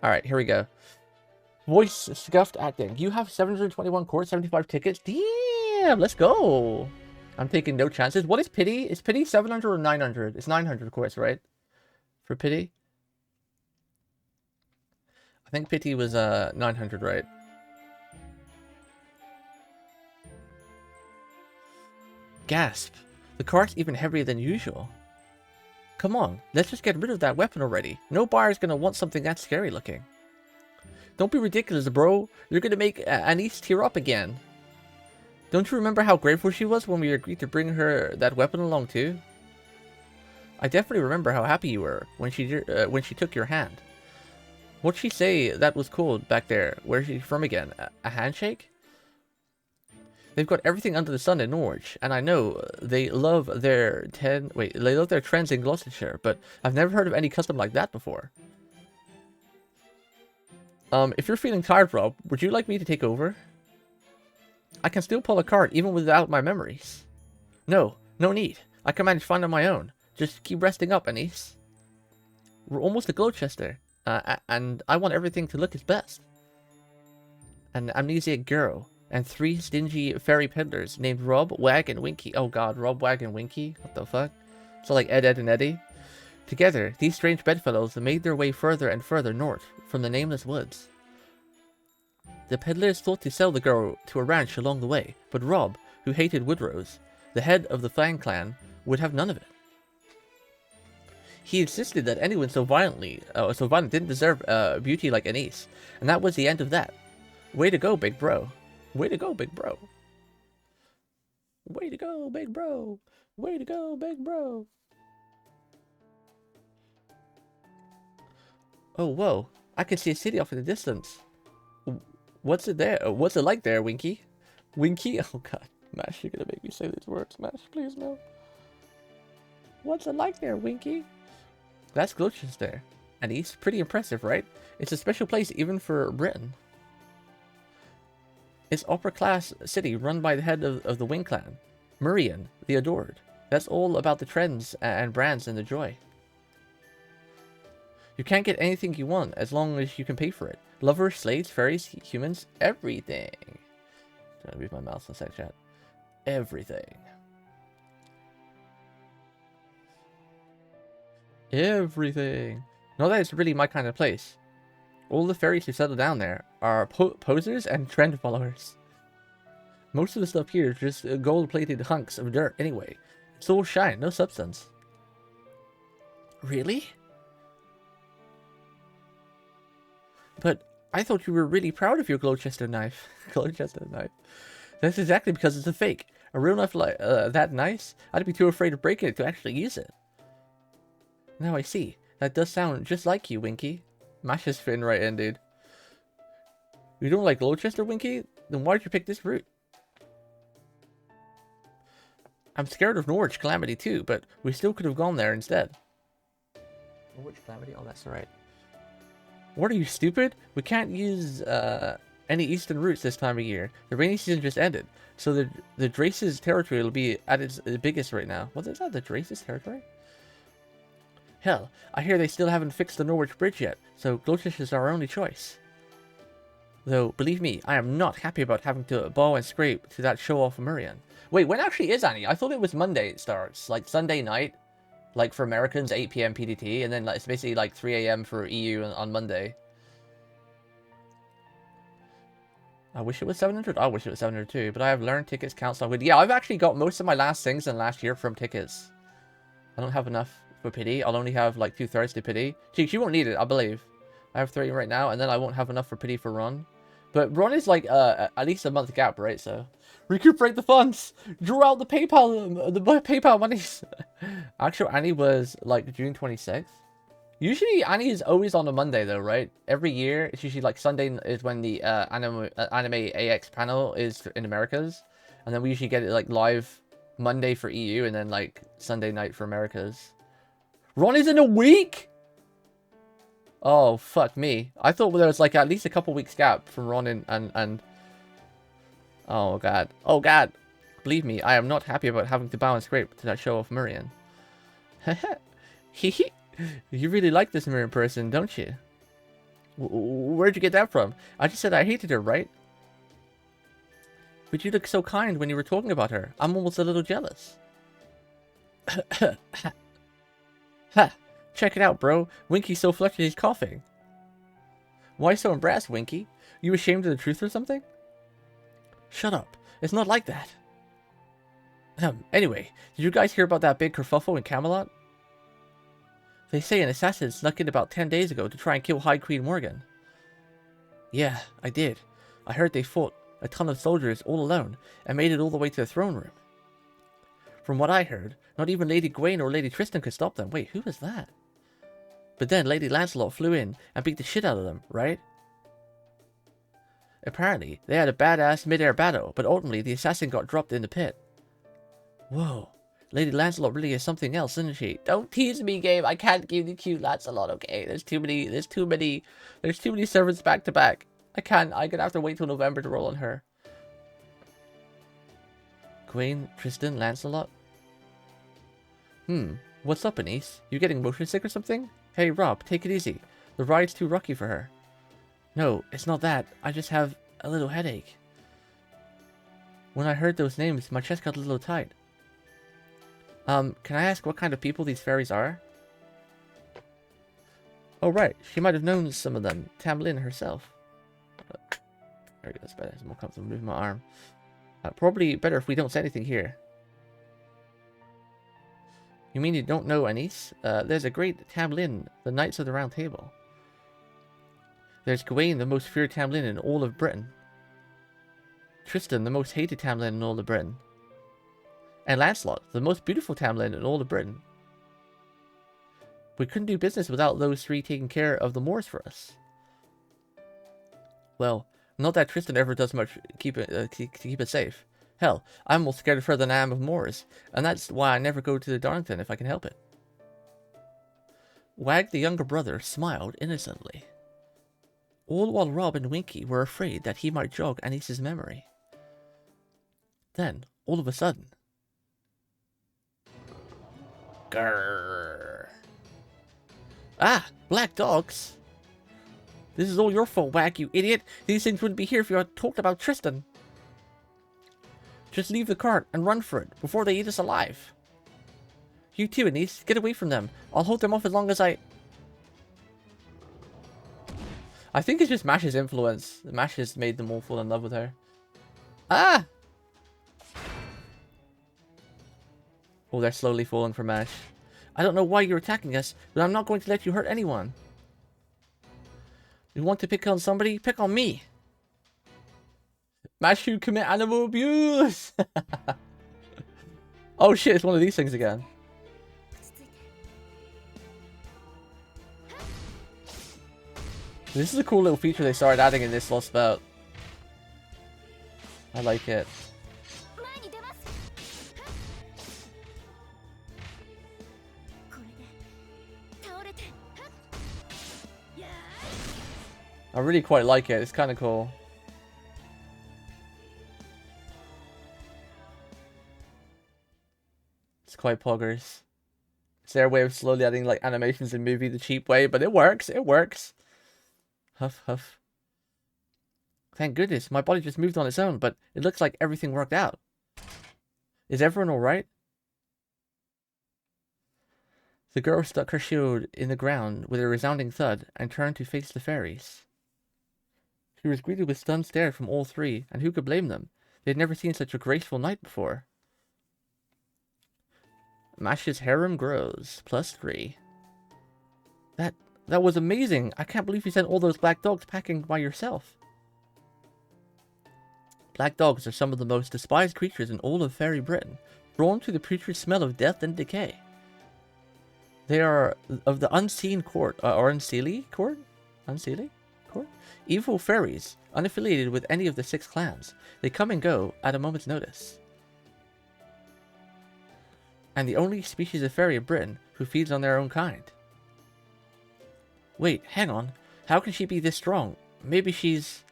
Alright, here we go. Voice scuffed acting. You have 721 courts, 75 tickets. Damn, let's go. I'm taking no chances. What is pity? Is pity 700 or 900? It's 900 courts, right? For pity? I think pity was 900, right? Gasp. The cart's even heavier than usual. Come on, let's just get rid of that weapon already. No buyer's gonna want something that scary looking. Don't be ridiculous, bro. You're gonna make Anise tear up again. Don't you remember how grateful she was when we agreed to bring her that weapon along too? I definitely remember how happy you were when she took your hand. What'd she say that was called back there? Where's she from again? A handshake? They've got everything under the sun in Norwich, and I know they love their trends in Gloucestershire, but I've never heard of any custom like that before. If you're feeling tired, Rob, would you like me to take over? I can still pull a card even without my memories. No, no need. I can manage fine on my own. Just keep resting up, Anise. We're almost to Gloucester, and I want everything to look its best. An amnesiac girl and 3 stingy fairy peddlers named Rob, Wag, and Winky. Oh god, Rob, Wag, and Winky? What the fuck? So like Ed, and Eddie? Together, these strange bedfellows made their way further and further north from the nameless woods. The peddlers thought to sell the girl to a ranch along the way, but Rob, who hated Woodrose, the head of the Fang clan, would have none of it. He insisted that anyone so violent didn't deserve beauty like Anise, and that was the end of that. Way to go, big bro. Way to go, big bro. Way to go, big bro. Way to go, big bro. Oh, whoa. I can see a city off in the distance. What's it there? What's it like there, Winky? Winky? Oh, God. Mash, you're gonna make me say these words. Mash, please, no. What's it like there, Winky? That's Gloucester. And he's pretty impressive, right? It's a special place even for Britain. It's upper-class city run by the head of the Wing clan, Murian, the Adored. That's all about the trends and brands and the joy. You can't get anything you want as long as you can pay for it. Lovers, slaves, fairies, humans, everything. I'm trying to read my mouth in sec chat. Everything. Everything. No, that is really my kind of place. All the fairies who settle down there are posers and trend followers. Most of the stuff here is just gold-plated hunks of dirt anyway. It's all shine, no substance. Really? But I thought you were really proud of your Gloucester knife. Gloucester knife. That's exactly because it's a fake. A real knife like that nice, I'd be too afraid to break it to actually use it. Now I see. That does sound just like you, Winky. Mash is fitting right in, dude. You don't like Gloucester, Winky? Then why'd you pick this route? I'm scared of Norwich Calamity too, but we still could have gone there instead. Norwich Calamity? Oh, that's right. What, are you stupid? We can't use any eastern routes this time of year. The rainy season just ended, so the Drace's territory will be at its biggest right now. What is that? The Drace's territory? Hell, I hear they still haven't fixed the Norwich Bridge yet, so Gloucester is our only choice. Though, believe me, I am not happy about having to bow and scrape to that show-off Murian. Wait, when actually is Annie? I thought it was Monday it starts, like Sunday night, like for Americans, 8 PM PDT, and then like, it's basically like 3 AM for EU on Monday. I wish it was 700. I wish it was 700 too, but I have learned tickets count so good. Yeah, I've actually got most of my last things in last year from tickets. I don't have enough for pity. I'll only have like 2/3 to pity. She won't need it, I believe. I have 3 right now, and then I won't have enough for pity for run. But run is like at least a month gap, right? So recuperate the funds. Draw out the PayPal monies. Actually, Annie was like June 26th. Usually Annie is always on a Monday though, right? Every year it's usually like Sunday is when the anime AX panel is in Americas, and then we usually get it like live Monday for EU, and then like Sunday night for Americas. Ron is in a week? Oh, fuck me. I thought there was like at least a couple weeks gap from Ron and... Oh, God. Oh, God. Believe me, I am not happy about having to bow and scrape to that show of Murian. Hehe. You really like this Murian person, don't you? Where'd you get that from? I just said I hated her, right? But you looked so kind when you were talking about her. I'm almost a little jealous. Ha! Check it out, bro. Winky's so flushed he's coughing. Why so embarrassed, Winky? You ashamed of the truth or something? Shut up. It's not like that. Anyway, did you guys hear about that big kerfuffle in Camelot? They say an assassin snuck in about 10 days ago to try and kill High Queen Morgan. Yeah, I did. I heard they fought a ton of soldiers all alone and made it all the way to the throne room. From what I heard, not even Lady Gawain or Lady Tristan could stop them. Wait, who was that? But then Lady Lancelot flew in and beat the shit out of them, right? Apparently, they had a badass mid-air battle, but ultimately the assassin got dropped in the pit. Whoa. Lady Lancelot really is something else, isn't she? Don't tease me, game. I can't give you cute Lancelot, okay? There's too many servants back to back. I'm gonna have to wait till November to roll on her. Gawain, Tristan, Lancelot? What's up, Anise? You getting motion sick or something? Hey, Rob, take it easy. The ride's too rocky for her. No, it's not that. I just have a little headache. When I heard those names, my chest got a little tight. Can I ask what kind of people these fairies are? Oh, right. She might have known some of them. Tamlin herself. There we go. That's better. It's more comfortable moving my arm. Probably better if we don't say anything here. You mean you don't know Anise? There's a great Tamlin, the Knights of the Round Table. There's Gawain, the most feared Tamlin in all of Britain. Tristan, the most hated Tamlin in all of Britain. And Lancelot, the most beautiful Tamlin in all of Britain. We couldn't do business without those three taking care of the moors for us. Well, not that Tristan ever does much to keep it safe. Hell, I'm more scared of her than I am of moors, and that's why I never go to the Darlington if I can help it. Wag, the younger brother, smiled innocently. All while Rob and Winky were afraid that he might jog Anice's memory. Then, all of a sudden... Grrr. Ah! Black dogs! This is all your fault, Wag, you idiot! These things wouldn't be here if you had talked about Tristan. Just leave the cart and run for it, before they eat us alive. You too, Anise. Get away from them. I'll hold them off as long as I think it's just Mash's influence. Mash has made them all fall in love with her. Ah! Oh, they're slowly falling for Mash. I don't know why you're attacking us, but I'm not going to let you hurt anyone. You want to pick on somebody? Pick on me. Mash, you commit animal abuse! Oh shit, it's one of these things again. This is a cool little feature they started adding in this Lost Spout. I like it. I really quite like it. It's kind of cool. It's quite poggers. It's their way of slowly adding like animations in movie the cheap way, but it works. It works. Huff, huff. Thank goodness, my body just moved on its own, but it looks like everything worked out. Is everyone alright? The girl stuck her shield in the ground with a resounding thud and turned to face the fairies. She was greeted with stunned stares from all three, and who could blame them? They'd never seen such a graceful knight before. Mash's harem grows. +3. That was amazing. I can't believe you sent all those black dogs packing by yourself. Black dogs are some of the most despised creatures in all of fairy Britain, drawn to the putrid smell of death and decay. They are of the unseen court, or unseelie court? Unseelie court? Evil fairies, unaffiliated with any of the 6 clans. They come and go at a moment's notice. And the only species of fairy in Britain who feeds on their own kind. Wait, hang on. How can she be this strong? Maybe she's...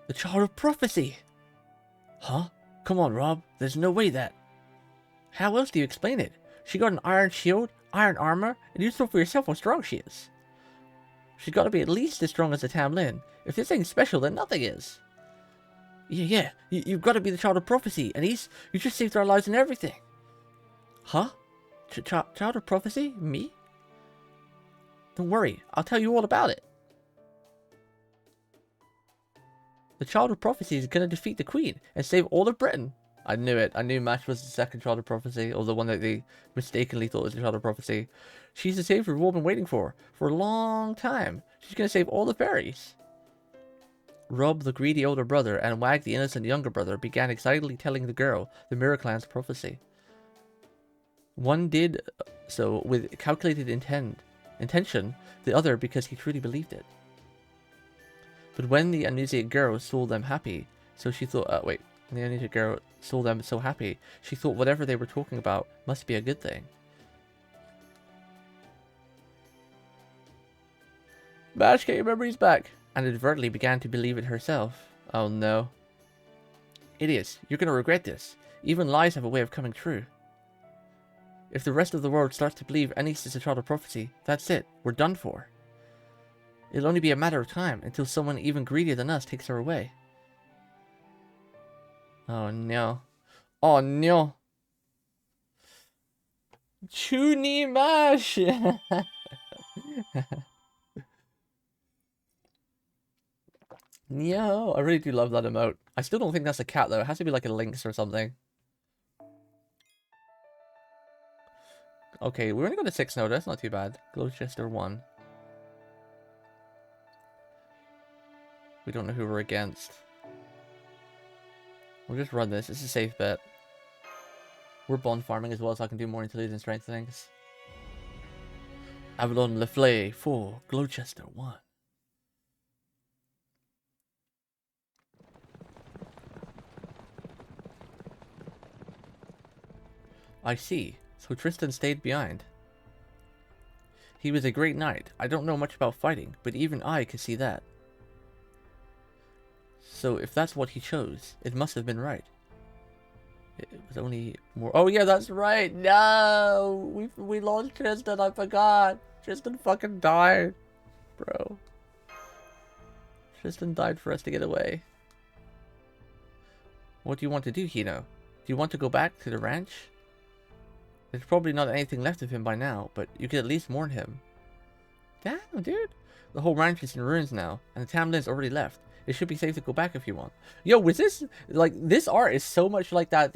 the child of prophecy! Huh? Come on, Rob. There's no way that... How else do you explain it? She got an iron shield, iron armor, and you saw for yourself how strong she is. She's got to be at least as strong as the Tamlin. If this ain't special, then nothing is. Yeah, you've got to be the child of prophecy, and you just saved our lives and everything. Huh? Child of prophecy? Me? Don't worry, I'll tell you all about it. The child of prophecy is going to defeat the queen and save all of Britain. I knew it. I knew Mash was the second child of prophecy, or the one that they mistakenly thought was the child of prophecy. She's the savior we've all been waiting for a long time. She's going to save all the fairies. Rob, the greedy older brother, and Wag, the innocent younger brother, began excitedly telling the girl the Mirror Clan's prophecy. One did so with calculated intention, the other because he truly believed it. But when the amnesiac girl saw them happy, so she thought, the amnesiac girl saw them so happy, she thought whatever they were talking about must be a good thing. Mash, get your memories back! And inadvertently began to believe it herself. Oh no. Idiots, you're going to regret this. Even lies have a way of coming true. If the rest of the world starts to believe Anise is a child of prophecy, that's it. We're done for. It'll only be a matter of time until someone even greedier than us takes her away. Oh no. Oh no. Chuni Mash! No, I really do love that emote. I still don't think that's a cat though. It has to be like a lynx or something. Okay, we're gonna go to 6 now. That's not too bad. Gloucester 1. We don't know who we're against. We'll just run this. It's a safe bet. We're bond farming as well, so I can do more intelligence and strength things. Avalon Leflay 4, Gloucester 1. I see. So Tristan stayed behind. He was a great knight. I don't know much about fighting, but even I could see that. So if that's what he chose, it must have been right. It was only more... Oh yeah, that's right! No! We lost Tristan, I forgot! Tristan fucking died. Bro. Tristan died for us to get away. What do you want to do, Hino? Do you want to go back to the ranch? There's probably not anything left of him by now, but you could at least mourn him. Damn, dude. The whole ranch is in ruins now, and the Tamlin's already left. It should be safe to go back if you want. Yo, was this... Like, this art is so much like that,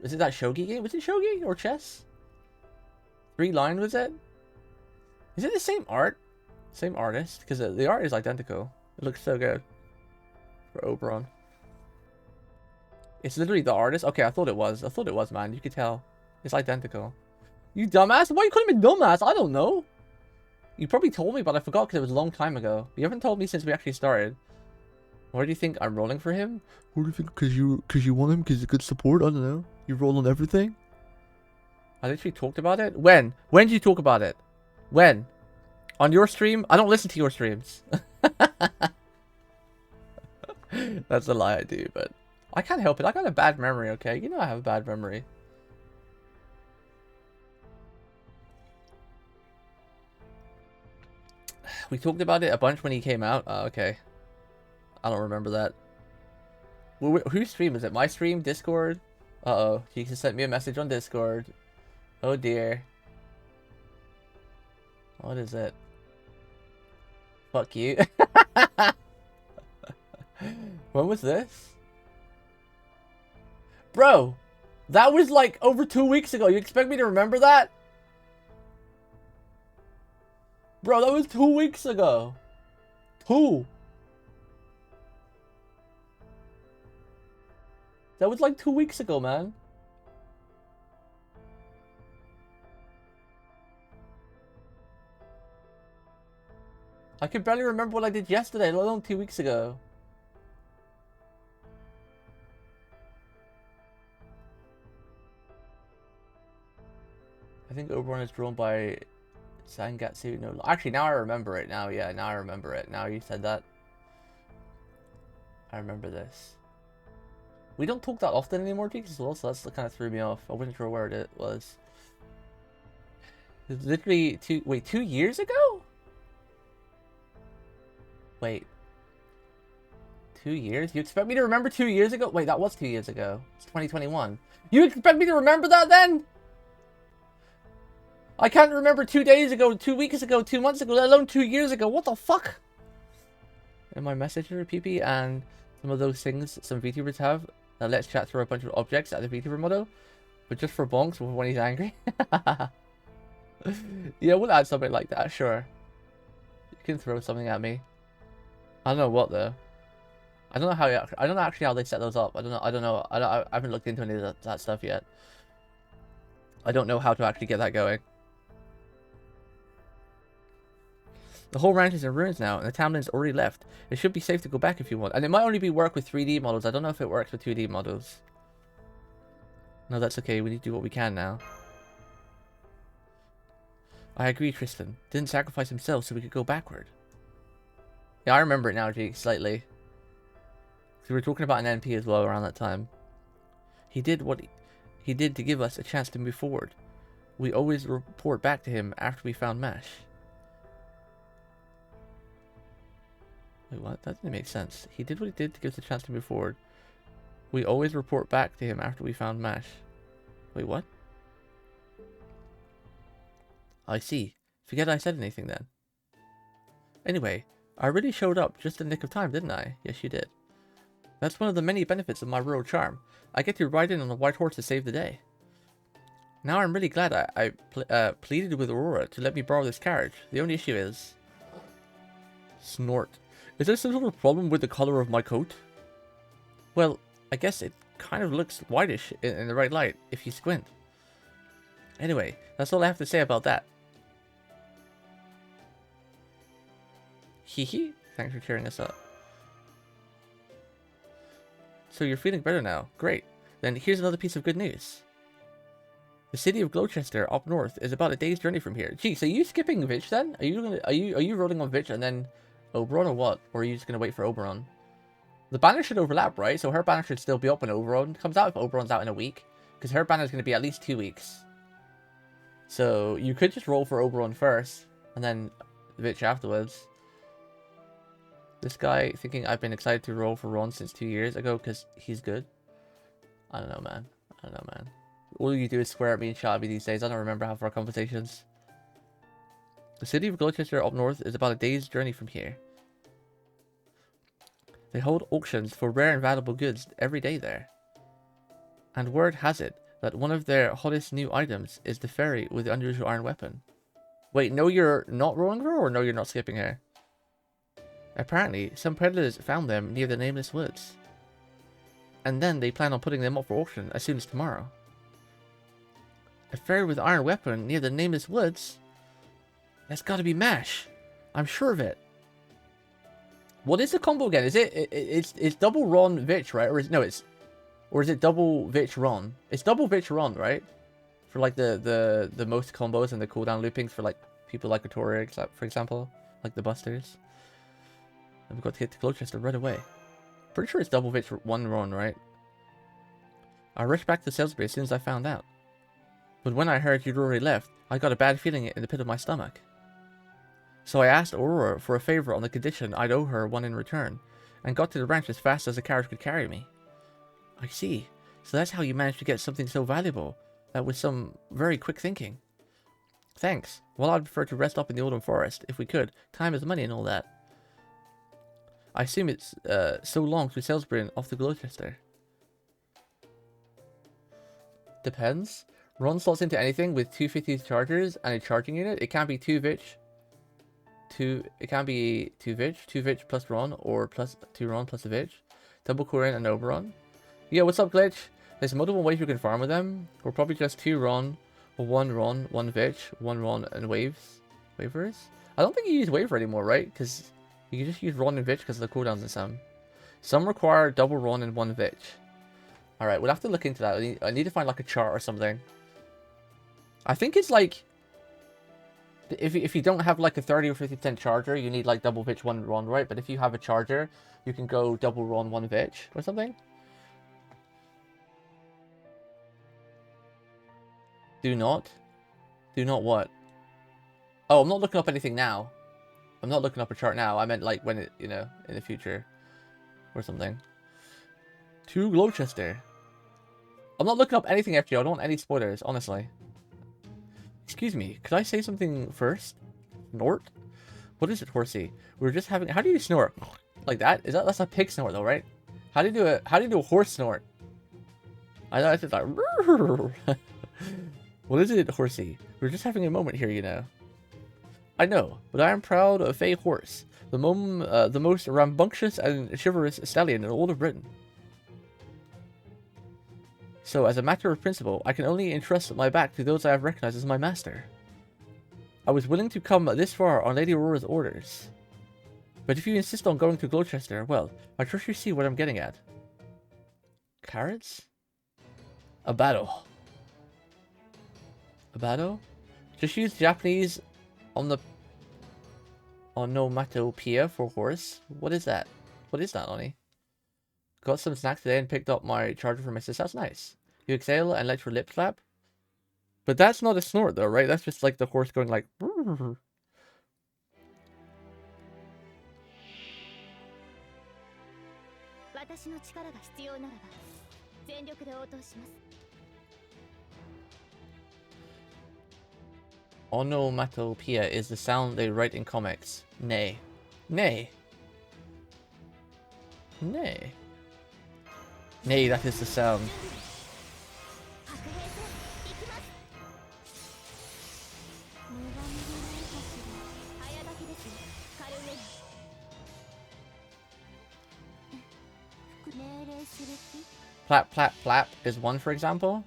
is it that shogi game? Was it shogi or chess? 3 line, was it? Is it the same art? Same artist? Because the art is identical. It looks so good. For Oberon. It's literally the artist? Okay, I thought it was. I thought it was, man. You could tell. It's identical. You dumbass? Why are you calling me dumbass? I don't know. You probably told me, but I forgot because it was a long time ago. You haven't told me since we actually started. Why do you think I'm rolling for him? What do you think? Cause you want him? Cause he's a good support? I don't know. You roll on everything? I literally talked about it? When? When did you talk about it? When? On your stream? I don't listen to your streams. That's a lie I do, but... I can't help it. I got a bad memory, okay? You know I have a bad memory. We talked about it a bunch when he came out. Oh, okay. I don't remember that. Whose stream is it? My stream? Discord? Uh-oh. He just sent me a message on Discord. Oh dear. What is it? Fuck you. When was this? Bro, that was like over 2 weeks ago. You expect me to remember that? Bro, that was 2 weeks ago. 2. That was like 2 weeks ago, man. I can barely remember what I did yesterday, let alone 2 weeks ago. I think Oberon is drawn by Sangatsu. No, actually, now I remember it. Now, yeah, now I remember it. Now you said that. I remember this. We don't talk that often anymore, Peaks, as well, so that's what kind of threw me off. I wasn't sure where it was. It was literally 2 years ago? Wait. 2 years? You expect me to remember 2 years ago? Wait, that was 2 years ago. It's 2021. You expect me to remember that then? I can't remember 2 days ago, 2 weeks ago, 2 months ago, let alone 2 years ago. What the fuck? In my messenger, PP, and some of those things some VTubers have. Now let's chat through a bunch of objects at the VTuber motto. But just for bonks when he's angry. Yeah, we'll add something like that, sure. You can throw something at me. I don't know what though. I don't know how. I don't know actually how they set those up. I don't know. I haven't looked into any of that stuff yet. I don't know how to actually get that going. The whole ranch is in ruins now, and the townland's already left. It should be safe to go back if you want. And it might only be work with 3D models. I don't know if it works with 2D models. No, that's okay. We need to do what we can now. I agree, Tristan. Didn't sacrifice himself so we could go backward. Yeah, I remember it now, Jake, slightly. So we were talking about an NP as well around that time. He did what he did to give us a chance to move forward. We always report back to him after we found MASH. Wait, what? That didn't make sense. He did what he did to give us a chance to move forward. We always report back to him after we found MASH. Wait, what? I see. Forget I said anything then. Anyway, I really showed up just in the nick of time, didn't I? Yes, you did. That's one of the many benefits of my rural charm. I get to ride in on a white horse to save the day. Now I'm really glad I pleaded with Aurora to let me borrow this carriage. The only issue is... Snort. Is there some sort of problem with the color of my coat? Well, I guess it kind of looks whitish in the right light, if you squint. Anyway, that's all I have to say about that. Hee. Thanks for cheering us up. So you're feeling better now. Great. Then here's another piece of good news. The city of Gloucester up north is about a day's journey from here. Gee, so are you skipping Vich then? Are you rolling on Vich and then Oberon or what? Or are you just gonna wait for Oberon? The banner should overlap, right? So her banner should still be up when Oberon comes out if Oberon's out in a week. Because her banner is gonna be at least 2 weeks. So you could just roll for Oberon first and then Vich afterwards. This guy thinking I've been excited to roll for Ron since 2 years ago because he's good. I don't know, man. I don't know, man. All you do is swear at me and shout at me these days. I don't remember half our conversations. The city of Gloucester up north is about a day's journey from here. They hold auctions for rare and valuable goods every day there. And word has it that one of their hottest new items is the fairy with the unusual iron weapon. Wait, no you're not rolling her or no you're not skipping her? Apparently, some predators found them near the Nameless Woods. And then they plan on putting them up for auction as soon as tomorrow. A fairy with an iron weapon near the Nameless Woods? That's gotta be MASH. I'm sure of it. What is the combo again? Is it's double Ron Vich, right? Or is it double Vich Ron? It's double Vich Ron, right? For like the most combos and the cooldown loopings for like people like Artoric, for example, like the Busters. And we've got to get to Gloucester right away. Pretty sure it's double Vich 1 Ron, right? I rushed back to Salisbury as soon as I found out. But when I heard you'd already left, I got a bad feeling in the pit of my stomach. So I asked Aurora for a favor on the condition I'd owe her one in return, and got to the ranch as fast as the carriage could carry me. I see. So that's how you managed to get something so valuable. That was some very quick thinking. Thanks. Well, I'd prefer to rest up in the Oldham Forest, if we could. Time is money and all that. I assume it's so long to Salisbury and off to Gloucester. Depends. Ron slots into anything with 250 chargers and a charging unit. It can't be 2 Vich. It can be 2 Vich. 2 Vich plus Ron, or plus 2 Ron plus a Vich. Double Corin and Oberon. Yeah, what's up, Glitch? There's multiple ways you can farm with them. Or probably just 2 Ron, or 1 Ron, 1 Vich, 1 Ron, and Wavers? I don't think you use Waver anymore, right? Because you can just use Ron and Vich because of the cooldowns in some. Some require double Ron and 1 Vich. Alright, we'll have to look into that. I need to find like a chart or something. I think it's like... If you don't have like a 30 or 50% charger, you need like double Vich 1 Ron, right? But if you have a charger, you can go double Ron 1 Vich or something. Do not? Do not what? Oh, I'm not looking up anything now. I'm not looking up a chart now. I meant like when it, you know, in the future or something. To Gloucester. I'm not looking up anything after you. I don't want any spoilers, honestly. Excuse me, could I say something first? Snort? What is it, horsey? We were just having. How do you snort? Like that? That's a pig snort though, right? How do you do a horse snort? I know it's just like. What is it, horsey? We were just having a moment here, you know. I know, but I am proud of a horse, the most rambunctious and chivalrous stallion in all of Britain. So, as a matter of principle, I can only entrust my back to those I have recognized as my master. I was willing to come this far on Lady Aurora's orders. But if you insist on going to Gloucester, well, I trust you see what I'm getting at. Carrots? A battle. A battle? Just use Japanese on the onomatopoeia for horse. What is that? What is that, Oni? Got some snacks today and picked up my charger for my sister. That's nice. You exhale and let your lip flap. But that's not a snort though, right? That's just like the horse going like... Onomatopoeia is the sound they write in comics. Nay. Nay. Nay. Nay, that is the sound. Plap, plap, plap is one, for example.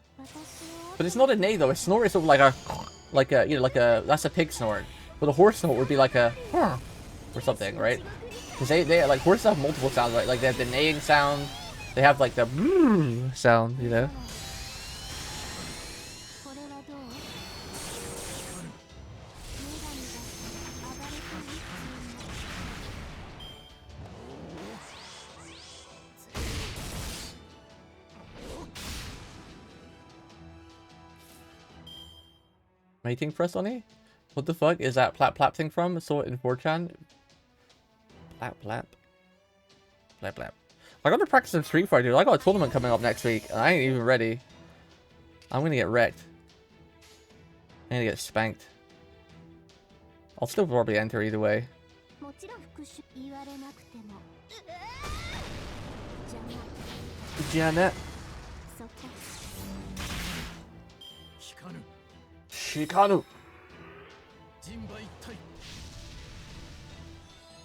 But it's not a neigh, though. A snort is sort of like a, you know, that's a pig snort. But a horse snort would be like a, or something, right? Because they, like, horses have multiple sounds, right? Like, they have the neighing sound. They have, like, the sound, you know? Mating for us, Oni? What the fuck is that plap plap thing from? Saw it in 4chan. Plap plap. Plap plap. I got to practice some Street Fighter, dude. I got a tournament coming up next week, and I ain't even ready. I'm gonna get wrecked. I'm gonna get spanked. I'll still probably enter either way. Janet. Shikanu.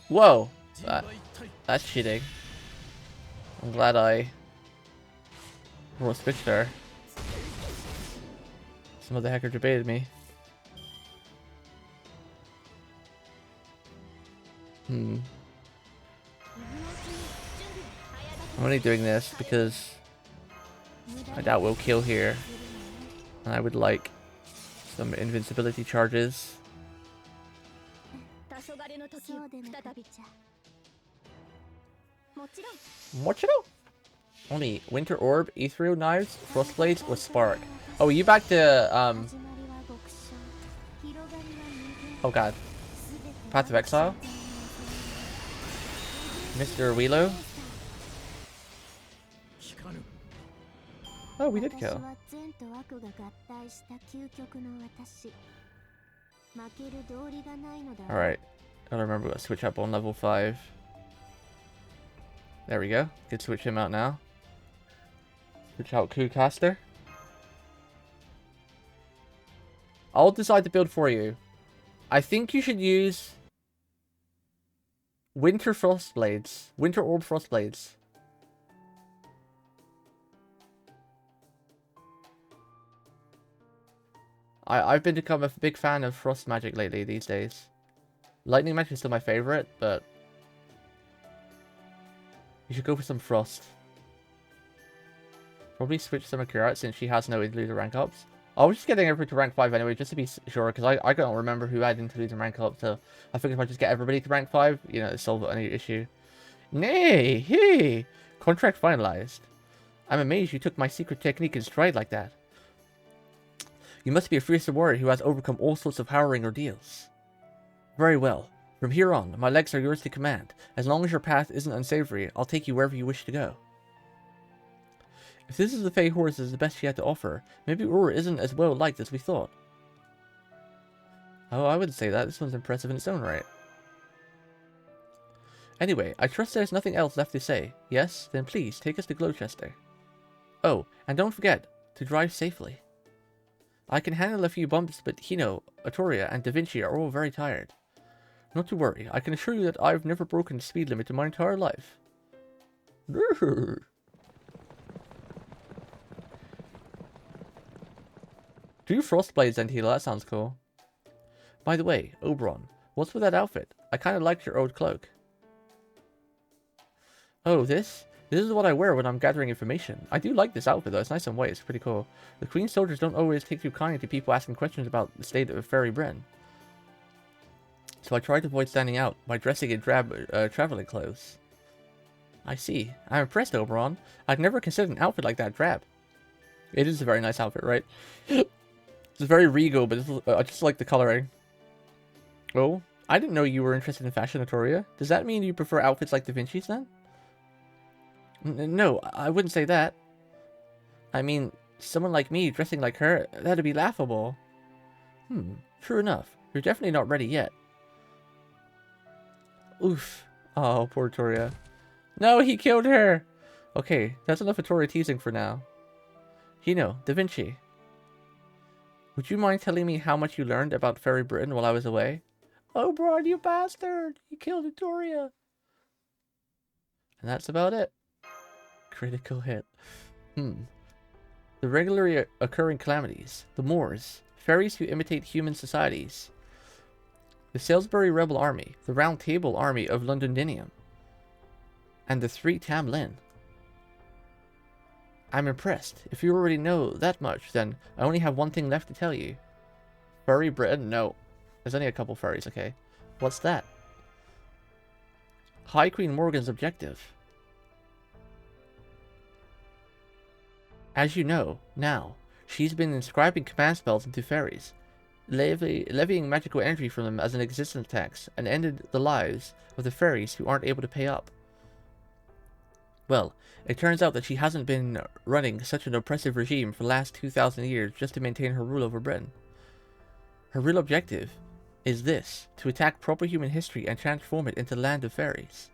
Whoa. That's cheating. I'm glad I switched her. Some other hacker debated me. I'm only doing this because I doubt we'll kill here. And I would like some invincibility charges. Mochiro? Only Winter Orb, Ethereal Knives, Frostblades, or Spark. Oh, you back to oh god. Path of Exile? Mr. Wheelo? Oh, we did kill. Alright. Gotta remember to switch up on level 5. There we go. Could switch him out now. Switch out Kucaster. I'll decide to build for you. I think you should use Winter Frostblades. Winter Orb Frostblades. I've become a big fan of Frost Magic lately these days. Lightning Magic is still my favorite, but you should go for some Frost. Probably switch some of Kirat since she has no interlude rank ups. I was just getting everybody to rank 5 anyway, just to be sure, because I don't remember who had interludes and rank up, so I think if I just get everybody to rank 5, you know, it'll solve any issue. Nay, hey! Contract finalized. I'm amazed you took my secret technique in stride like that. You must be a fierce warrior who has overcome all sorts of harrowing ordeals. Very well. From here on, my legs are yours to command. As long as your path isn't unsavory, I'll take you wherever you wish to go. If this is the Fey horse is the best she had to offer, maybe Aurora isn't as well liked as we thought. Oh, I wouldn't say that. This one's impressive in its own right. Anyway, I trust there's nothing else left to say. Yes? Then please, take us to Gloucester. Oh, and don't forget to drive safely. I can handle a few bumps, but Hino, Artoria, and Da Vinci are all very tired. Not to worry, I can assure you that I've never broken the speed limit in my entire life. Do Frostblades and Hilo, that sounds cool. By the way, Oberon, what's with that outfit? I kinda liked your old cloak. Oh, this? This is what I wear when I'm gathering information. I do like this outfit though, it's nice and white, it's pretty cool. The Queen's soldiers don't always take too kindly to people asking questions about the state of Fairy Britain. So I tried to avoid standing out by dressing in drab traveling clothes. I see. I'm impressed, Oberon. I'd never considered an outfit like that drab. It is a very nice outfit, right? It's very regal, but I just like the coloring. Oh, I didn't know you were interested in fashion, Artoria. Does that mean you prefer outfits like Da Vinci's then? No, I wouldn't say that. I mean, someone like me dressing like her, that'd be laughable. True enough. You're definitely not ready yet. Oof. Oh, poor Artoria. No, he killed her! Okay, that's enough Artoria teasing for now. Hino, Da Vinci. Would you mind telling me how much you learned about Fairy Britain while I was away? Oh, Oberon, you bastard! You killed Artoria! And that's about it. Critical hit. The regularly occurring calamities. The Moors. Fairies who imitate human societies. The Salisbury Rebel Army. The Round Table Army of Londoninium. And the Three Tamlin. I'm impressed. If you already know that much, then I only have one thing left to tell you. Fairy Britain? No. There's only a couple fairies, okay. What's that? High Queen Morgan's objective. As you know, now, she's been inscribing command spells into fairies, levying magical energy from them as an existence tax, and ended the lives of the fairies who aren't able to pay up. Well, it turns out that she hasn't been running such an oppressive regime for the last 2,000 years just to maintain her rule over Britain. Her real objective is this, to attack proper human history and transform it into the land of fairies.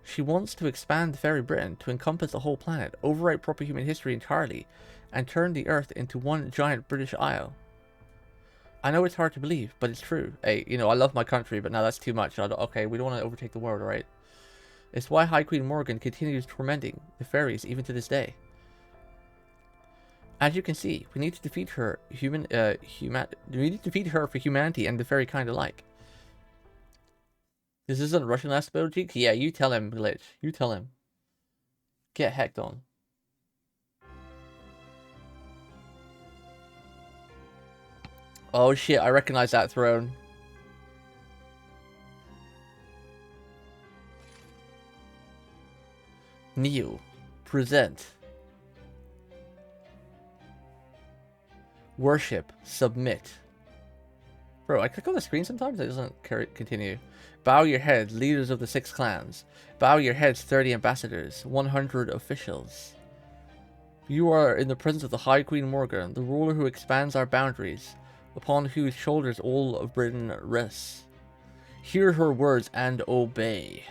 She wants to expand Fairy Britain to encompass the whole planet, overwrite proper human history entirely, and turn the Earth into one giant British Isle. I know it's hard to believe, but it's true. Hey, you know, I love my country, but now that's too much. Okay, we don't want to overtake the world, alright? It's why High Queen Morgan continues tormenting the fairies even to this day. As you can see, we need to defeat her we need to defeat her for humanity and the fairy kind alike. This isn't Russian last spell, Cheek? Yeah, you tell him, Glitch. You tell him. Get hecked on. Oh shit, I recognize that throne. Kneel. Present. Worship. Submit. Bro, I click on the screen sometimes, it doesn't continue. Bow your heads, leaders of the 6 clans. Bow your heads, 30 ambassadors, 100 officials. You are in the presence of the High Queen Morgan, the ruler who expands our boundaries, upon whose shoulders all of Britain rests. Hear her words and obey.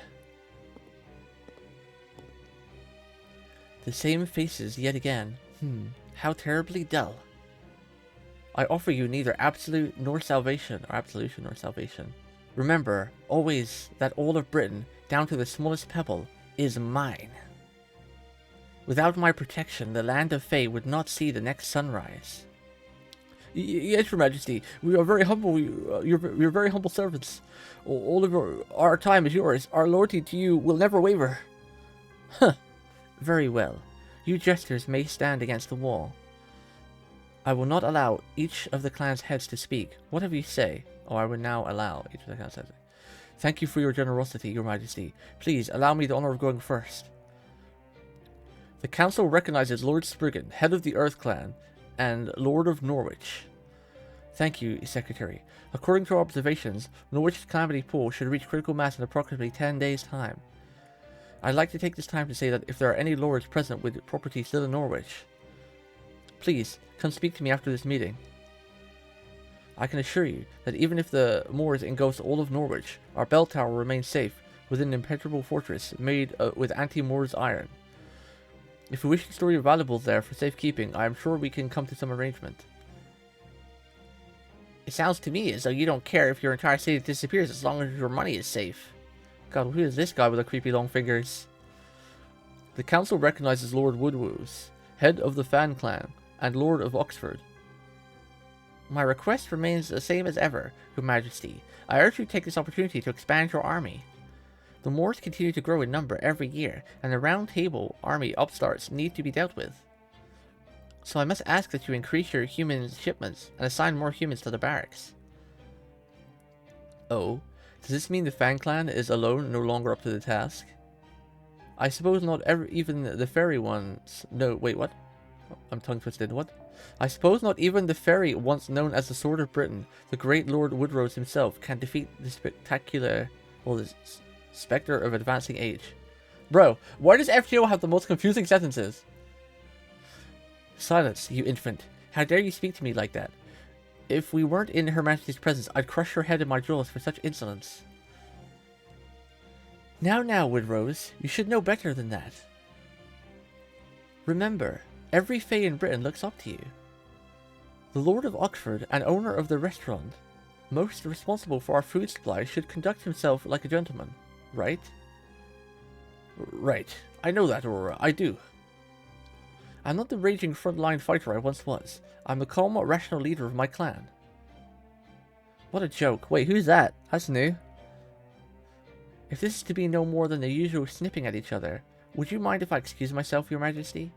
The same faces yet again. How terribly dull. I offer you neither absolute nor salvation, or absolution nor salvation. Remember, always, that all of Britain, down to the smallest pebble, is mine. Without my protection, the land of Fae would not see the next sunrise. Yes, Your Majesty, we are very humble. You're very humble servants. All of our time is yours. Our loyalty to you will never waver. Huh. Very well. You jesters may stand against the wall. I will not allow each of the clan's heads to speak. Whatever you say, I will now allow each of the clan's heads to speak. Thank you for your generosity, Your Majesty. Please, allow me the honor of going first. The council recognizes Lord Spriggan, head of the Earth Clan, and Lord of Norwich. Thank you, Secretary. According to our observations, Norwich's calamity pool should reach critical mass in approximately 10 days' time. I'd like to take this time to say that if there are any lords present with property still in Norwich, please, come speak to me after this meeting. I can assure you that even if the moors engulfs all of Norwich, our bell tower will remain safe within an impenetrable fortress made with anti-Moors iron. If you wish to store your valuables there for safekeeping, I am sure we can come to some arrangement. It sounds to me as though you don't care if your entire city disappears as long as your money is safe. God, who is this guy with the creepy long fingers? The council recognizes Lord Woodwoos, head of the Fan clan, and Lord of Oxford. My request remains the same as ever, Your Majesty. I urge you to take this opportunity to expand your army. The Moors continue to grow in number every year, and the Round Table army upstarts need to be dealt with. So I must ask that you increase your human shipments and assign more humans to the barracks. Oh, does this mean the Fan clan is alone, no longer up to the task? I suppose not even the fairy ones... No, wait, what? I'm tongue twisted, what? I suppose not even the fairy once known as the Sword of Britain, the great Lord Woodrose himself, can defeat the spectacular... well, the specter of advancing age. Bro, why does FGO have the most confusing sentences? Silence, you infant. How dare you speak to me like that? If we weren't in Her Majesty's presence, I'd crush your head in my jaws for such insolence. Now, Woodrose, you should know better than that. Remember, every Fae in Britain looks up to you. The Lord of Oxford and owner of the restaurant, most responsible for our food supply, should conduct himself like a gentleman, right? Right. I know that, Aurora. I do. I'm not the raging frontline fighter I once was. I'm the calm, rational leader of my clan. What a joke. Wait, who's that? That's new. If this is to be no more than the usual snipping at each other, would you mind if I excuse myself, Your Majesty?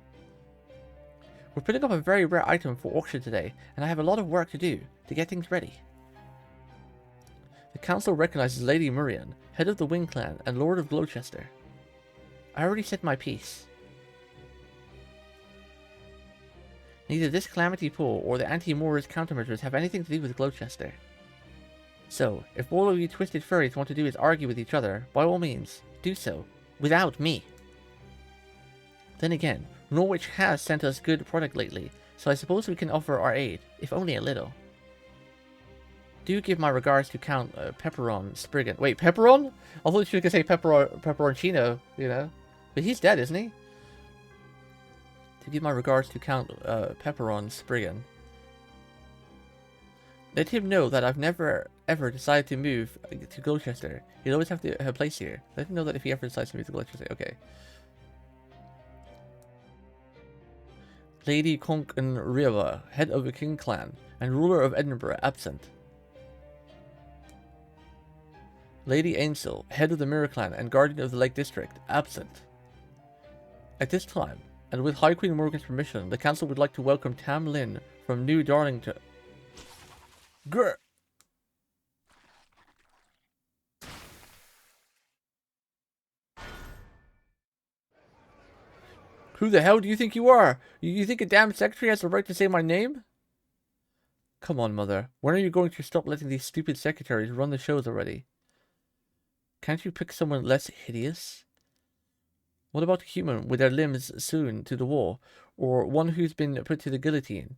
We're putting up a very rare item for auction today, and I have a lot of work to do to get things ready. The council recognizes Lady Murian, head of the Wing clan and Lord of Gloucester. I already said my piece. Neither this calamity pool or the anti-Moors countermeasures have anything to do with Gloucester. So, if all of you twisted furries want to do is argue with each other, by all means, do so, without me. Then again, Norwich has sent us good product lately, so I suppose we can offer our aid, if only a little. Do give my regards to Count Pepperon Spriggan. Wait, Pepperon? I thought you were going to say Pepperoncino, you know? But he's dead, isn't he? To give my regards to Count Pepperon Spriggan. Let him know that I've never ever decided to move to Gloucester. He'll always have to have a place here. Let him know that if he ever decides to move to Gloucester. Okay. Lady Concan Riva, head of the King clan and ruler of Edinburgh, absent. Lady Ainsel, head of the Mirror clan and guardian of the Lake District, absent. At this time, and with High Queen Morgan's permission, the council would like to welcome Tam Lin from New Darlington. Grr! Who the hell do you think you are? You think a damn secretary has the right to say my name? Come on, Mother. When are you going to stop letting these stupid secretaries run the shows already? Can't you pick someone less hideous? What about a human with their limbs sewn to the wall, or one who's been put to the guillotine?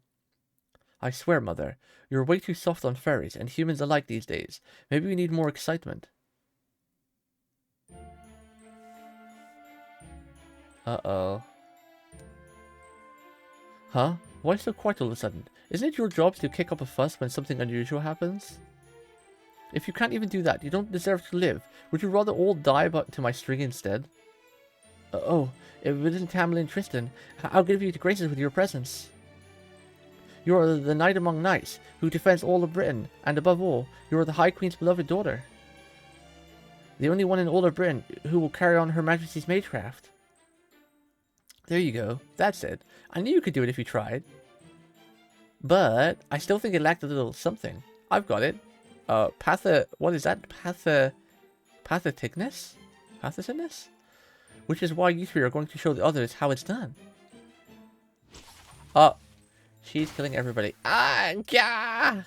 I swear, Mother, you're way too soft on fairies and humans alike these days. Maybe we need more excitement. Uh-oh. Huh? Why so quiet all of a sudden? Isn't it your job to kick up a fuss when something unusual happens? If you can't even do that, you don't deserve to live. Would you rather all die but to my string instead? Oh, if it isn't Tamlin Tristan, I'll give you to graces with your presence. You are the knight among knights, who defends all of Britain, and above all, you are the High Queen's beloved daughter. The only one in all of Britain who will carry on Her Majesty's magecraft. There you go. That's it. I knew you could do it if you tried. But I still think it lacked a little something. I've got it. What is that? Patheticness? Patheticness? Which is why you three are going to show the others how it's done. Oh. She's killing everybody. Ah, gah!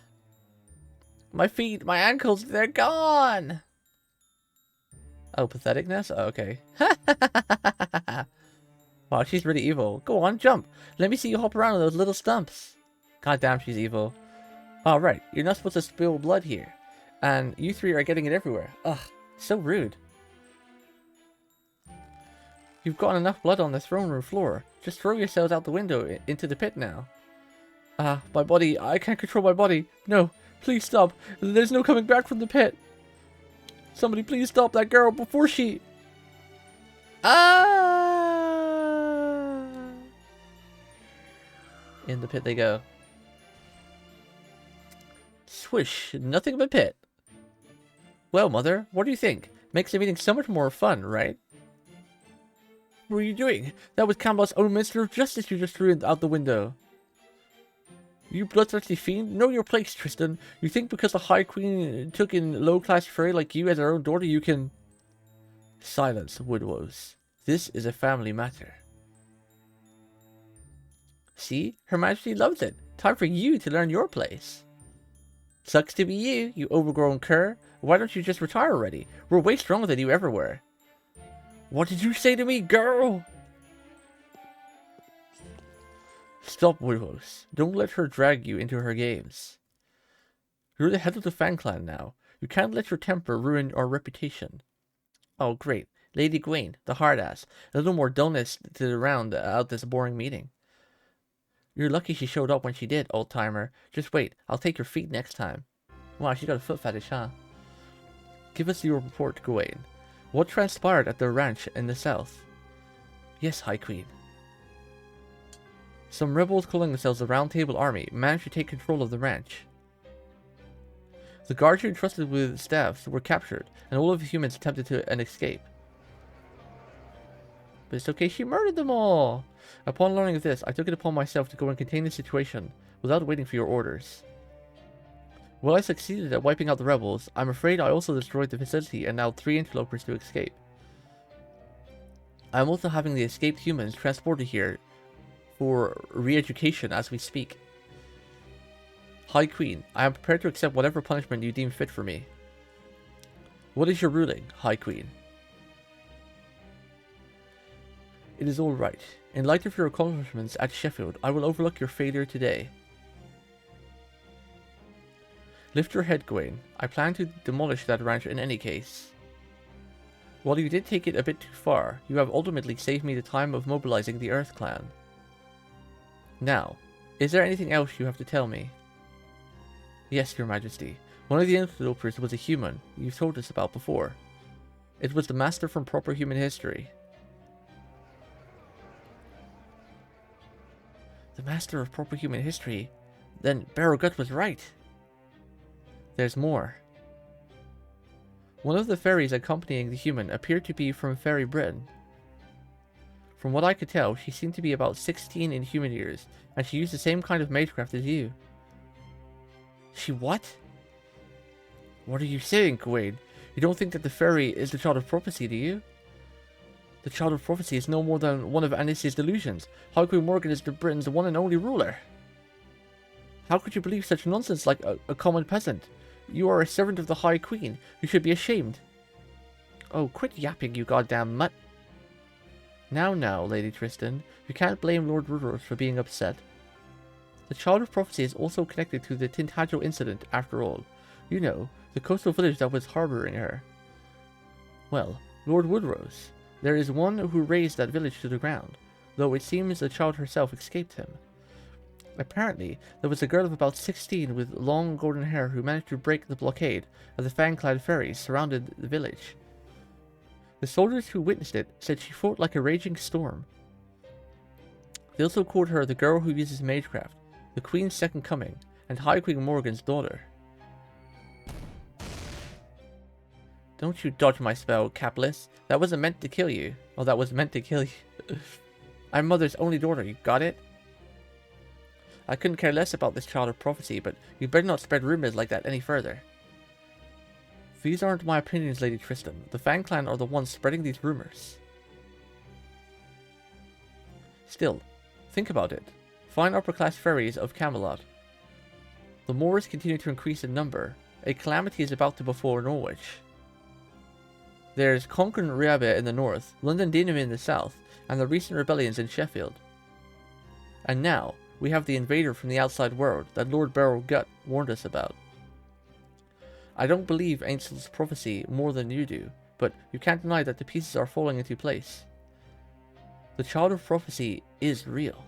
My feet, my ankles, they're gone! Oh, patheticness? Oh, okay. Wow, she's really evil. Go on, jump. Let me see you hop around on those little stumps. God damn, she's evil. Alright, you're not supposed to spill blood here. And you three are getting it everywhere. Ugh, so rude. You've gotten enough blood on the throne room floor. Just throw yourselves out the window into the pit now. Ah, my body. I can't control my body. No, please stop. There's no coming back from the pit. Somebody please stop that girl before she... Ah! In the pit they go. Swish, nothing but pit. Well, Mother, what do you think? Makes the meeting so much more fun, right? What are you doing? That was Camelot's own Minister of Justice you just threw out the window. You bloodthirsty fiend, know your place, Tristan. You think because the High Queen took in low-class fairy like you as her own daughter, you can... Silence, Woodwoes. This is a family matter. See? Her Majesty loves it. Time for you to learn your place. Sucks to be you, you overgrown cur. Why don't you just retire already? We're way stronger than you ever were. What did you say to me, girl? Stop, Woodhouse. Don't let her drag you into her games. You're the head of the Fan Clan now. You can't let your temper ruin our reputation. Oh, great. Lady Gwaine, the hard ass. A little more dullness to the round out this boring meeting. You're lucky she showed up when she did, old-timer. Just wait. I'll take your feet next time. Wow, she got a foot fetish, huh? Give us your report, Gwaine. What transpired at the ranch in the south? Yes, High Queen. Some rebels calling themselves the Round Table Army managed to take control of the ranch. The guards you entrusted with staffs were captured, and all of the humans attempted to an escape. But it's okay, she murdered them all! Upon learning of this, I took it upon myself to go and contain the situation, without waiting for your orders. While I succeeded at wiping out the rebels, I'm afraid I also destroyed the facility and allowed 3 interlopers to escape. I'm also having the escaped humans transported here for re-education as we speak. High Queen, I am prepared to accept whatever punishment you deem fit for me. What is your ruling, High Queen? It is all right. In light of your accomplishments at Sheffield, I will overlook your failure today. Lift your head, Gwaine. I plan to demolish that ranch in any case. While you did take it a bit too far, you have ultimately saved me the time of mobilizing the Earth Clan. Now, is there anything else you have to tell me? Yes, Your Majesty. One of the interlopers was a human you've told us about before. It was the master from proper human history. The master of proper human history? Then Barrowgut was right. There's more. One of the fairies accompanying the human appeared to be from Fairy Britain. From what I could tell, she seemed to be about 16 in human years, and she used the same kind of magecraft as you. She what? What are you saying, Gwaine? You don't think that the fairy is the child of prophecy, do you? The child of prophecy is no more than one of Anice's delusions. High Queen Morgan is the Britain's one and only ruler. How could you believe such nonsense like a common peasant? You are a servant of the High Queen. You should be ashamed. Oh, quit yapping, you goddamn mutt. Now, Lady Tristan, you can't blame Lord Woodrose for being upset. The Child of Prophecy is also connected to the Tintagel incident, after all. You know, the coastal village that was harboring her. Well, Lord Woodrose, there is one who razed that village to the ground, though it seems the child herself escaped him. Apparently, there was a girl of about 16 with long golden hair who managed to break the blockade of the fan-clad ferries surrounded the village. The soldiers who witnessed it said she fought like a raging storm. They also called her the girl who uses magecraft, the Queen's second coming, and High Queen Morgan's daughter. Don't you dodge my spell, capless. That wasn't meant to kill you. Oh, that was meant to kill you. I'm Mother's only daughter, you got it? I couldn't care less about this Child of Prophecy, but you better not spread rumors like that any further. These aren't my opinions, Lady Tristan. The Fan Clan are the ones spreading these rumors. Still, think about it. Fine upper-class fairies of Camelot. The Moors continue to increase in number, A calamity is about to befall Norwich. There's Conquer Riabe in the north, London Dynamo in the south, and the recent rebellions in Sheffield. And now, we have the invader from the outside world that Lord Beryl Gut warned us about. I don't believe Ainsl's prophecy more than you do, but you can't deny that the pieces are falling into place. The Child of Prophecy is real.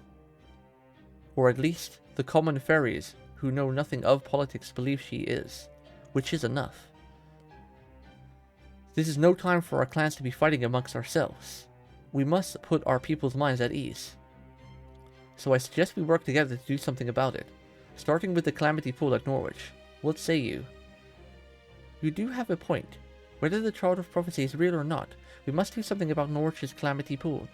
Or at least, the common fairies who know nothing of politics believe she is, which is enough. This is no time for our clans to be fighting amongst ourselves. We must put our people's minds at ease. So I suggest we work together to do something about it, starting with the Calamity Pool at Norwich. What say you? You do have a point. Whether the Child of Prophecy is real or not, we must do something about Norwich's Calamity Pool.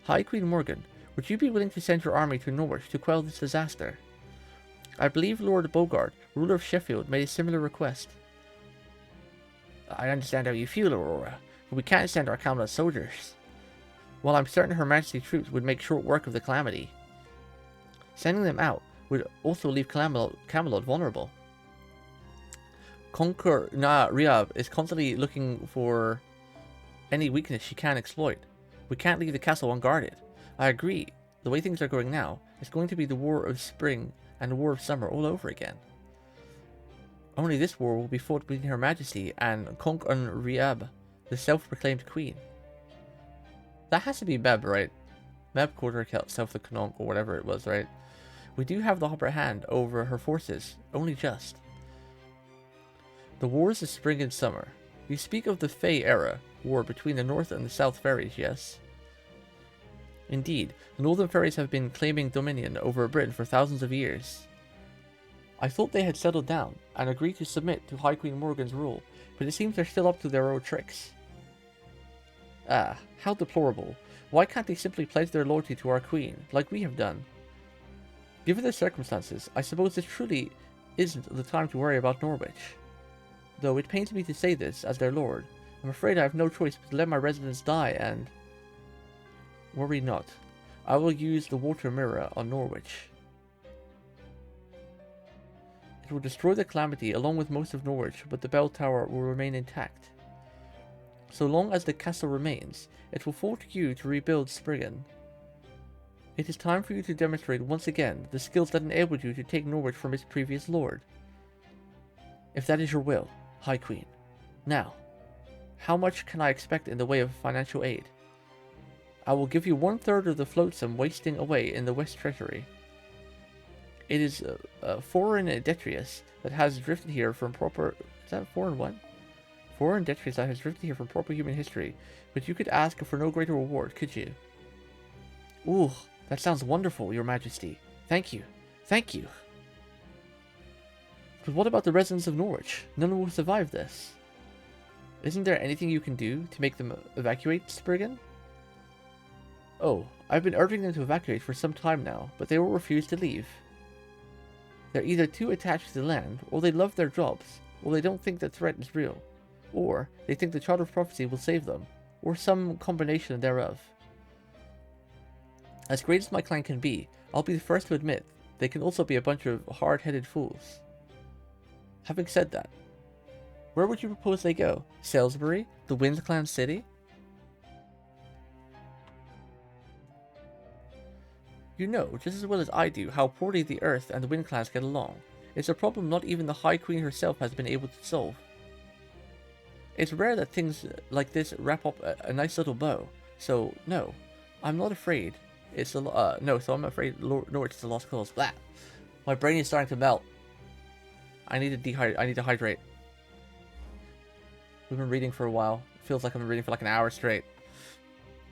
High Queen Morgan, would you be willing to send your army to Norwich to quell this disaster? I believe Lord Bogard, ruler of Sheffield, made a similar request. I understand how you feel, Aurora, but we can't send our countless soldiers. While I'm certain Her Majesty's troops would make short work of the calamity, sending them out would also leave Camelot vulnerable. Conquer Riab is constantly looking for any weakness she can exploit. We can't leave the castle unguarded. I agree, the way things are going now, it's going to be the War of Spring and the War of Summer all over again. Only this war will be fought between Her Majesty and Conquer Riab, the self-proclaimed queen. That has to be Meb, right? Meb Quarter Self the Canon, or whatever it was, right? We do have the upper hand over her forces, only just. The wars of spring and summer. You speak of the Fey era, war between the North and the South Fairies, yes? Indeed, the Northern Fairies have been claiming dominion over Britain for thousands of years. I thought they had settled down, and agreed to submit to High Queen Morgan's rule, but it seems they're still up to their old tricks. Ah, how deplorable. Why can't they simply pledge their loyalty to our queen, like we have done? Given the circumstances, I suppose this truly isn't the time to worry about Norwich. Though it pains me to say this, as their lord, I'm afraid I have no choice but to let my residents die and... Worry not. I will use the water mirror on Norwich. It will destroy the calamity along with most of Norwich, but the bell tower will remain intact. So long as the castle remains, it will fall to you to rebuild Spriggan. It is time for you to demonstrate once again the skills that enabled you to take Norwich from its previous lord. If that is your will, High Queen. Now, how much can I expect in the way of financial aid? I will give you 1/3 of the flotsam wasting away in the West Treasury. It is foreign detritus that has drifted here from proper... Is that foreign what? Foreign detritus that has drifted here from proper human history, but you could ask for no greater reward, could you? Ooh, that sounds wonderful, Your Majesty. Thank you. Thank you. But what about the residents of Norwich? None will survive this. Isn't there anything you can do to make them evacuate Spriggan? Oh, I've been urging them to evacuate for some time now, but they will refuse to leave. They're either too attached to the land, or they love their jobs, or they don't think the threat is real, or they think the Child of Prophecy will save them, or some combination thereof. As great as my clan can be, I'll be the first to admit they can also be a bunch of hard-headed fools. Having said that, where would you propose they go? Salisbury? The Wind Clan City? You know, just as well as I do, how poorly the Earth and the Wind Clans get along. It's a problem not even the High Queen herself has been able to solve. It's rare that things like this wrap up a nice little bow, so no, I'm not afraid. It's a I'm afraid Norwich is a lost cause. Blah. My brain is starting to melt. I need to hydrate. We've been reading for a while. It feels like I've been reading for like an hour straight.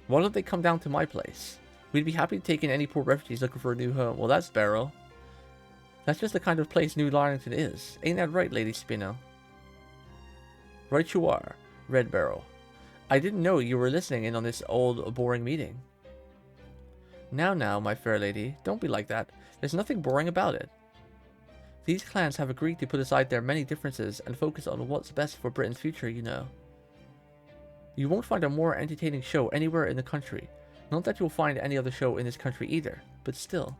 Why don't they come down to my place? We'd be happy to take in any poor refugees looking for a new home. Well, that's Beryl. That's just the kind of place New Larrington is. Ain't that right, Lady Spino? Right you are, Red Beryl. I didn't know you were listening in on this old, boring meeting. Now, my fair lady, don't be like that. There's nothing boring about it. These clans have agreed to put aside their many differences and focus on what's best for Britain's future, you know. You won't find a more entertaining show anywhere in the country. Not that you'll find any other show in this country either, but still.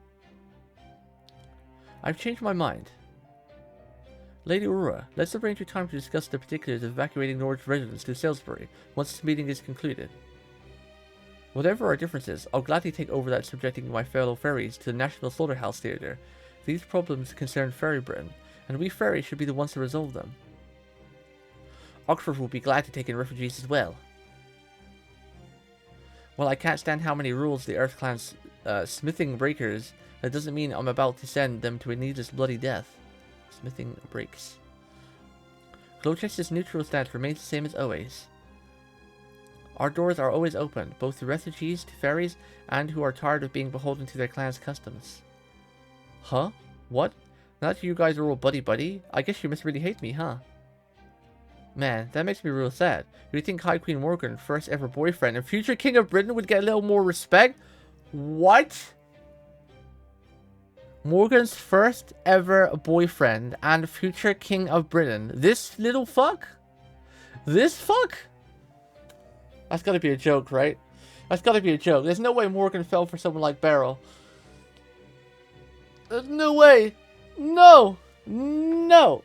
I've changed my mind. Lady Aurora, let's arrange a time to discuss the particulars of evacuating Norwich residents to Salisbury once this meeting is concluded. Whatever our differences, I'll gladly take over that subjecting my fellow fairies to the National Slaughterhouse Theatre. These problems concern Fairy Britain, and we fairies should be the ones to resolve them. Oxford will be glad to take in refugees as well. Well, I can't stand how many rules the Earth Clan's smithing breakers. That doesn't mean I'm about to send them to a needless bloody death. Smithing breaks. Gloucester's neutral stance remains the same as always. Our doors are always open, both to refugees, to fairies, and who are tired of being beholden to their clan's customs. Huh? What? Now that you guys are all buddy-buddy, I guess you must really hate me, huh? Man, that makes me real sad. Do you think High Queen Morgan, first ever boyfriend and future King of Britain, would get a little more respect? What? Morgan's first ever boyfriend and future King of Britain. This little fuck? This fuck? That's gotta be a joke, right? That's gotta be a joke. There's no way Morgan fell for someone like Beryl. There's no way. No. No.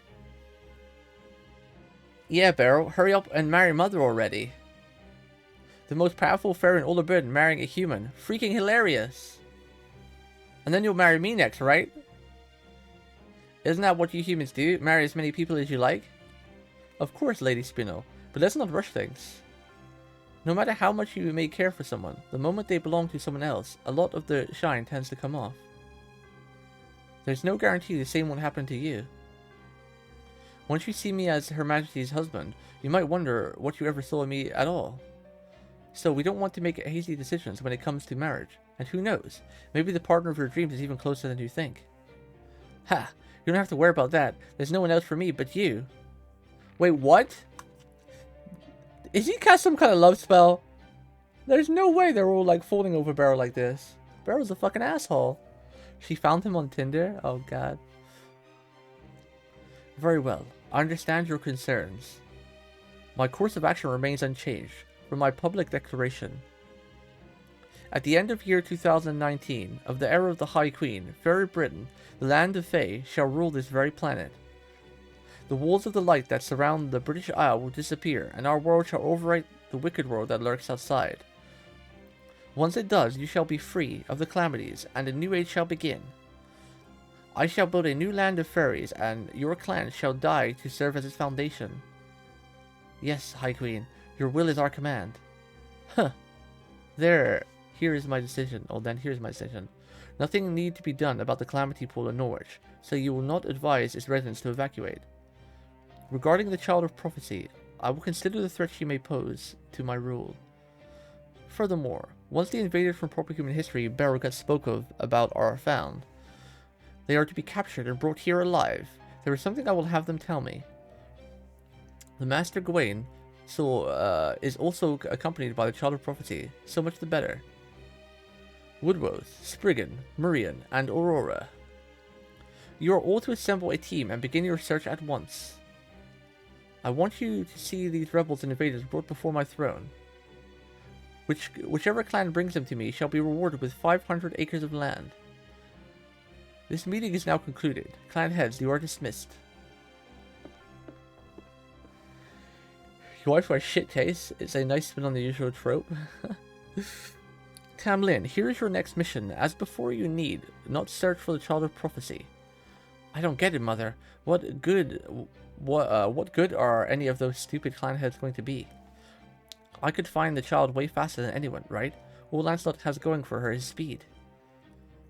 Yeah, Beryl, hurry up and marry Mother already. The most powerful fairy in all of Britain marrying a human. Freaking hilarious. And then you'll marry me next, right? Isn't that what you humans do? Marry as many people as you like? Of course, Lady Spinel, but let's not rush things. No matter how much you may care for someone, the moment they belong to someone else, a lot of the shine tends to come off. There's no guarantee the same won't happen to you. Once you see me as Her Majesty's husband, you might wonder what you ever saw in me at all. So we don't want to make hasty decisions when it comes to marriage. And who knows, maybe the partner of your dreams is even closer than you think. Ha! You don't have to worry about that. There's no one else for me but you. Wait, what? Is he cast some kind of love spell? There's no way they're all like falling over Beryl like this. Beryl's a fucking asshole. She found him on Tinder? Oh god. Very well. I understand your concerns. My course of action remains unchanged from my public declaration. At the end of year 2019, of the era of the High Queen, Fairy Britain, the land of Fae, shall rule this very planet. The walls of the light that surround the British Isle will disappear, and our world shall overwrite the wicked world that lurks outside. Once it does, you shall be free of the calamities, and a new age shall begin. I shall build a new land of fairies, and your clan shall die to serve as its foundation. Yes, High Queen, your will is our command. Huh. There. Here is my decision. Oh, then here's my decision. Nothing need to be done about the calamity pool in Norwich, so you will not advise its residents to evacuate. Regarding the Child of Prophecy, I will consider the threat she may pose to my rule. Furthermore, once the invaders from proper human history Beryl got spoke of about are found, they are to be captured and brought here alive. There is something I will have them tell me. The Master Gawain is also accompanied by the Child of Prophecy, so much the better. Woodworth, Spriggan, Murian, and Aurora. You are all to assemble a team and begin your search at once. I want you to see these rebels and invaders brought before my throne. Whichever clan brings them to me shall be rewarded with 500 acres of land. This meeting is now concluded. Clan heads, you are dismissed. Your wife wears shit case. It's a nice spin on the usual trope. Tamlin, here is your next mission. As before, you need not search for the Child of Prophecy. I don't get it, Mother. What good are any of those stupid clan heads going to be? I could find the child way faster than anyone, right? All Lancelot has going for her is speed.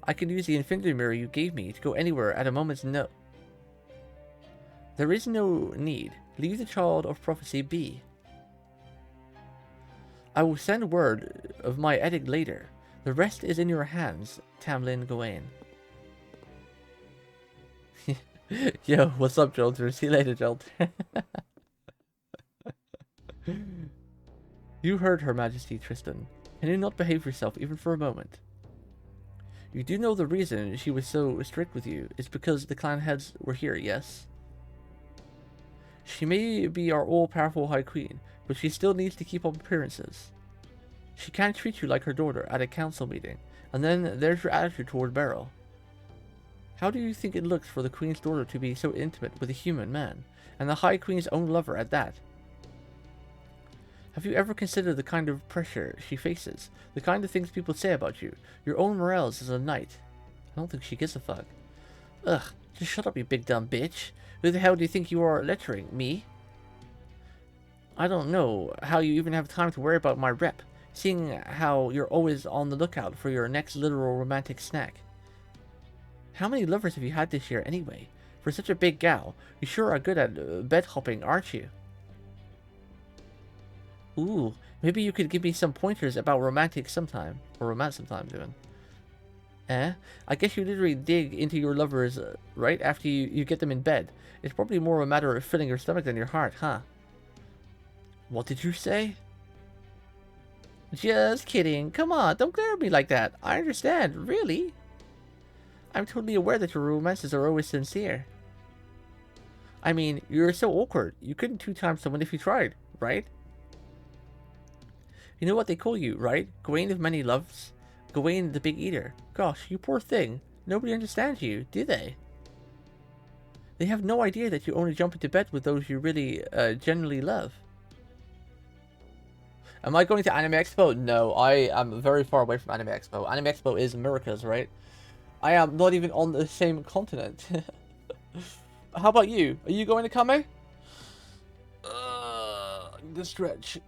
I can use the infinity mirror you gave me to go anywhere at a moment's notice. There is no need. Leave the Child of Prophecy be. I will send word of my edict later. The rest is in your hands, Tamlin Gawain. Yo, what's up, Jolter? See you later, Jolter. You heard Her Majesty, Tristan. Can you not behave yourself even for a moment? You do know the reason she was so strict with you is because the clan heads were here, yes? She may be our all-powerful High Queen, but she still needs to keep up appearances. She can't treat you like her daughter at a council meeting, and then there's your attitude toward Beryl. How do you think it looks for the Queen's daughter to be so intimate with a human man, and the High Queen's own lover at that? Have you ever considered the kind of pressure she faces, the kind of things people say about you, your own morals as a knight? I don't think she gives a fuck. Ugh, just shut up, you big dumb bitch. Who the hell do you think you are lecturing? Me? I don't know how you even have time to worry about my rep, seeing how you're always on the lookout for your next literal romantic snack. How many lovers have you had this year anyway? For such a big gal, you sure are good at bed hopping, aren't you? Ooh, maybe you could give me some pointers about romance sometime, even. I guess you literally dig into your lovers right after you get them in bed. It's probably more a matter of filling your stomach than your heart, huh? What did you say? Just kidding. Come on, don't glare at me like that. I understand, really. I'm totally aware that your romances are always sincere. I mean, you're so awkward. You couldn't two-time someone if you tried, right? You know what they call you, right? Gawain of many loves? Gawain the Big Eater. Gosh, you poor thing. Nobody understands you, do they? They have no idea that you only jump into bed with those you really, genuinely love. Am I going to Anime Expo? No, I am very far away from Anime Expo. Anime Expo is America's, right? I am not even on the same continent. How about you? Are you going to Kame? The stretch.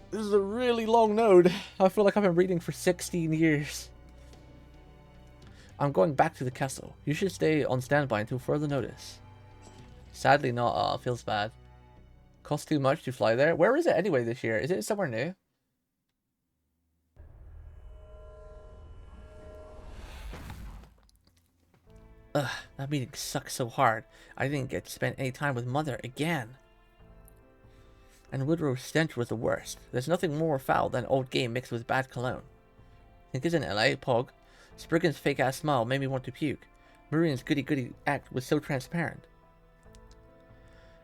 This is a really long node. I feel like I've been reading for 16 years. I'm going back to the castle. You should stay on standby until further notice. Sadly not. Feels bad. Costs too much to fly there. Where is it anyway this year? Is it somewhere new? Ugh, that meeting sucks so hard. I didn't get to spend any time with Mother again. And Woodrow's stench was the worst. There's nothing more foul than old game mixed with bad cologne. Think it's in LA, Pog. Spriggan's fake-ass smile made me want to puke. Miriam's goody-goody act was so transparent.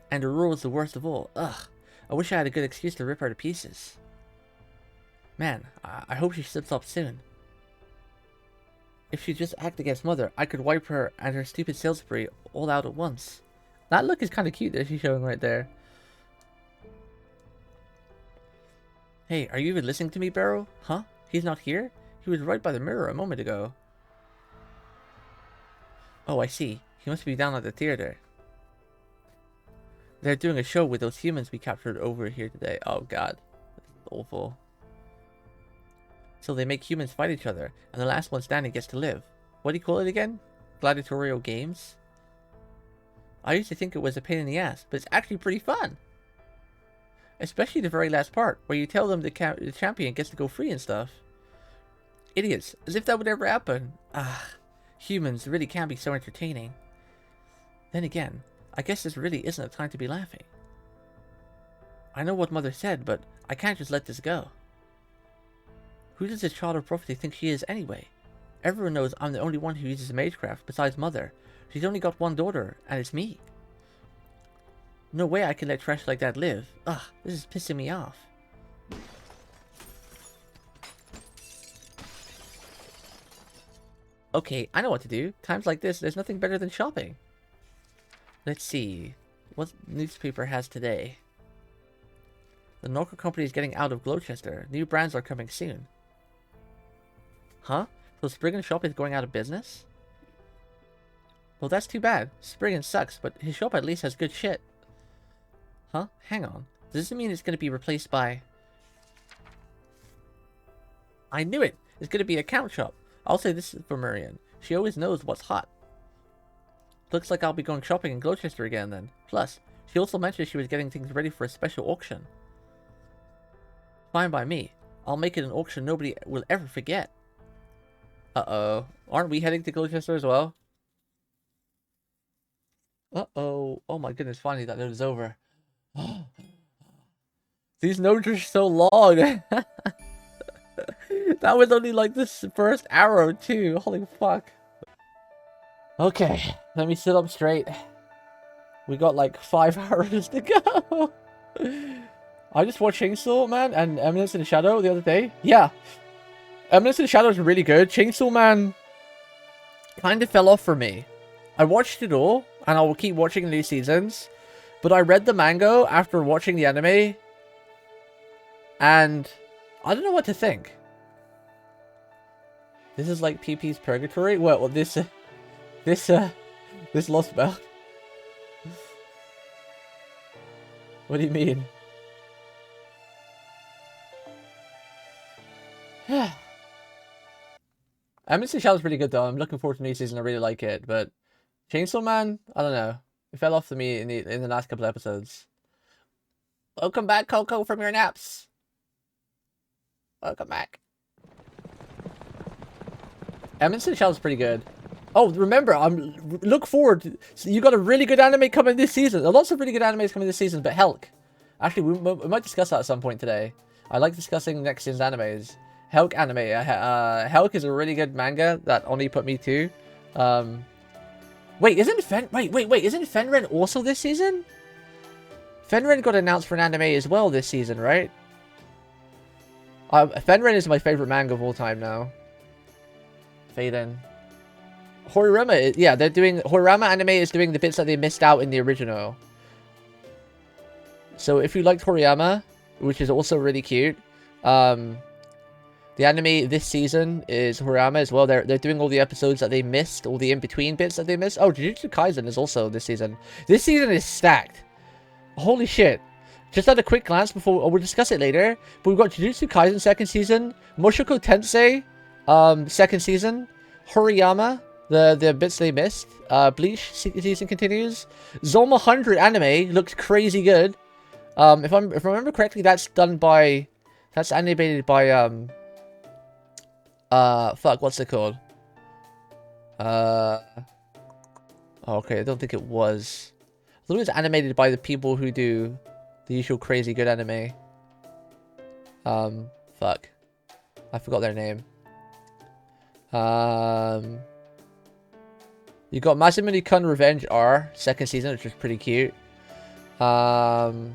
And Aurora was the worst of all. Ugh, I wish I had a good excuse to rip her to pieces. Man, I hope she slips up soon. If she just act against Mother, I could wipe her and her stupid sales spree all out at once. That look is kind of cute that she's showing right there. Hey, are you even listening to me, Barrow? Huh? He's not here? He was right by the mirror a moment ago. Oh, I see. He must be down at the theater. They're doing a show with those humans we captured over here today. Oh god. This is awful. So they make humans fight each other, and the last one standing gets to live. What do you call it again? Gladiatorial games? I used to think it was a pain in the ass, but it's actually pretty fun. Especially the very last part, where you tell them the champion gets to go free and stuff. Idiots, as if that would ever happen. Ah, humans really can be so entertaining. Then again, I guess this really isn't a time to be laughing. I know what Mother said, but I can't just let this go. Who does this child of prophecy think she is anyway? Everyone knows I'm the only one who uses magecraft besides Mother. She's only got one daughter, and it's me. No way I can let trash like that live. Ugh, this is pissing me off. Okay, I know what to do. Times like this, there's nothing better than shopping. Let's see. What newspaper has today? The Norco company is getting out of Gloucester. New brands are coming soon. Huh? So Spriggan's shop is going out of business? Well, that's too bad. Spriggan sucks, but his shop at least has good shit. Huh? Hang on. Does this mean it's going to be replaced by... I knew it! It's going to be a count shop. I'll say this for Marian. She always knows what's hot. Looks like I'll be going shopping in Gloucester again then. Plus, she also mentioned she was getting things ready for a special auction. Fine by me. I'll make it an auction nobody will ever forget. Uh-oh. Aren't we heading to Gloucester as well? Uh-oh. Oh my goodness, finally that note is over. These notes are so long. That was only like this first arrow too. Holy fuck. Okay, let me sit up straight. We got like 5 hours to go. I just watched Chainsaw Man and Eminence in the Shadow the other day. Yeah. Eminence in the Shadow is really good. Chainsaw Man kind of fell off for me. I watched it all, and I will keep watching new seasons. But I read the manga after watching the anime, and I don't know what to think. This is like PP's Purgatory? Well, this Lost Belt. What do you mean? Emergency Shadow's pretty good though. I'm looking forward to the new season. I really like it, but Chainsaw Man, I don't know. It fell off to me in the last couple episodes. Welcome back, Coco, from your naps. Welcome back. Emergency Shadow's pretty good. Oh, remember, look forward. So you got a really good anime coming this season. There are lots of really good animes coming this season, but Helk. Actually, we might discuss that at some point today. I like discussing next season's animes. Helk anime. Helk is a really good manga that only put me to. Wait, isn't Fenren also this season? Fenren got announced for an anime as well this season, right? Fenren is my favorite manga of all time now. Faden. Horiyama, yeah, Horiyama anime is doing the bits that they missed out in the original. So if you liked Horiyama, which is also really cute, the anime this season is Horiyama as well. They're doing all the episodes that they missed, all the in-between bits that they missed. Oh, Jujutsu Kaisen is also this season. This season is stacked. Holy shit. Just at a quick glance before, we'll discuss it later, but we've got Jujutsu Kaisen second season, Mushoku Tensei second season, Horiyama, the bits they missed, Bleach season continues, Zom 100 anime looks crazy good. If I remember correctly, that's animated by fuck, what's it called? Okay, I don't think it was. I thought it was animated by the people who do the usual crazy good anime. Fuck. I forgot their name. You got Masamune-kun Revenge R, second season, which was pretty cute. Bungo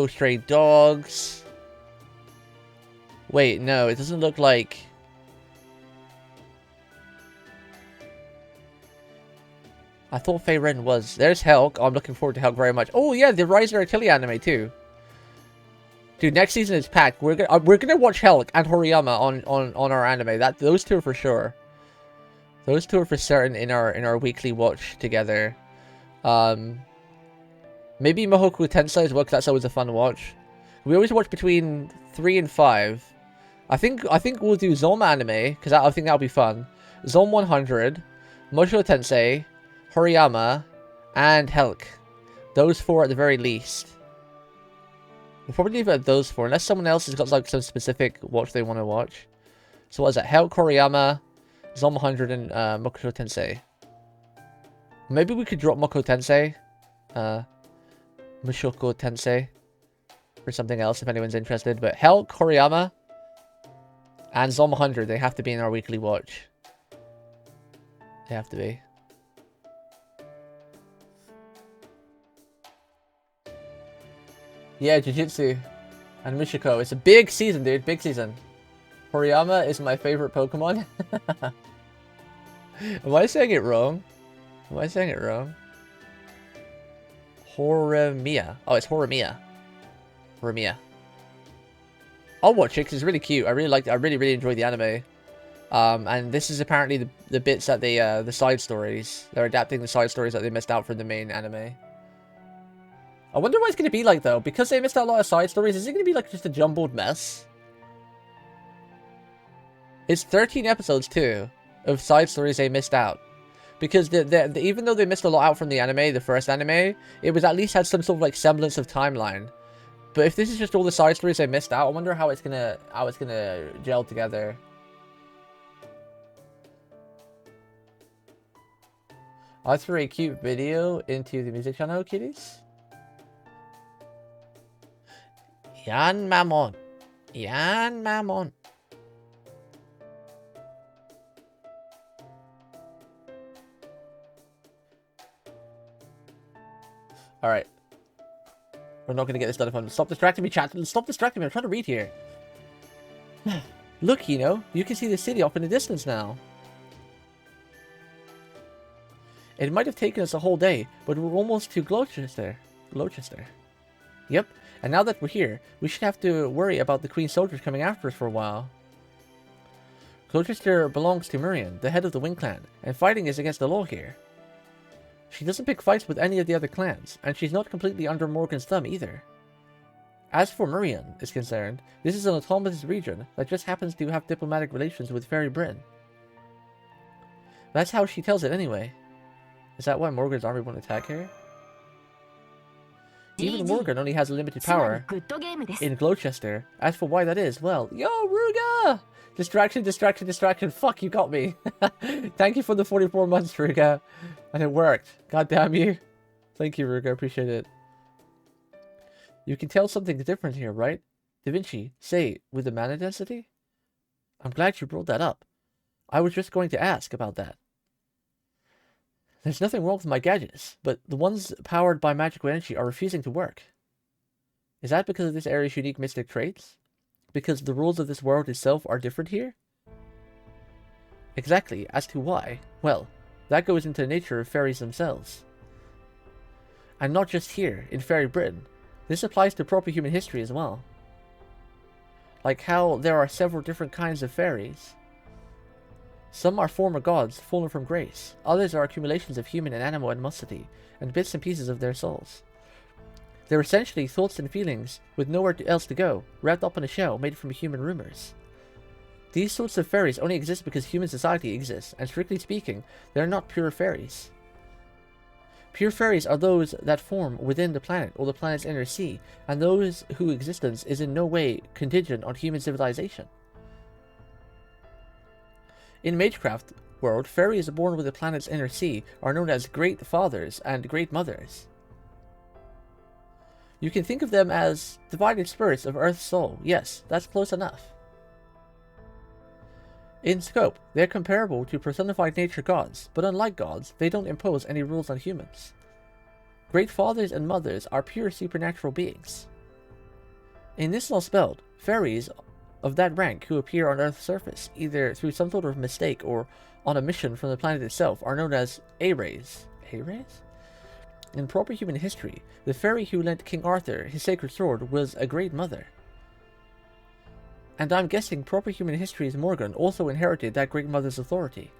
Stray Dogs. Wait, no, it doesn't look like... I thought Feiren was. There's Helk. Oh, I'm looking forward to Helk very much. Oh yeah, the Rise of Artillery anime too. Dude, next season is packed. We're gonna watch Helk and Horiyama on our anime. Those two are for sure. Those two are for certain in our weekly watch together. Maybe Mohoku Tensei as well, because that's always a fun watch. We always watch between 3 and 5. I think we'll do Zom anime, because I think that'll be fun. Zom 100, Mushoku Tensei, Horiyama, and Helk. Those 4 at the very least. We'll probably leave it at those 4, unless someone else has got like some specific watch they want to watch. So what is that? Helk, Horiyama, Zom 100, and Mushoku Tensei. Maybe we could drop Mushoku Tensei. Mushoku Tensei. For something else if anyone's interested. But Helk, Horiyama, and Zom 100, they have to be in our weekly watch. They have to be. Yeah, Jujutsu and Michiko. It's a big season, dude. Big season. Horiyama is my favorite Pokemon. Am I saying it wrong? Am I saying it wrong? Horimiya. Oh, it's Horimiya. Horimiya. I'll watch it because it's really cute. I really enjoyed the anime. And this is apparently the bits that they, the side stories. They're adapting the side stories that they missed out from the main anime. I wonder what it's going to be like, though. Because they missed out a lot of side stories, is it going to be like just a jumbled mess? It's 13 episodes, too, of side stories they missed out. Because even though they missed a lot out from the anime, the first anime, it was at least had some sort of like semblance of timeline. But if this is just all the side stories they missed out, I wonder how it's gonna gel together. I threw a cute video into the music channel, kitties. Yan Mamon. Yan Mamon. Alright. We're not going to get this done if I'm... Stop distracting me, chat. Stop distracting me. I'm trying to read here. Look, you can see the city off in the distance now. It might have taken us a whole day, but we're almost to Gloucester. Yep, and now that we're here, we should have to worry about the Queen's soldiers coming after us for a while. Gloucester belongs to Miriam, the head of the Wing clan, and fighting is against the law here. She doesn't pick fights with any of the other clans, and she's not completely under Morgan's thumb either. As for Miriam is concerned, this is an autonomous region that just happens to have diplomatic relations with Fairy Britain. That's how she tells it anyway. Is that why Morgan's army won't attack her? Even Morgan only has a limited power in Gloucester. As for why that is, well, yo, Ruga! Distraction, distraction, distraction. Fuck, you got me. Thank you for the 44 months, Ruga. And it worked. God damn you. Thank you, Ruga. Appreciate it. You can tell something's different here, right? Da Vinci, say, with the mana density? I'm glad you brought that up. I was just going to ask about that. There's nothing wrong with my gadgets, but the ones powered by magical energy are refusing to work. Is that because of this area's unique mystic traits? Because the rules of this world itself are different here? Exactly. As to why, well, that goes into the nature of fairies themselves. And not just here, in Fairy Britain. This applies to proper human history as well. Like how there are several different kinds of fairies. Some are former gods, fallen from grace. Others are accumulations of human and animal animosity, and bits and pieces of their souls. They're essentially thoughts and feelings, with nowhere else to go, wrapped up in a shell made from human rumors. These sorts of fairies only exist because human society exists, and strictly speaking, they're not pure fairies. Pure fairies are those that form within the planet or the planet's inner sea, and those whose existence is in no way contingent on human civilization. In Magecraft world, fairies born with the planet's inner sea are known as Great Fathers and Great Mothers. You can think of them as divided spirits of Earth's soul. Yes, that's close enough. In scope, they're comparable to personified nature gods, but unlike gods, they don't impose any rules on humans. Great Fathers and Mothers are pure supernatural beings. In this law spelled, fairies of that rank who appear on Earth's surface, either through some sort of mistake or on a mission from the planet itself, are known as A-rays. A-rays? In proper human history, the fairy who lent King Arthur his sacred sword was a great mother. And I'm guessing proper human history's Morgan also inherited that great mother's authority.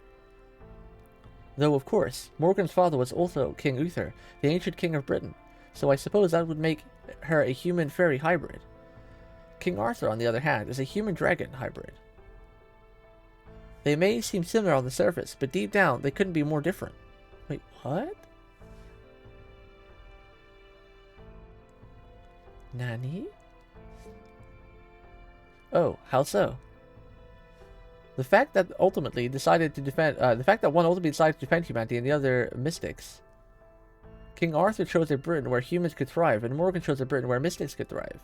Though, of course, Morgan's father was also King Uther, the ancient king of Britain, so I suppose that would make her a human-fairy hybrid. King Arthur, on the other hand, is a human-dragon hybrid. They may seem similar on the surface, but deep down, they couldn't be more different. Wait, what? Nani? Oh, how so? The fact that one ultimately decided to defend humanity and the other mystics. King Arthur chose a Britain where humans could thrive, and Morgan chose a Britain where mystics could thrive.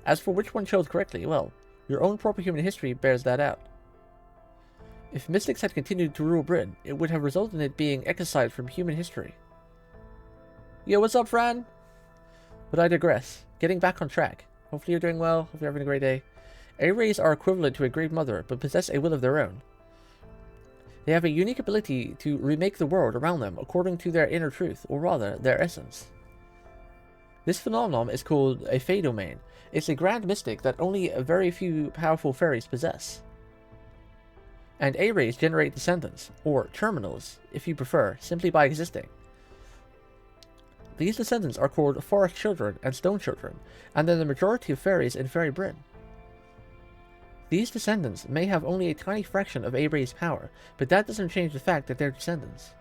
As for which one chose correctly, well, your own proper human history bears that out. If mystics had continued to rule Britain, it would have resulted in it being excised from human history. Yo, what's up, Fran? But I digress. Getting back on track. Hopefully you're doing well, hopefully you're having a great day. A-rays are equivalent to a great mother, but possess a will of their own. They have a unique ability to remake the world around them according to their inner truth, or rather, their essence. This phenomenon is called a Fey domain. It's a grand mystic that only a very few powerful fairies possess. And A-rays generate descendants, or terminals, if you prefer, simply by existing. These descendants are called forest children and stone children, and they're the majority of fairies in Fairy Britain. These descendants may have only a tiny fraction of A-rays' power, but that doesn't change the fact that they're descendants.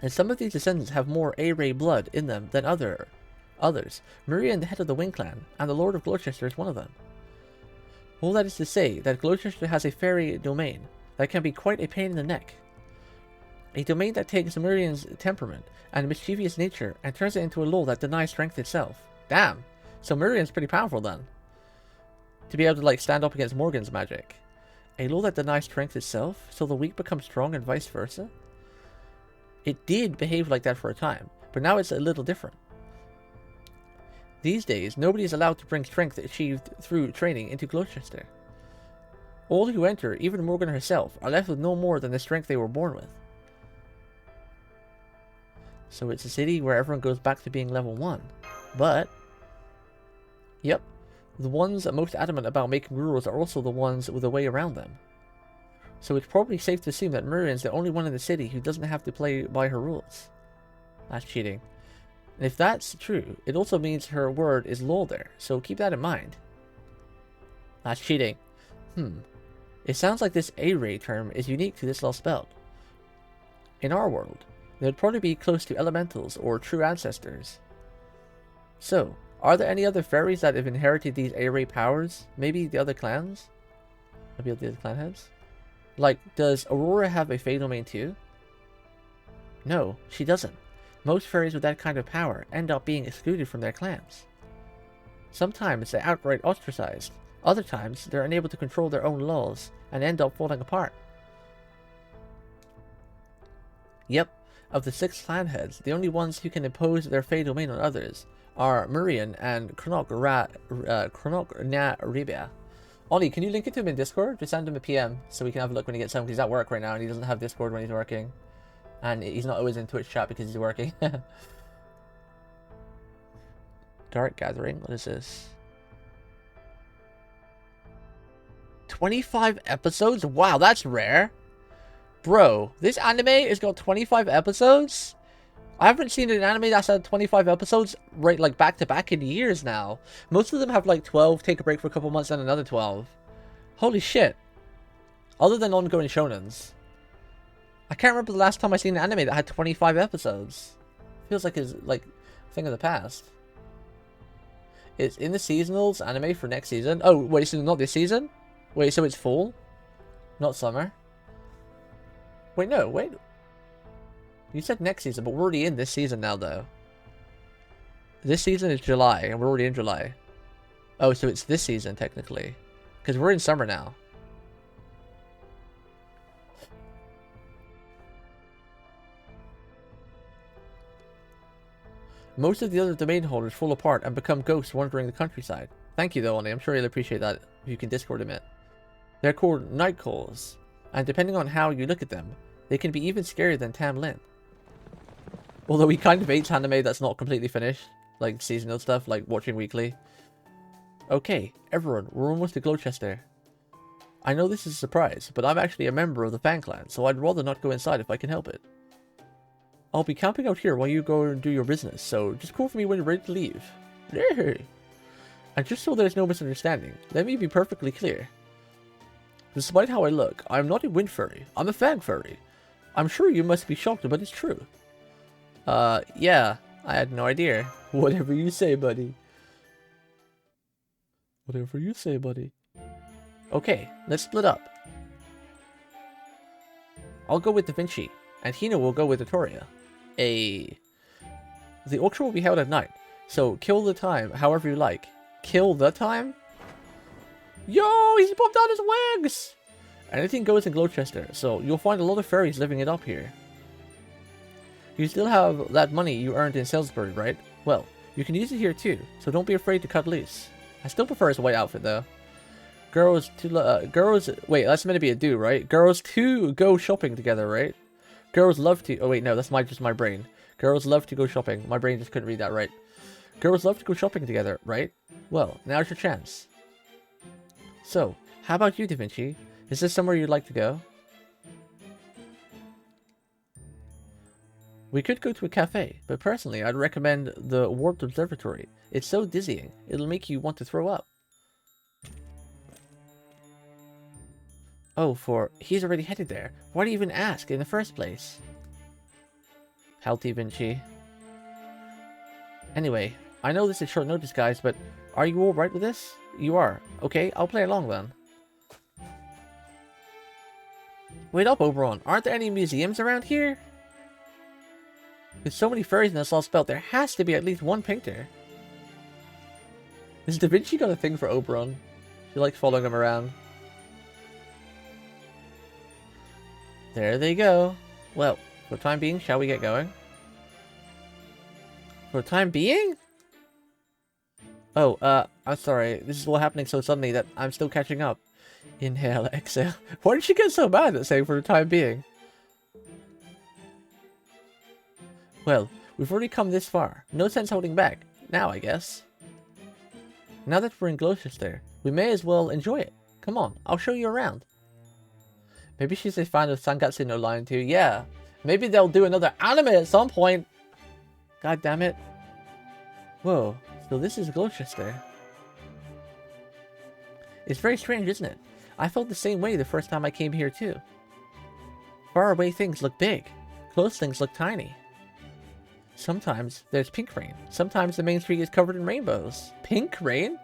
And some of these descendants have more A-ray blood in them than others. Miriam, the head of the Wing clan, and the Lord of Gloucester is one of them. All that is to say that Gloucester has a fairy domain that can be quite a pain in the neck. A domain that takes Miriam's temperament and mischievous nature and turns it into a law that denies strength itself. Damn! So Miriam's pretty powerful then. To be able to, like, stand up against Morgan's magic. A law that denies strength itself, so the weak become strong and vice versa? It did behave like that for a time, but now it's a little different. These days, nobody is allowed to bring strength achieved through training into Gloucester. All who enter, even Morgan herself, are left with no more than the strength they were born with. So it's a city where everyone goes back to being level 1. But, yep, the ones most adamant about making rules are also the ones with a way around them. So it's probably safe to assume that Mirian's the only one in the city who doesn't have to play by her rules. That's cheating. And if that's true, it also means her word is law there, so keep that in mind. That's cheating. It sounds like this A-ray term is unique to this lost belt. In our world, they'd probably be close to elementals or true ancestors. So, are there any other fairies that have inherited these A-ray powers? Maybe the other clans? Maybe the other clan heads? Like, does Aurora have a fae domain too? No, she doesn't. Most fairies with that kind of power end up being excluded from their clans. Sometimes they're outright ostracized. Other times, they're unable to control their own laws and end up falling apart. Yep, of the 6 clan heads, the only ones who can impose their fae domain on others are Murian and Chronok Ribia. Ollie, can you link it to him in Discord? Just send him a PM so we can have a look when he gets home, because he's at work right now and he doesn't have Discord when he's working. And he's not always in Twitch chat because he's working. Dark Gathering, what is this? 25 episodes? Wow, that's rare. Bro, this anime has got 25 episodes? I haven't seen an anime that's had 25 episodes right like back to back in years now. Most of them have like 12, take a break for a couple months, and another 12. Holy shit. Other than ongoing shonens. I can't remember the last time I seen an anime that had 25 episodes. Feels like it's like a thing of the past. It's in the seasonals anime for next season. Oh, wait, so not this season? Wait, so it's fall? Not summer? Wait, no, wait. You said next season, but we're already in this season now, though. This season is July, and we're already in July. Oh, so it's this season, technically. Because we're in summer now. Most of the other domain holders fall apart and become ghosts wandering the countryside. Thank you, though, Oni. I'm sure you'll appreciate that if you can Discord him it. They're called night calls, and depending on how you look at them, they can be even scarier than Tam Lin. Although he kind of hates anime that's not completely finished, like seasonal stuff, like watching weekly. Okay, everyone, we're almost to Gloucester. I know this is a surprise, but I'm actually a member of the Fan Clan, so I'd rather not go inside if I can help it. I'll be camping out here while you go and do your business, so just call for me when you're ready to leave. Yay! And just so there's no misunderstanding, let me be perfectly clear. Despite how I look, I'm not a wind furry, I'm a fan furry. I'm sure you must be shocked, but it's true. Yeah, I had no idea. Whatever you say, buddy. Whatever you say, buddy. Okay, let's split up. I'll go with Da Vinci, and Hina will go with Vittoria. The auction will be held at night, so kill the time however you like. Kill the time? Yo, he's popped out his wings! Anything goes in Gloucester, so you'll find a lot of fairies living it up here. You still have that money you earned in Salisbury, right? Well, you can use it here too, so don't be afraid to cut loose. I still prefer his white outfit though. Girls, wait, that's meant to be a do, right? Girls to go shopping together, right? Girls love to, oh wait, no, that's just my brain. Girls love to go shopping. My brain just couldn't read that right. Girls love to go shopping together, right? Well, now's your chance. So, how about you, Da Vinci? Is this somewhere you'd like to go? We could go to a cafe, but personally, I'd recommend the Warped Observatory. It's so dizzying, it'll make you want to throw up. Oh, he's already headed there. Why do you even ask in the first place? Healthy Vinci. Anyway, I know this is short notice, guys, but are you alright with this? You are. Okay, I'll play along then. Wait up, Oberon. Aren't there any museums around here? With so many fairies in this lost belt, there has to be at least one painter. Has Da Vinci got a thing for Oberon? She likes following him around. There they go. Well, for the time being, shall we get going? For the time being? Oh, I'm sorry. This is all happening so suddenly that I'm still catching up. Inhale, exhale. Why did she get so mad at saying for the time being? Well, we've already come this far. No sense holding back. Now, I guess. Now that we're in Gloucester, we may as well enjoy it. Come on, I'll show you around. Maybe she's a fan of Sangatsu no Lion too. Yeah. Maybe they'll do another anime at some point. God damn it. Whoa, so this is Gloucester. It's very strange, isn't it? I felt the same way the first time I came here too. Far away things look big. Close things look tiny. Sometimes there's pink rain. Sometimes the main street is covered in rainbows. Pink rain?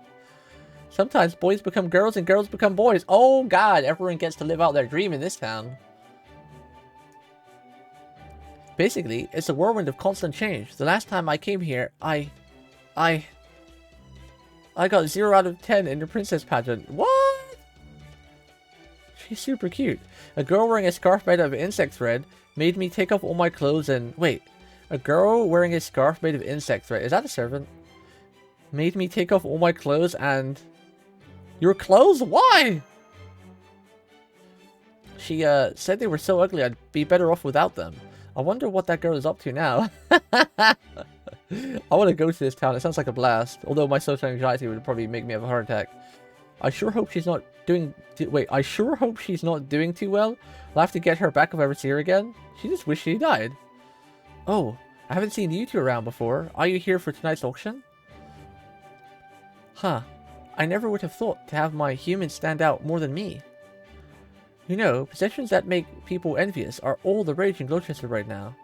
Sometimes boys become girls and girls become boys. Oh god, everyone gets to live out their dream in this town. Basically, it's a whirlwind of constant change. The last time I came here, I got 0 out of 10 in the princess pageant. What? She's super cute. A girl wearing a scarf made of insect thread made me take off all my clothes and... Wait. A girl wearing a scarf made of insect thread. Is that a servant? Made me take off all my clothes and... Your clothes? Why? She said they were so ugly I'd be better off without them. I wonder what that girl is up to now. I want to go to this town. It sounds like a blast. Although my social anxiety would probably make me have a heart attack. I sure hope she's not doing... I sure hope she's not doing too well. I'll have to get her back if I ever see her again. She just wished she died. Oh, I haven't seen you two around before. Are you here for tonight's auction? Huh. I never would have thought to have my humans stand out more than me. You know, possessions that make people envious are all the rage in Gloucester right now.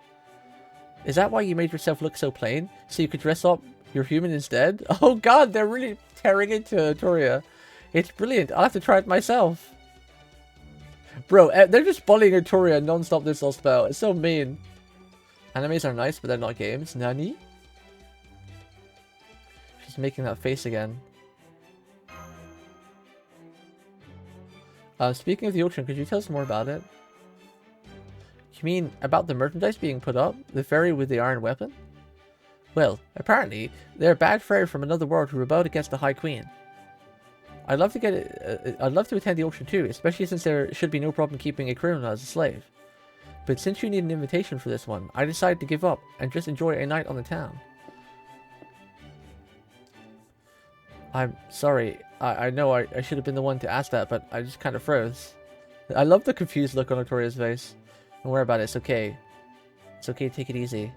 Is that why you made yourself look so plain? So you could dress up your human instead? Oh god, they're really tearing into Toria. It's brilliant. I'll have to try it myself. Bro, they're just bullying Toria non-stop this whole spell. It's so mean. Animes are nice, but they're not games. Nani? She's making that face again. Speaking of the auction, could you tell us more about it? You mean about the merchandise being put up? The fairy with the iron weapon? Well, apparently, they're a bad fairy from another world who rebelled against the High Queen. I'd love to get it. I'd love to attend the auction too, especially since there should be no problem keeping a criminal as a slave. But since you need an invitation for this one, I decided to give up and just enjoy a night on the town. I'm sorry. I know I should have been the one to ask that, but I just kind of froze. I love the confused look on Victoria's face. Don't worry about it. It's okay. It's okay. Take it easy.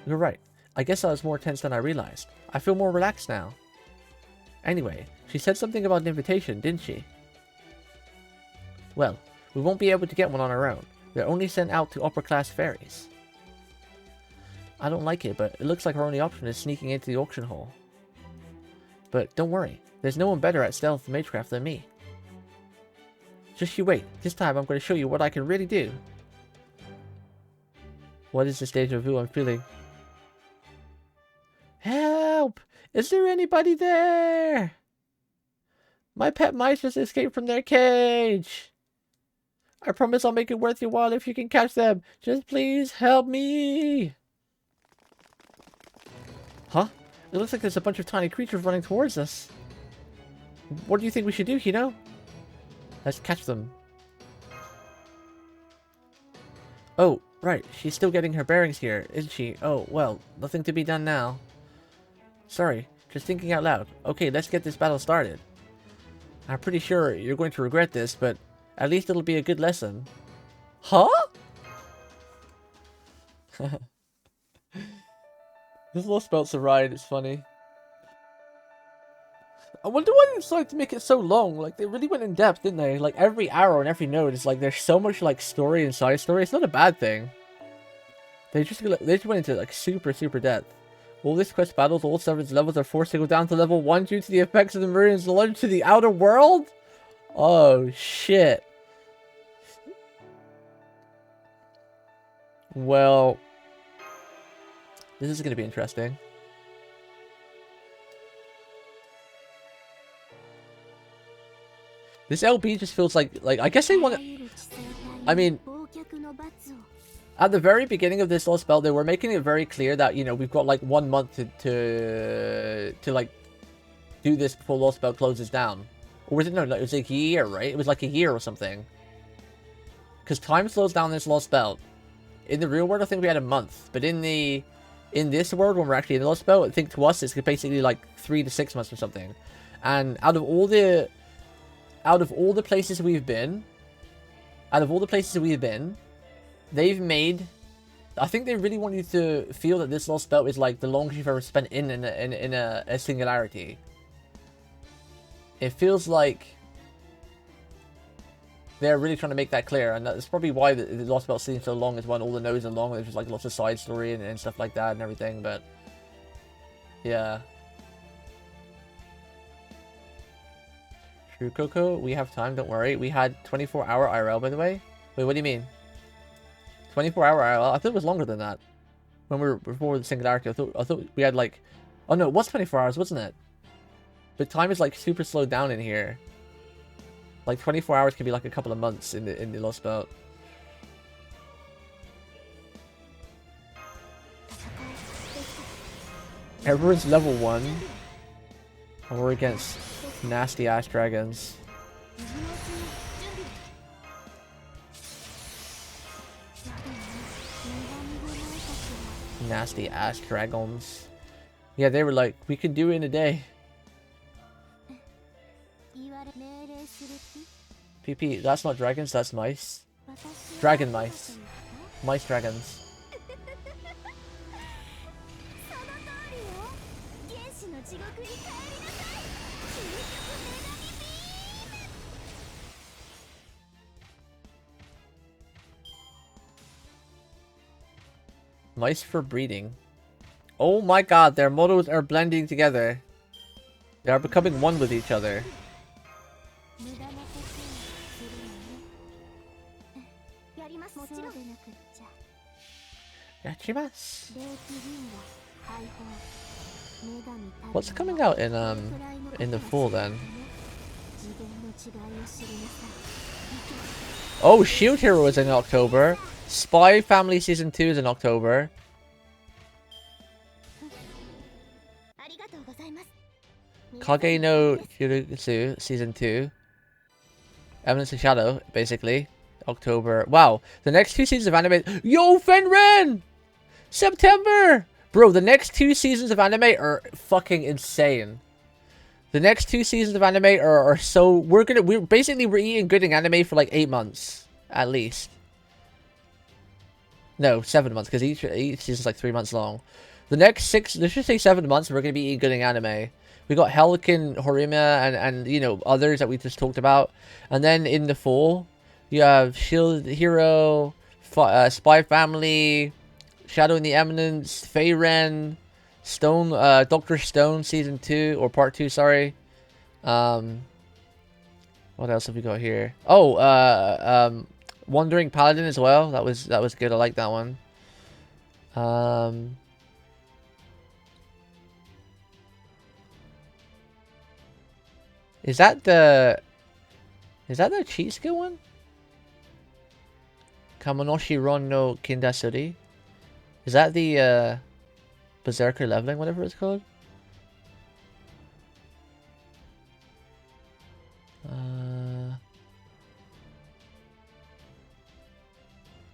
You're right. I guess I was more tense than I realized. I feel more relaxed now. Anyway, she said something about an invitation, didn't she? Well, we won't be able to get one on our own. They're only sent out to upper-class fairies. I don't like it, but it looks like our only option is sneaking into the auction hall. But don't worry, there's no one better at stealth magecraft than me. Just you wait, this time I'm going to show you what I can really do. What is this deja vu I'm feeling? Help! Is there anybody there? My pet mice just escaped from their cage. I promise I'll make it worth your while if you can catch them. Just please help me. Huh? It looks like there's a bunch of tiny creatures running towards us. What do you think we should do, Hino? Let's catch them. Oh, right. She's still getting her bearings here, isn't she? Oh, well, nothing to be done now. Sorry, just thinking out loud. Okay, let's get this battle started. I'm pretty sure you're going to regret this, but at least it'll be a good lesson. Huh? This little spelt's a ride, it's funny. I wonder why they decided to make it so long. Like, they really went in depth, didn't they? Like, every arrow and every node is like, there's so much, like, story and side story. It's not a bad thing. They just went into, like, super depth. All this quest battles, all servants' levels are forced to go down to level 1 due to the effects of the Meridian's launch to the outer world? Oh, shit. Well, this is going to be interesting. This LB just feels like I guess they want to... I mean, at the very beginning of this little spell, they were making it very clear that, you know, we've got like 1 month to like do this before the spell closes down. Or was it, no, it was like a year, right? It was like a year or something. because time slows down this Lost Belt. In the real world, I think we had a month, but in this world, when we're actually in the Lost Belt, I think to us it's basically like 3 to 6 months or something. And out of all the places we've been, they've made. I think they really want you to feel that this Lost Belt is like the longest you've ever spent in a singularity. It feels like they're really trying to make that clear, and that's probably why the Lost Belt seems so long as well. All the nodes are long. There's just like lots of side story and stuff like that and everything. But yeah, True Coco, we have time. Don't worry. We had 24-hour IRL, by the way. Wait, what do you mean? 24-hour IRL? I thought it was longer than that. When we were before the singularity, I thought we had like, oh no, it was 24 hours, wasn't it? But time is like super slowed down in here. Like 24 hours can be like a couple of months in the Lost Belt. Everyone's level 1. And we're against nasty ass dragons. Nasty ass dragons. Yeah, they were like, we could do it in a day. PP, that's not dragons, that's mice. Dragon mice. Mice dragons. Mice for breeding. Oh my god, their models are blending together. They are becoming one with each other. Yachimasu. What's coming out in the fall then? Oh, Shield Hero is in October. Spy Family Season 2 is in October. Kage no Hirutsu Season 2. Eminence of Shadow, basically. October. Wow. The next 2 seasons of anime. Yo, Fenren! September! Bro, the next 2 seasons of anime are fucking insane. The next 2 seasons of anime are so... We're eating good in anime for like 8 months. At least. No, 7 months, because each season's like 3 months long. The next 6... Let's just say 7 months, we're going to be eating good in anime. We got Helican, Horima, and you know, others that we just talked about. And then in the fall, you have Shield Hero, Spy Family, Shadow in the Eminence, Feiren, Stone, Dr. Stone Season 2, or Part 2, sorry. What else have we got here? Oh, Wandering Paladin as well. That was good. I like that one. Is that the cheat skill one? Kamanoshi Ron no Kindasuri? Is that the Berserker leveling, whatever it's called?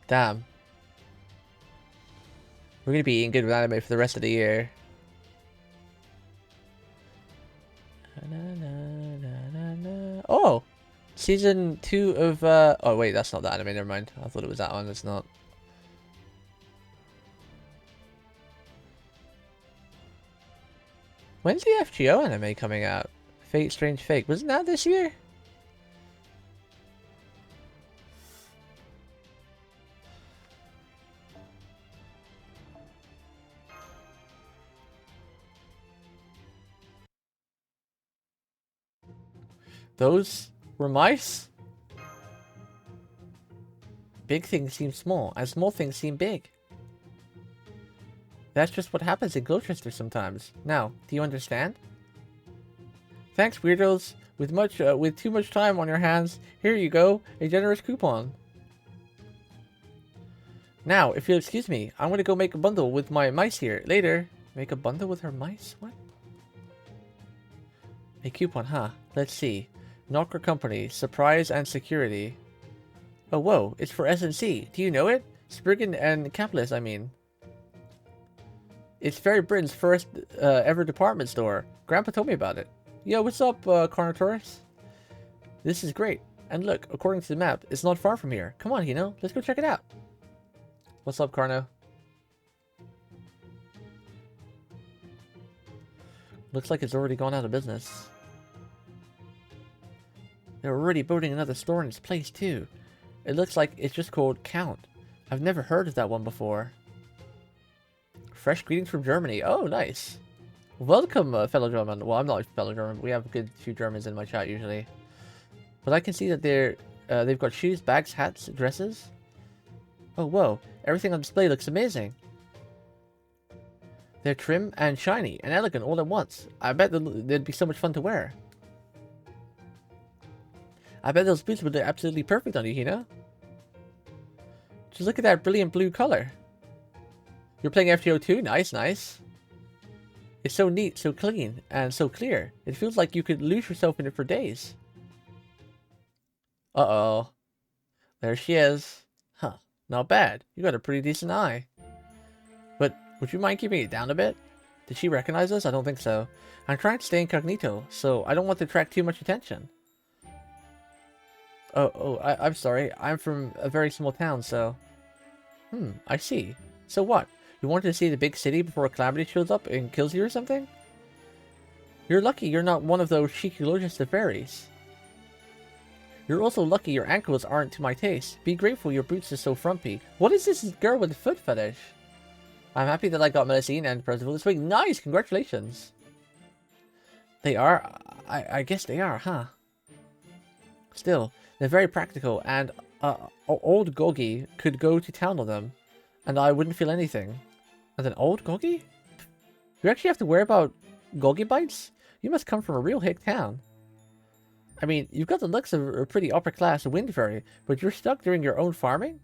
Damn. We're gonna be eating good with anime for the rest of the year. Oh! Season 2 of, oh wait, that's not the anime, never mind. I thought it was that one, it's not. When's the FGO anime coming out? Fate Strange Fake. Wasn't that this year? Those were mice? Big things seem small, and small things seem big. That's just what happens in Gloucester sometimes. Now, do you understand? Thanks, weirdos. With too much time on your hands, here you go, a generous coupon. Now, if you'll excuse me, I'm gonna go make a bundle with my mice here. Later. Make a bundle with her mice? What? A coupon, huh? Let's see. Knocker Company, Surprise and Security. Oh, whoa, it's for SNC. Do you know it? Spriggan and Capitalist, I mean. It's Fairy Britain's first ever department store. Grandpa told me about it. Yo, what's up, Carnotaurus? This is great. And look, according to the map, it's not far from here. Come on, Hino, let's go check it out. What's up, Carno? Looks like it's already gone out of business. They're already building another store in its place, too. It looks like it's just called Count. I've never heard of that one before. Fresh greetings from Germany. Oh, nice. Welcome, fellow German. Well, I'm not a fellow German. We have a good few Germans in my chat, usually. But I can see that they've got shoes, bags, hats, dresses. Oh, whoa. Everything on display looks amazing. They're trim and shiny and elegant all at once. I bet they'd be so much fun to wear. I bet those boots would look absolutely perfect on you, Hina. Just look at that brilliant blue color. You're playing FGO 2? Nice, nice. It's so neat, so clean, and so clear. It feels like you could lose yourself in it for days. Uh-oh. There she is. Huh. Not bad. You got a pretty decent eye. But would you mind keeping it down a bit? Did she recognize us? I don't think so. I'm trying to stay incognito, so I don't want to attract too much attention. I'm sorry. I'm from a very small town, so... I see. So what? You wanted to see the big city before a calamity shows up and kills you or something? You're lucky you're not one of those cheeky logis of fairies. You're also lucky your ankles aren't to my taste. Be grateful your boots are so frumpy. What is this girl with the foot fetish? I'm happy that I got Melusine and Percival this week. Nice! Congratulations! They are? I guess they are, huh? Still, they're very practical, and old Gogi could go to town on them, and I wouldn't feel anything. And an old Gogi? You actually have to worry about Gogi bites? You must come from a real hick town. I mean, you've got the looks of a pretty upper-class wind fairy, but you're stuck doing your own farming?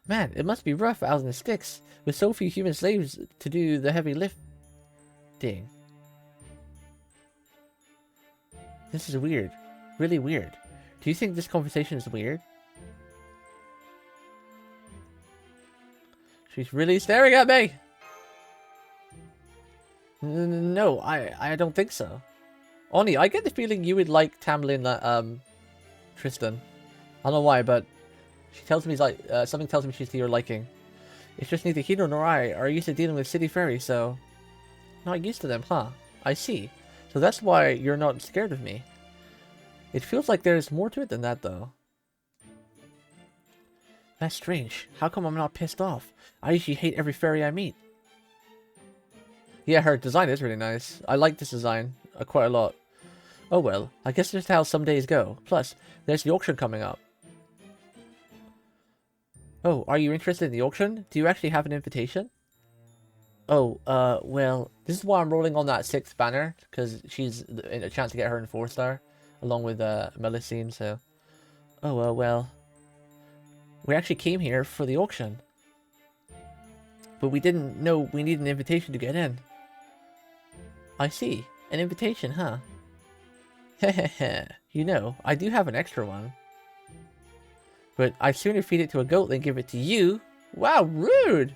Man, it must be rough out in the sticks, with so few human slaves to do the heavy lifting. This is weird. Really weird. Do you think this conversation is weird? She's really staring at me! No, I don't think so. Oni, I get the feeling you would like Tamlin, Tristan. I don't know why, but she tells me like something tells me she's to your liking. It's just neither Hino nor I are used to dealing with city fairies, so not used to them, huh? I see. So that's why you're not scared of me. It feels like there's more to it than that, though. That's strange. How come I'm not pissed off? I usually hate every fairy I meet. Yeah, her design is really nice. I like this design quite a lot. Oh well, I guess that's how some days go. Plus, there's the auction coming up. Oh, are you interested in the auction? Do you actually have an invitation? Oh, well, this is why I'm rolling on that 6th banner, because she's in a chance to get her in 4-star, along with Melusine, so... Oh, well. We actually came here for the auction. But we didn't know we need an invitation to get in. I see. An invitation, huh? Hehehe. You know, I do have an extra one. But I'd sooner feed it to a goat than give it to you. Wow, rude!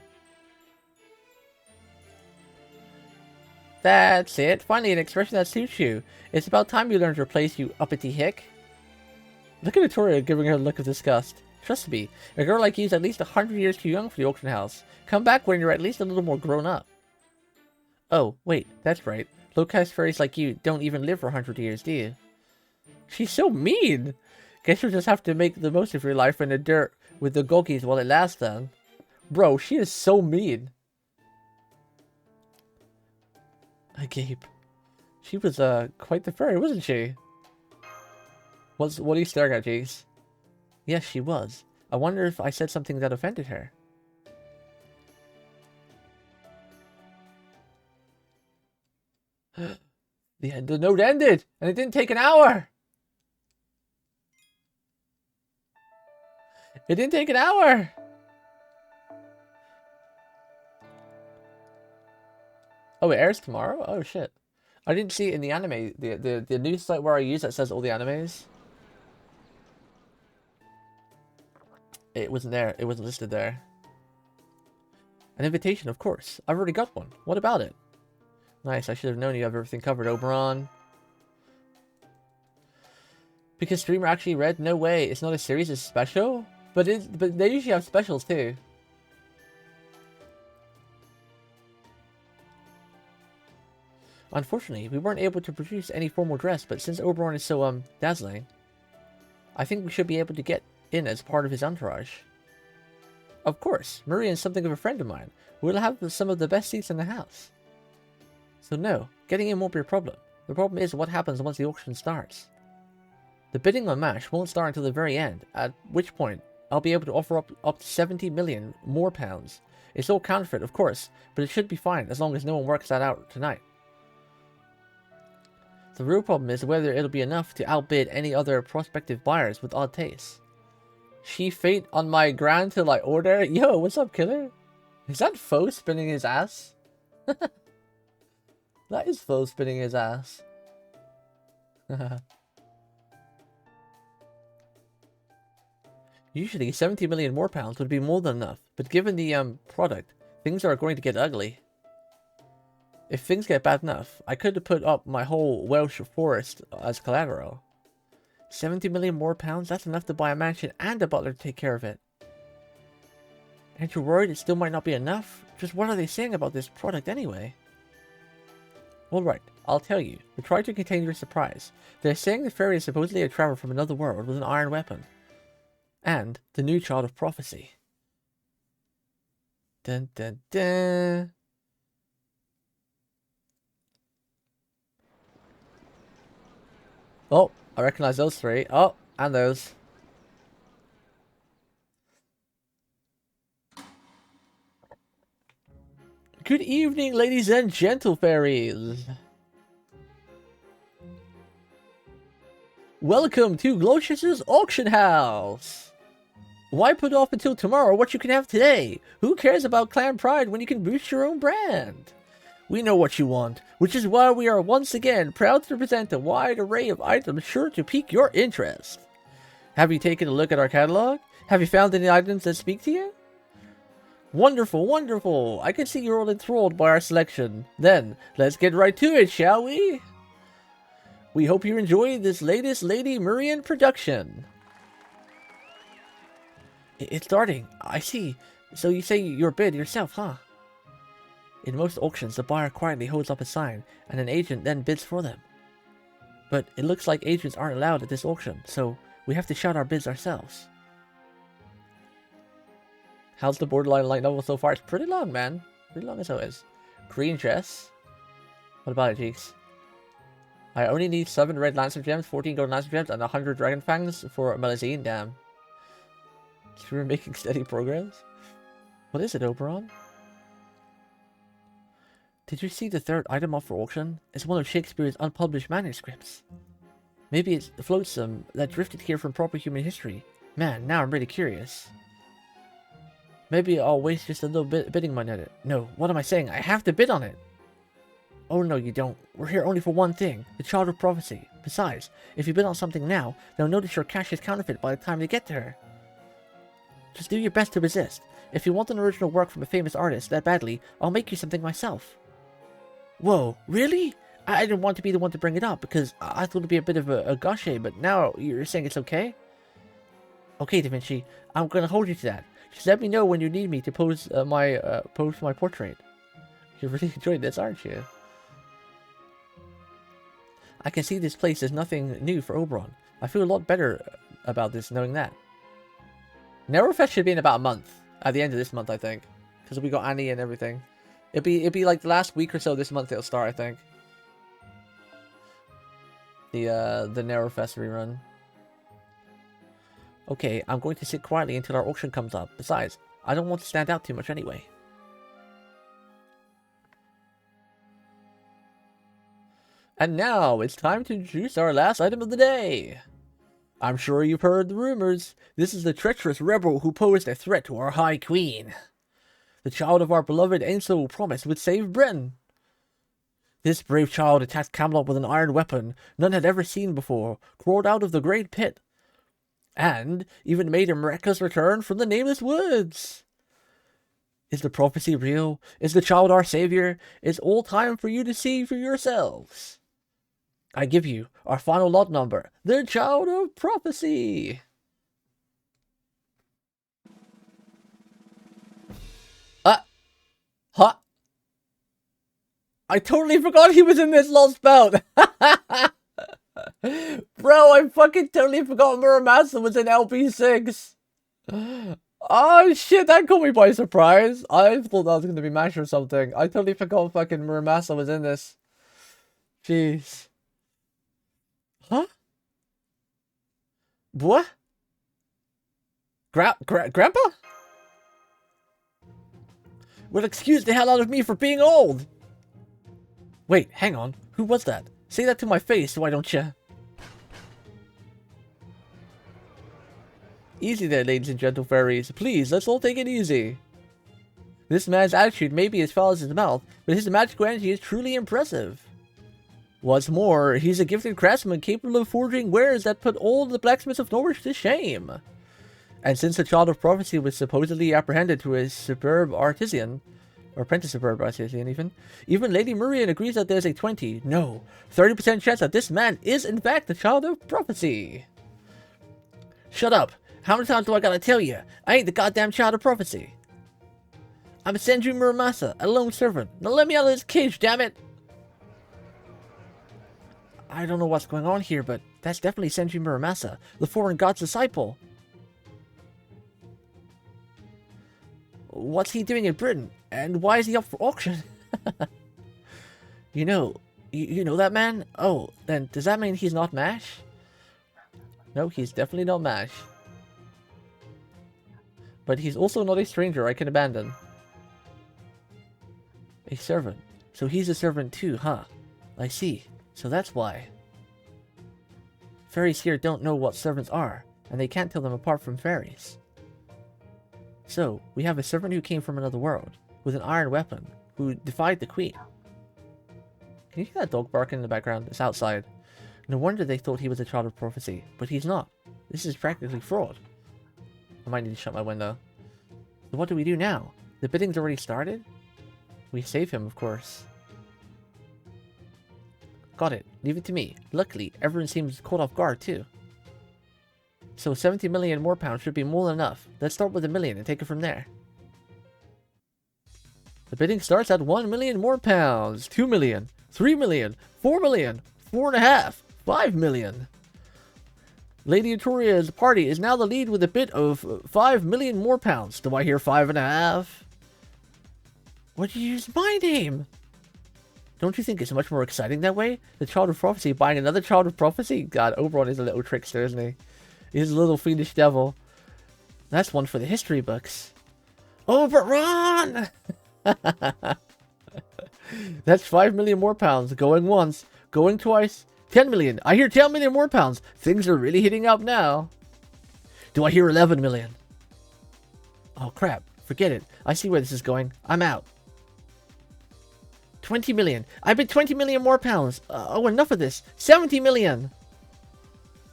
That's it. Finally, an expression that suits you. It's about time you learned to replace, you uppity hick. Look at Victoria giving her a look of disgust. Trust me, a girl like you is at least 100 years too young for the auction house. Come back when you're at least a little more grown up. Oh, wait, that's right. Low-caste fairies like you don't even live for 100 years, do you? She's so mean! Guess you'll just have to make the most of your life in the dirt with the Gogis while it lasts then. Bro, she is so mean. I gape. She was, quite the fairy, wasn't she? What are you staring at, Jace? Yes, she was. I wonder if I said something that offended her. The note ended, and it didn't take an hour! It didn't take an hour! Oh, it airs tomorrow? Oh, shit. I didn't see it in the anime. The news site where I use it says all the animes. It wasn't there. It wasn't listed there. An invitation, of course. I've already got one. What about it? Nice. I should have known you have everything covered, Oberon. Because streamer actually read? No way. It's not a series. It's special. But they usually have specials too. Unfortunately, we weren't able to produce any formal dress, but since Oberon is so dazzling, I think we should be able to get in as part of his entourage. Of course, Murian's something of a friend of mine. We'll have some of the best seats in the house. So no, getting in won't be a problem. The problem is what happens once the auction starts. The bidding on MASH won't start until the very end, at which point I'll be able to offer up to 70 million more pounds. It's all counterfeit, of course, but it should be fine as long as no one works that out tonight. The real problem is whether it'll be enough to outbid any other prospective buyers with odd tastes. She fate on my grand till I order? Yo, what's up, killer? Is that Foe spinning his ass? That is Foe spinning his ass. Usually 70 million more pounds would be more than enough, but given the product, things are going to get ugly. If things get bad enough, I could have put up my whole Welsh forest as collateral. 70 million more pounds? That's enough to buy a mansion and a butler to take care of it. And you're worried it still might not be enough? Just what are they saying about this product anyway? Alright, I'll tell you, but try to contain your surprise. They're saying the fairy is supposedly a traveler from another world with an iron weapon. And the new child of prophecy. Dun dun dun. Oh, I recognize those three. Oh, and those. Good evening, ladies and gentle fairies. Welcome to Glossus's auction house. Why put off until tomorrow what you can have today? Who cares about clan pride when you can boost your own brand? We know what you want, which is why we are once again proud to present a wide array of items sure to pique your interest. Have you taken a look at our catalog? Have you found any items that speak to you? Wonderful, wonderful! I can see you're all enthralled by our selection. Then, let's get right to it, shall we? We hope you enjoy this latest Lady Murian production. It's starting. I see. So you say your bid yourself, huh? In most auctions, the buyer quietly holds up a sign, and an agent then bids for them. But it looks like agents aren't allowed at this auction, so we have to shout our bids ourselves. How's the borderline light novel so far? It's pretty long, man. Pretty long as always. Green dress. What about it, Cheeks? I only need 7 red lancer gems, 14 gold lancer gems, and 100 dragon fangs for Melusine. Damn. We're making steady progress. What is it, Oberon? Did you see the third item up for auction? It's one of Shakespeare's unpublished manuscripts. Maybe it's flotsam that drifted here from proper human history. Man, now I'm really curious. Maybe I'll waste just a little bit bidding money on it. No, what am I saying? I have to bid on it! Oh no, you don't. We're here only for one thing, the Child of Prophecy. Besides, if you bid on something now, they'll notice your cash is counterfeit by the time they get to her. Just do your best to resist. If you want an original work from a famous artist that badly, I'll make you something myself. Whoa, really? I didn't want to be the one to bring it up, because I thought it'd be a bit of a gauche, but now you're saying it's okay? Okay, Da Vinci, I'm gonna hold you to that. Just let me know when you need me to pose my portrait. You're really enjoying this, aren't you? I can see this place is nothing new for Oberon. I feel a lot better about this knowing that. Narrowfest should be in about a month. At the end of this month, I think. Because we got Annie and everything. It'd be like the last week or so this month it'll start, I think. The Narrowfest rerun. Okay, I'm going to sit quietly until our auction comes up. Besides, I don't want to stand out too much anyway. And now, it's time to introduce our last item of the day. I'm sure you've heard the rumors. This is the treacherous rebel who posed a threat to our High Queen. The child of our beloved Ainsley promised would save Britain. This brave child attacked Camelot with an iron weapon none had ever seen before, crawled out of the great pit, and even made a miraculous return from the nameless woods. Is the prophecy real? Is the child our savior? It's all time for you to see for yourselves. I give you our final lot number, the child of prophecy. Huh? I totally forgot he was in this lost bout. Bro, I fucking totally forgot Muramasa was in LB6. Oh shit, that caught me by surprise. I thought that was going to be MASH or something. I totally forgot fucking Muramasa was in this. Jeez. Huh? What? Grandpa? Well, excuse the hell out of me for being old. Wait, hang on. Who was that? Say that to my face, why don't you? Easy there, ladies and gentle fairies. Please, let's all take it easy. This man's attitude may be as foul as his mouth, but his magical energy is truly impressive. What's more, he's a gifted craftsman capable of forging wares that put all the blacksmiths of Norwich to shame. And since the child of prophecy was supposedly apprehended to a superb artisan, or apprentice superb artisan even Lady Murian agrees that there's a 30% chance that this man is in fact the child of prophecy. Shut up. How many times do I gotta tell you? I ain't the goddamn child of prophecy. I'm Senju Muramasa, a lone servant. Now let me out of this cage, damn it! I don't know what's going on here, but that's definitely Senju Muramasa, the foreign god's disciple. What's he doing in Britain? And why is he up for auction? You know that man? Oh, then does that mean he's not MASH? No, he's definitely not MASH. But he's also not a stranger I can abandon. A servant. So he's a servant too, huh? I see. So that's why. Fairies here don't know what servants are, and they can't tell them apart from fairies. So, we have a servant who came from another world, with an iron weapon, who defied the queen. Can you hear that dog barking in the background? It's outside. No wonder they thought he was a child of prophecy, but he's not. This is practically fraud. I might need to shut my window. So what do we do now? The bidding's already started? We save him, of course. Got it. Leave it to me. Luckily, everyone seems caught off guard, too. So 70 million more pounds should be more than enough. Let's start with 1 million and take it from there. The bidding starts at 1 million more pounds. 2 million. 3 million. 4 million. 4.5. 5 million. Lady Etoria's party is now the lead with a bid of 5 million more pounds. Do I hear 5.5? What did you use my name? Don't you think it's much more exciting that way? The Child of Prophecy buying another Child of Prophecy? God, Oberon is a little trickster, isn't he? He's a little fiendish devil. That's one for the history books. Oberon! That's 5 million more pounds. Going once. Going twice. 10 million. I hear 10 million more pounds. Things are really heating up now. Do I hear 11 million? Oh, crap. Forget it. I see where this is going. I'm out. 20 million. I bid 20 million more pounds. Oh, enough of this. 70 million.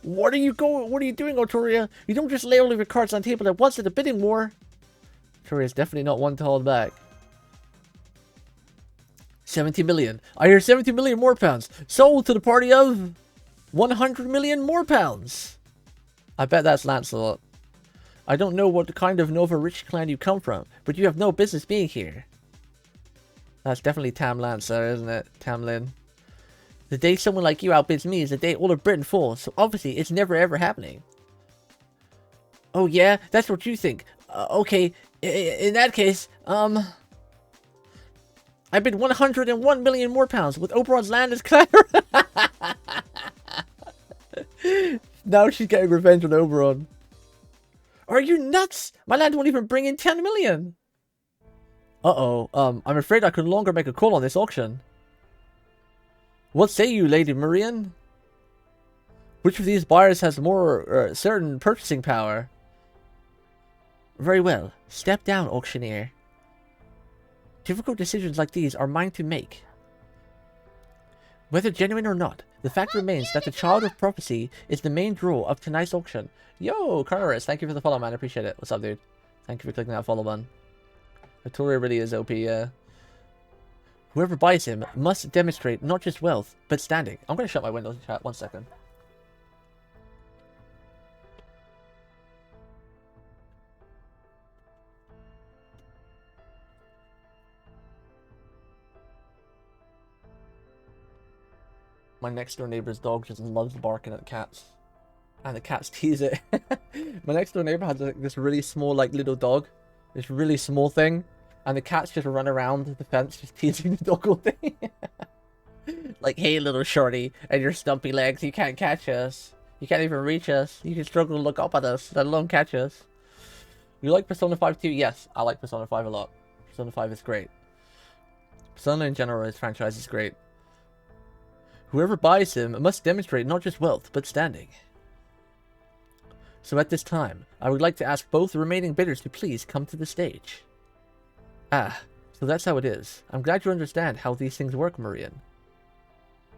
What are you doing, Otoria? You don't just lay all of your cards on the table at once at a bidding war. Otoria's definitely not one to hold back. 70 million. I hear 70 million more pounds. Sold to the party of 100 million more pounds. I bet that's Lancelot. I don't know what kind of Nova rich clan you come from, but you have no business being here. That's definitely Tam Lancer, isn't it? Tamlin. The day someone like you outbids me is the day all of Britain falls, so obviously it's never ever happening. Oh yeah? That's what you think. Okay, in that case, I bid 101 million more pounds with Oberon's land as collateral. Now she's getting revenge on Oberon. Are you nuts? My land won't even bring in 10 million. Uh-oh, I'm afraid I can no longer make a call on this auction. What say you, Lady Murian? Which of these buyers has more certain purchasing power? Very well. Step down, auctioneer. Difficult decisions like these are mine to make. Whether genuine or not, The fact remains that the Child of Prophecy is the main draw of tonight's auction. Yo, Carlos, thank you for the follow, man. I appreciate it. What's up, dude? Thank you for clicking that follow button. Victoria really is OP, yeah. Whoever buys him must demonstrate not just wealth, but standing. I'm going to shut my windows and chat. 1 second. My next door neighbor's dog just loves barking at the cats. And the cats tease it. My next door neighbor has like, this really small, like, little dog. This really small thing. And the cats just run around the fence just teasing the dog all day. Like, hey, little shorty, and your stumpy legs, you can't catch us. You can't even reach us. You can struggle to look up at us, let alone catch us. You like Persona 5 too? Yes, I like Persona 5 a lot. Persona 5 is great. Persona in general, his franchise is great. Whoever buys him must demonstrate not just wealth, but standing. So at this time, I would like to ask both the remaining bidders to please come to the stage. Ah, so that's how it is. I'm glad you understand how these things work, Marian.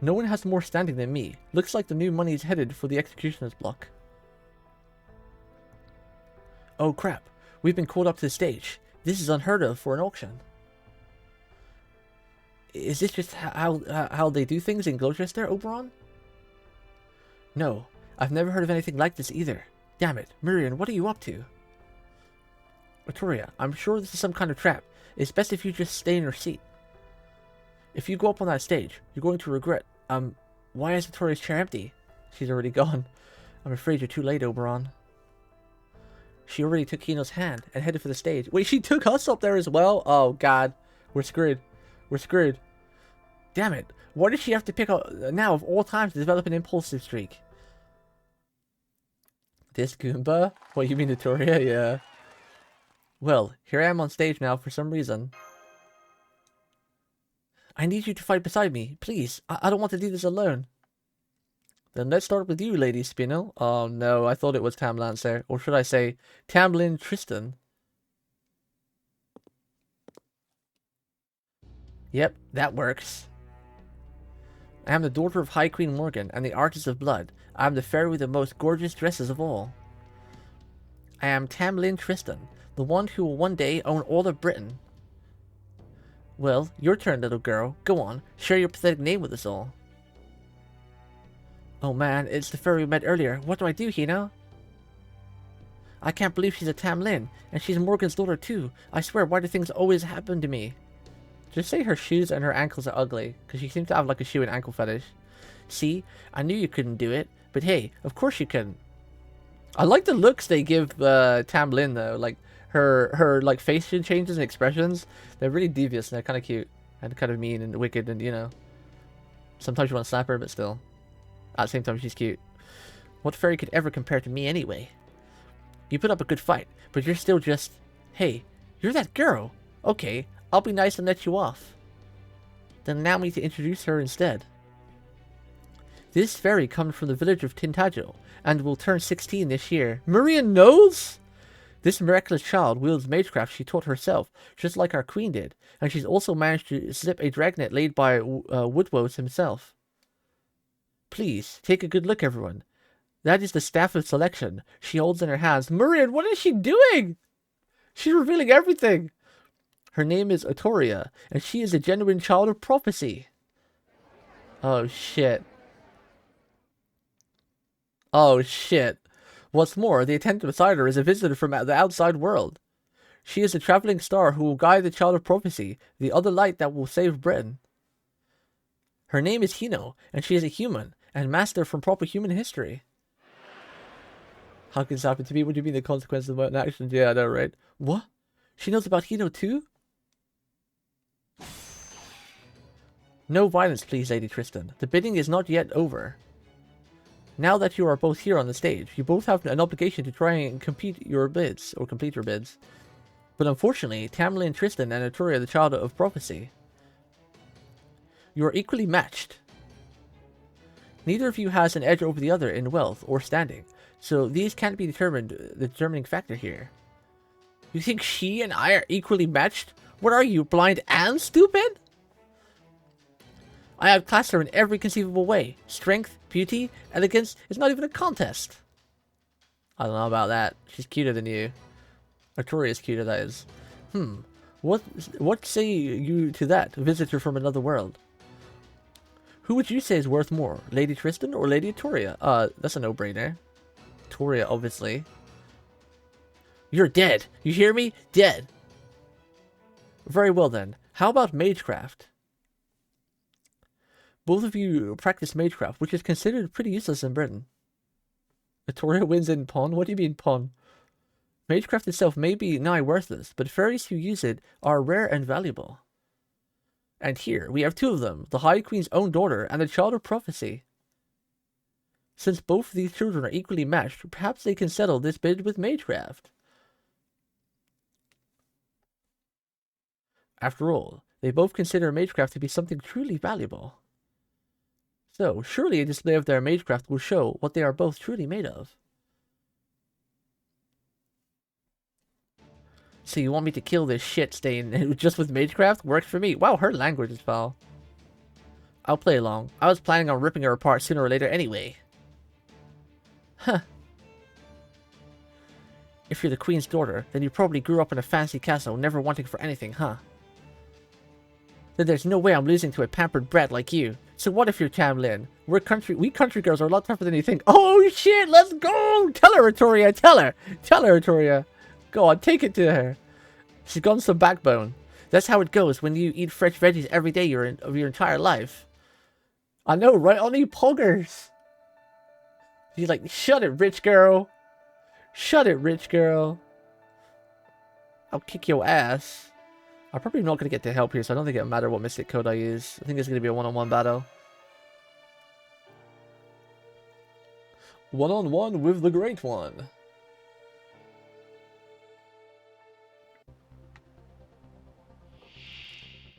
No one has more standing than me. Looks like the new money is headed for the executioner's block. Oh crap, we've been called up to the stage. This is unheard of for an auction. Is this just how they do things in Gloucester, Oberon? No, I've never heard of anything like this either. Damn it, Miriam, what are you up to? Victoria, I'm sure this is some kind of trap. It's best if you just stay in your seat. If you go up on that stage, you're going to regret. Why is Victoria's chair empty? She's already gone. I'm afraid you're too late, Oberon. She already took Kino's hand and headed for the stage. Wait, she took us up there as well? Oh, God. We're screwed. We're screwed. Damn it. Why did she have to pick up now of all times to develop an impulsive streak? This Goomba? What, you mean Victoria? Yeah. Well, here I am on stage now for some reason. I need you to fight beside me. Please. I don't want to do this alone. Then let's start with you, Lady Spinel. Oh no, I thought it was Tamlancer. Or should I say, Tamlin Tristan. Yep, that works. I am the daughter of High Queen Morgan and the Artist of Blood. I am the fairy with the most gorgeous dresses of all. I am Tamlin Tristan, the one who will one day own all of Britain. Well, your turn, little girl. Go on, share your pathetic name with us all. Oh man, it's the fairy we met earlier. What do I do, Hina? I can't believe she's a Tamlin, and she's Morgan's daughter too. I swear, why do things always happen to me? Just say her shoes and her ankles are ugly, because she seems to have like a shoe and ankle fetish. See, I knew you couldn't do it, but hey, of course you can. I like the looks they give Tamlin though, like her like face changes and expressions. They're really devious and they're kind of cute and kind of mean and wicked and you know. Sometimes you want to slap her, but still. At the same time, she's cute. What fairy could ever compare to me anyway? You put up a good fight, but you're still just... Hey, you're that girl. Okay, I'll be nice and let you off. Then allow me to introduce her instead. This fairy comes from the village of Tintagel, and will turn 16 this year. Miriam knows? This miraculous child wields magecraft she taught herself, just like our queen did, and she's also managed to slip a dragnet laid by Woodwose himself. Please, take a good look, everyone. That is the Staff of Selection she holds in her hands. Miriam, what is she doing? She's revealing everything. Her name is Otoria, and she is a genuine child of prophecy. Oh, shit. Oh, shit. What's more, the attendant beside her is a visitor from the outside world. She is a traveling star who will guide the child of prophecy, the other light that will save Britain. Her name is Hino, and she is a human, and master from proper human history. How can this happen to me? What do you mean the consequences of my actions? Yeah, I know, right? What? She knows about Hino too? No violence, please, Lady Tristan. The bidding is not yet over. Now that you are both here on the stage, you both have an obligation to try and complete your bids. But unfortunately, Tamlin Tristan and Otoria, the child of prophecy, you are equally matched. Neither of you has an edge over the other in wealth or standing, so these can't be the determining factor here. You think she and I are equally matched? What are you, blind and stupid? I outclassed her in every conceivable way. Strength, beauty, elegance. It's not even a contest. I don't know about that. She's cuter than you. Artoria's cuter, that is. What say you to that, visitor from another world? Who would you say is worth more, Lady Tristan or Lady Artoria? That's a no-brainer. Artoria, obviously. You're dead. You hear me? Dead. Very well then. How about magecraft? Both of you practice magecraft, which is considered pretty useless in Britain. Artoria wins in pawn? What do you mean pawn? Magecraft itself may be nigh worthless, but fairies who use it are rare and valuable. And here, we have two of them, the High Queen's own daughter and the Child of Prophecy. Since both of these children are equally matched, perhaps they can settle this bid with magecraft. After all, they both consider magecraft to be something truly valuable. So, surely a display of their magecraft will show what they are both truly made of. So you want me to kill this shit stain just with magecraft? Works for me. Wow, her language is foul. I'll play along. I was planning on ripping her apart sooner or later anyway. Huh. If you're the queen's daughter, then you probably grew up in a fancy castle, never wanting for anything, huh? Then there's no way I'm losing to a pampered brat like you. So what if you're Tamlin? We country girls are a lot tougher than you think. Oh shit, let's go! Tell her, Artoria, tell her! Tell her, Artoria! Go on, take it to her. She's got some backbone. That's how it goes when you eat fresh veggies every day of your entire life. I know, right? Only poggers. She's like, shut it, rich girl. Shut it, rich girl. I'll kick your ass. I'm probably not going to get to help here, so I don't think it'll matter what Mystic Code I use. I think it's going to be a one-on-one battle. One-on-one with the Great One.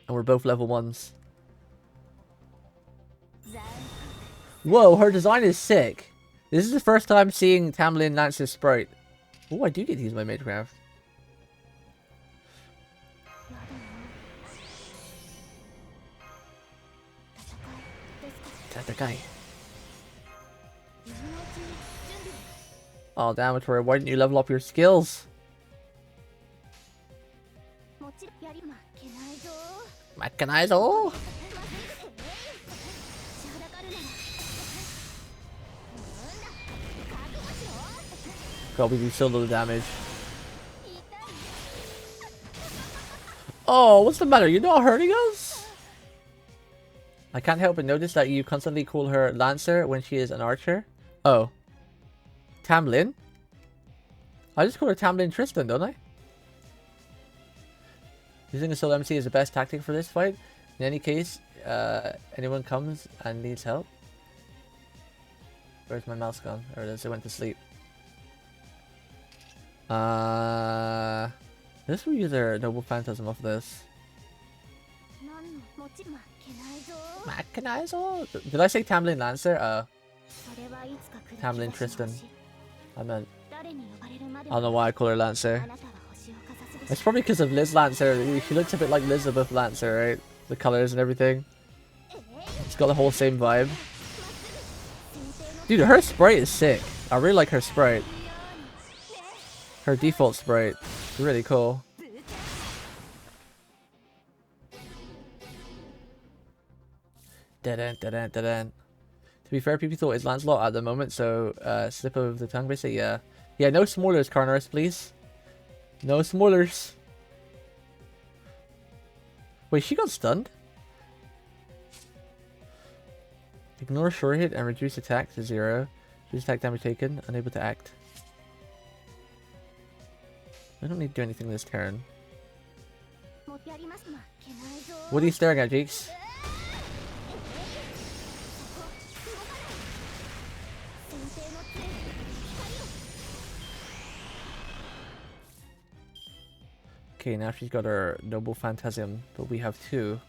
And we're both level 1s. Whoa, her design is sick. This is the first time seeing Tamlin Lance's sprite. Oh, I do get to use my magecraft. Tatakai. Oh, damn it, Tori. Why didn't you level up your skills? Mechanizo? God, we do so little damage. Oh, what's the matter? You're not hurting us? I can't help but notice that you constantly call her Lancer when she is an archer. Oh. Tamlin? I just call her Tamlin Tristan, don't I? Using a solo MC is the best tactic for this fight. In any case, anyone comes and needs help. Where's my mouse gone? There it is, it went to sleep. This will use our Noble Phantasm off this. Mechanizo? Did I say Tamlin Lancer? Tamlin Tristan. I meant... I don't know why I call her Lancer. It's probably because of Liz Lancer. She looks a bit like Elizabeth Lancer, right? The colors and everything. It's got the whole same vibe. Dude, her sprite is sick. I really like her sprite. Her default sprite. It's really cool. Dead-end, dead-end, dead-end. To be fair, people thought it's Lancelot at the moment, so slip of the tongue basically, yeah. Yeah, no spoilers, Carnaris, please. No spoilers. Wait, she got stunned? Ignore sure hit and reduce attack to 0. Reduce attack damage taken, unable to act. I don't need to do anything this turn. What are you staring at, Jeeks? Okay, now she's got her Noble Phantasm, but we have 2.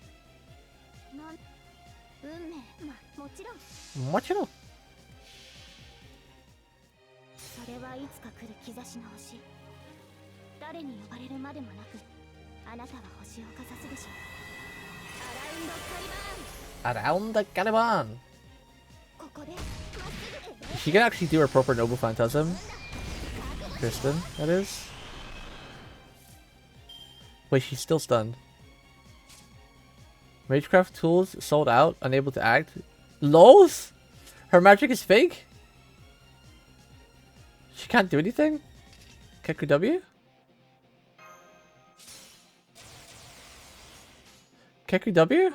Mochiro! Around the caravan. She can actually do her proper Noble Phantasm. Kristen, that is. Wait, she's still stunned. Magecraft tools sold out, unable to act. LOLs? Her magic is fake? She can't do anything? Keku W? Keku W?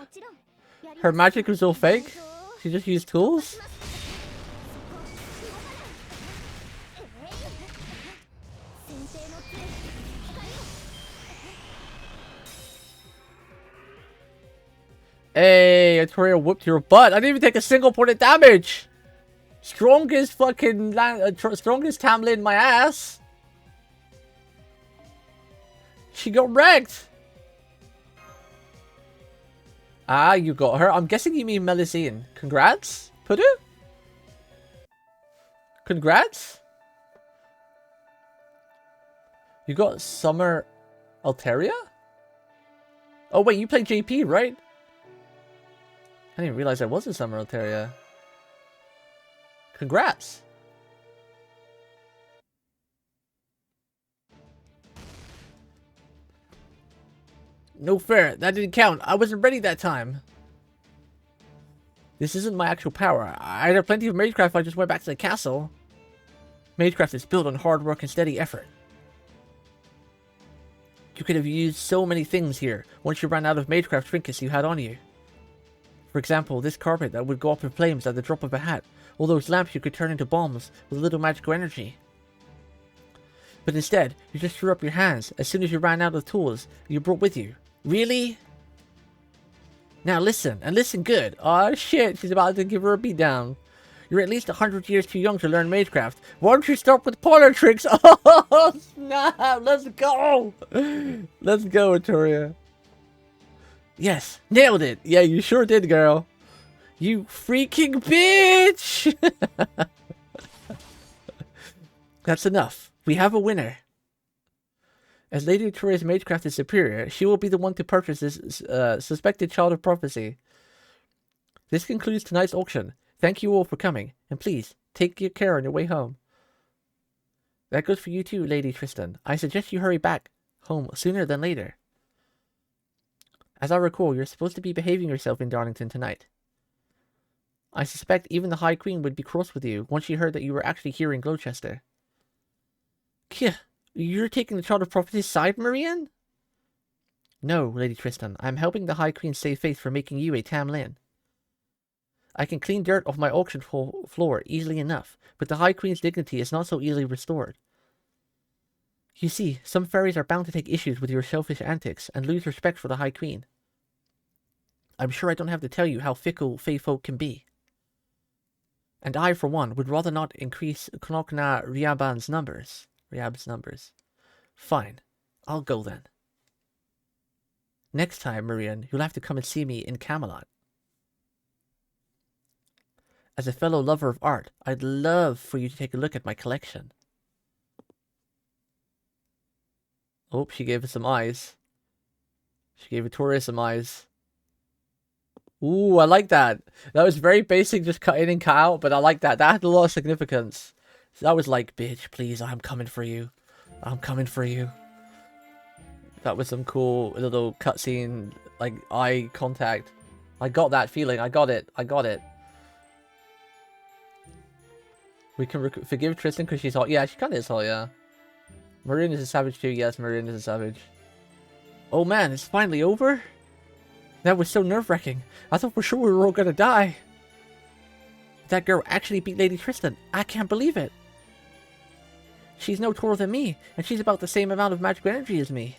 Her magic was all fake? She just used tools? Hey, Arturia whooped your butt. I didn't even take a single point of damage. Strongest fucking strongest Tamlin in my ass. She got wrecked. Ah, you got her. I'm guessing you mean Melusine. Congrats, Pudu? Congrats? You got Summer Alteria? Oh wait, you played JP, right? I didn't realize there was a Summer Alteria. Congrats! No fair, that didn't count. I wasn't ready that time. This isn't my actual power. I had plenty of Magecraft if I just went back to the castle. Magecraft is built on hard work and steady effort. You could have used so many things here once you ran out of Magecraft trinkets you had on you. For example, this carpet that would go up in flames at the drop of a hat. All those lamps you could turn into bombs with a little magical energy. But instead, you just threw up your hands as soon as you ran out of tools you brought with you. Really? Now listen, and listen good. Aw shit, she's about to give her a beatdown. You're at least 100 years too young to learn Magecraft. Why don't you start with parlor tricks? Oh, snap! Let's go! Let's go, Arturia. Yes, nailed it. Yeah, you sure did, girl. You freaking bitch! That's enough. We have a winner. As Lady Arturia's Magecraft is superior, she will be the one to purchase this suspected child of prophecy. This concludes tonight's auction. Thank you all for coming, and please, take good care on your way home. That goes for you too, Lady Tristan. I suggest you hurry back home sooner than later. As I recall, you're supposed to be behaving yourself in Darlington tonight. I suspect even the High Queen would be cross with you once she heard that you were actually here in Gloucester. Kyh, you're taking the Child of Prophecy's side, Marianne? No, Lady Tristan, I'm helping the High Queen save face for making you a Tamlin. I can clean dirt off my auction floor easily enough, but the High Queen's dignity is not so easily restored. You see, some fairies are bound to take issues with your selfish antics and lose respect for the High Queen. I'm sure I don't have to tell you how fickle Fae folk can be. And I, for one, would rather not increase Knokna Riab's numbers. Fine, I'll go then. Next time, Marianne, you'll have to come and see me in Camelot. As a fellow lover of art, I'd love for you to take a look at my collection. Oh, she gave us some eyes. She gave Arturia some eyes. Ooh, I like that. That was very basic, just cut in and cut out, but I like that. That had a lot of significance. That was like, bitch, please, I'm coming for you. I'm coming for you. That was some cool little cutscene, like, eye contact. I got that feeling. I got it. We can forgive Tristan because she's hot. Yeah, she kind of is hot, yeah. Marianne is a savage too. Yes, Marianne is a savage. Oh man, it's finally over? That was so nerve-wracking. I thought for sure we were all gonna die. That girl actually beat Lady Tristan. I can't believe it. She's no taller than me, and she's about the same amount of magical energy as me.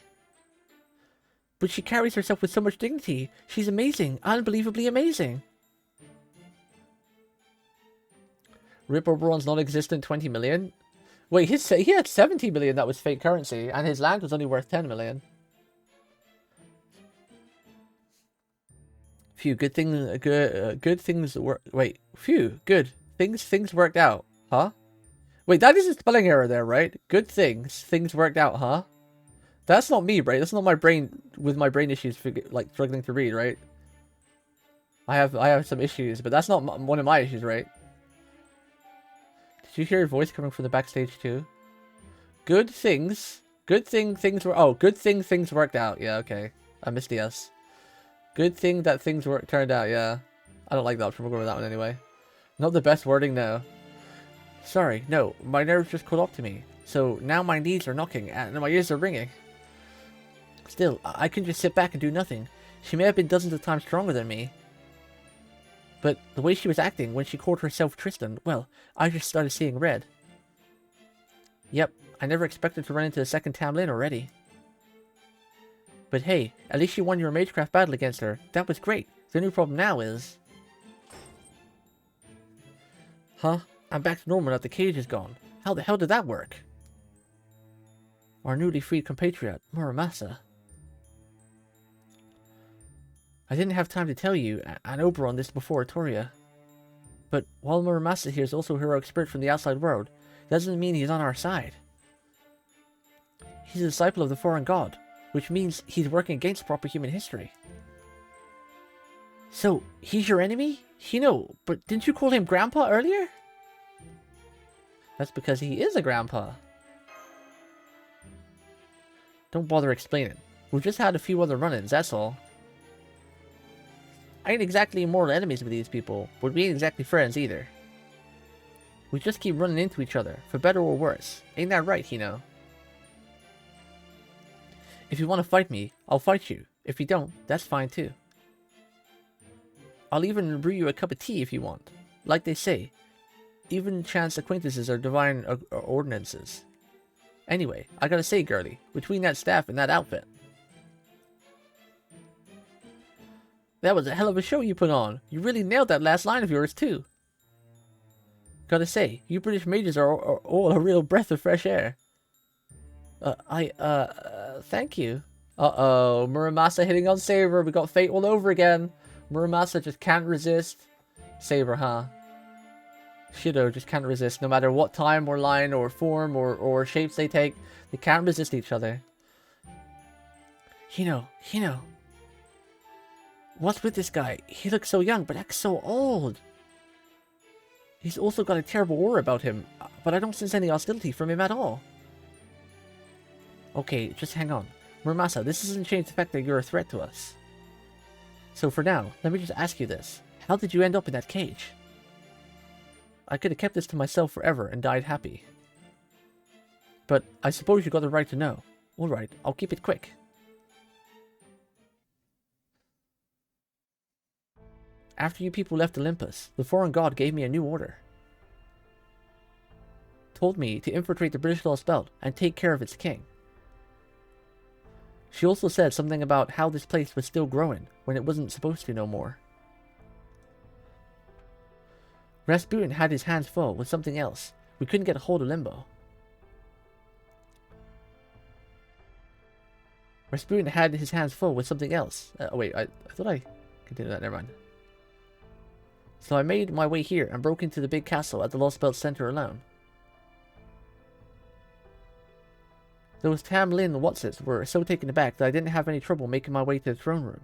But she carries herself with so much dignity. She's amazing. Unbelievably amazing. Rip Oberon's non-existent 20 million? Wait, he had 70 million that was fake currency, and his land was only worth 10 million. Phew, good things worked out, huh? Wait, that is a spelling error there, right? Good things worked out, huh? That's not me, right? That's not my brain with my brain issues, like struggling to read, right? I have some issues, but that's not one of my issues, right? Did you hear your voice coming from the backstage too? Good things. Good thing things were. Oh, good thing things worked out. Yeah, okay. I missed the S. Good thing that things turned out. Yeah. I don't like that option. We'll go with that one anyway. Not the best wording, no. Sorry, no. My nerves just caught up to me. So now my knees are knocking and my ears are ringing. Still, I can just sit back and do nothing. She may have been dozens of times stronger than me. But the way she was acting when she called herself Tristan, well, I just started seeing red. Yep, I never expected to run into the second Tamlin already. But hey, at least you won your Magecraft battle against her. That was great. The new problem now is... Huh? I'm back to normal now the cage is gone. How the hell did that work? Our newly freed compatriot, Muramasa. I didn't have time to tell you and Oberon this before Toria. But while Muramasa here is also a heroic spirit from the outside world, that doesn't mean he's on our side. He's a disciple of the foreign god, which means he's working against proper human history. So, he's your enemy? Hino, but didn't you call him Grandpa earlier? That's because he is a grandpa. Don't bother explaining. We've just had a few other run-ins, that's all. I ain't exactly mortal enemies with these people, but we ain't exactly friends either. We just keep running into each other, for better or worse. Ain't that right, Hino? If you want to fight me, I'll fight you. If you don't, that's fine too. I'll even brew you a cup of tea if you want. Like they say, even chance acquaintances are divine ordinances. Anyway, I gotta say, girlie, between that staff and that outfit, that was a hell of a show you put on. You really nailed that last line of yours, too. Gotta say, you British mages are all a real breath of fresh air. Thank you. Uh-oh, Muramasa hitting on Saber. We got fate all over again. Muramasa just can't resist. Saber, huh? Shido just can't resist. No matter what time or line or form or shapes they take, they can't resist each other. Hino. What's with this guy? He looks so young, but acts so old. He's also got a terrible aura about him, but I don't sense any hostility from him at all. Okay, just hang on. Muramasa, this doesn't change the fact that you're a threat to us. So for now, let me just ask you this. How did you end up in that cage? I could have kept this to myself forever and died happy. But I suppose you got the right to know. Alright, I'll keep it quick. After you people left Olympus, the foreign god gave me a new order. Told me to infiltrate the British Lost Belt and take care of its king. She also said something about how this place was still growing when it wasn't supposed to no more. Rasputin had his hands full with something else. We couldn't get a hold of Limbo. Rasputin had his hands full with something else. Wait, I thought I continued that. Never mind. So I made my way here and broke into the big castle at the Lost Belt Center alone. Those Tamlin Watsits were so taken aback that I didn't have any trouble making my way to the throne room.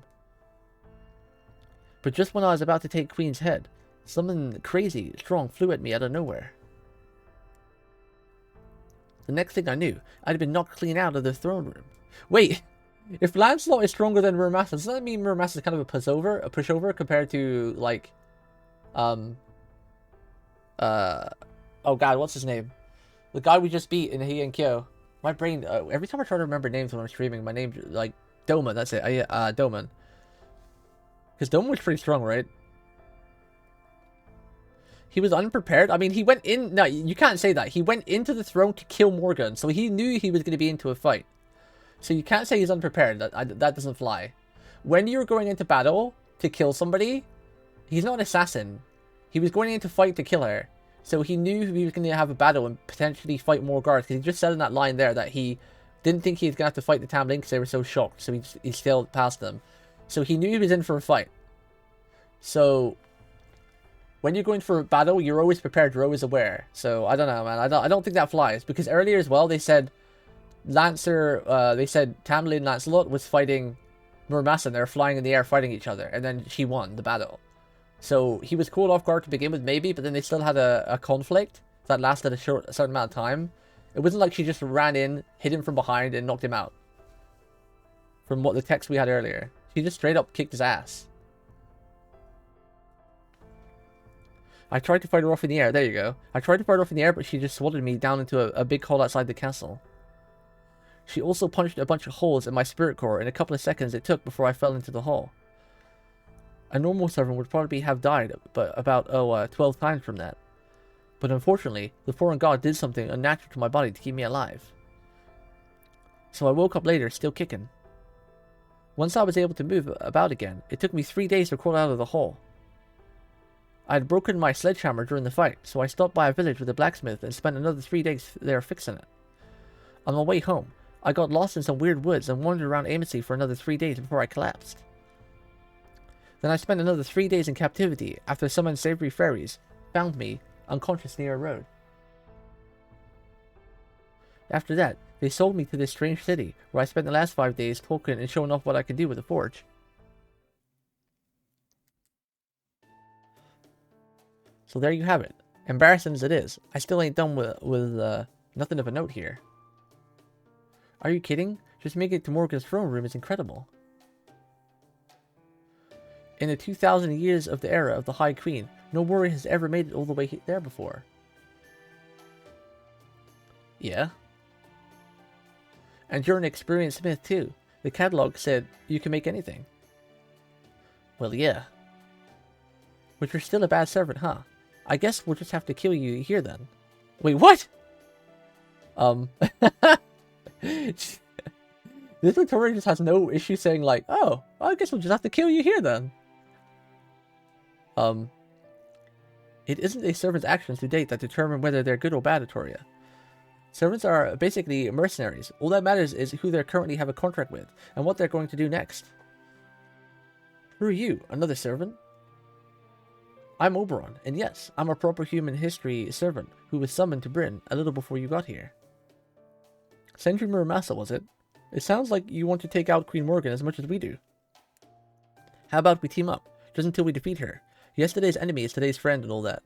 But just when I was about to take Queen's head, something crazy strong flew at me out of nowhere. The next thing I knew, I'd been knocked clean out of the throne room. Wait, if Lancelot is stronger than Muramasa, does that mean Muramasa is kind of a pushover compared to, like, oh god, what's his name? The guy we just beat in He and Kyo. My brain, every time I try to remember names when I'm streaming, my name, like, Doman, that's it. Doman. Because Doman was pretty strong, right? He was unprepared. I mean, he went in... No, you can't say that. He went into the throne to kill Morgan, so he knew he was going to be into a fight. So you can't say he's unprepared. That doesn't fly. When you're going into battle to kill somebody, he's not an assassin. He was going in to fight to kill her. So he knew he was going to have a battle and potentially fight more guards. Because he just said in that line there that he didn't think he was going to have to fight the Tamlin because they were so shocked. So he sailed past them. So he knew he was in for a fight. So when you're going for a battle, you're always prepared. You're always aware. So I don't know, man. I don't think that flies. Because earlier as well, they said they said Tamlin Lancelot was fighting Muramasa and they were flying in the air fighting each other. And then she won the battle. So he was caught off guard to begin with, maybe, but then they still had a conflict that lasted a certain amount of time. It wasn't like she just ran in, hit him from behind, and knocked him out. From what the text we had earlier. She just straight up kicked his ass. I tried to fight her off in the air. There you go. I tried to fight her off in the air, but she just swatted me down into a big hole outside the castle. She also punched a bunch of holes in my spirit core in a couple of seconds it took before I fell into the hole. A normal servant would probably have died, but about 12 times from that. But unfortunately, the foreign god did something unnatural to my body to keep me alive. So I woke up later, still kicking. Once I was able to move about again, it took me 3 days to crawl out of the hole. I had broken my sledgehammer during the fight, so I stopped by a village with a blacksmith and spent another 3 days there fixing it. On my way home, I got lost in some weird woods and wandered around aimlessly for another 3 days before I collapsed. Then I spent another 3 days in captivity after some unsavory fairies found me unconscious near a road. After that, they sold me to this strange city, where I spent the last 5 days talking and showing off what I could do with the forge. So there you have it. Embarrassing as it is, I still ain't done with nothing of a note here. Are you kidding? Just making it to Morgan's throne room is incredible. In the 2,000 years of the era of the High Queen, no warrior has ever made it all the way there before. Yeah. And you're an experienced smith too. The catalog said you can make anything. Well, yeah. But you're still a bad servant, huh? I guess we'll just have to kill you here then. Wait, what? This Victoria just has no issue saying like, oh, I guess we'll just have to kill you here then. It isn't a servant's actions to date that determine whether they're good or bad, Victoria. Servants are basically mercenaries. All that matters is who they currently have a contract with, and what they're going to do next. Who are you, another servant? I'm Oberon, and yes, I'm a proper human history servant who was summoned to Britain a little before you got here. Sentry Muramasa, was it? It sounds like you want to take out Queen Morgan as much as we do. How about we team up, just until we defeat her? Yesterday's enemy is today's friend and all that.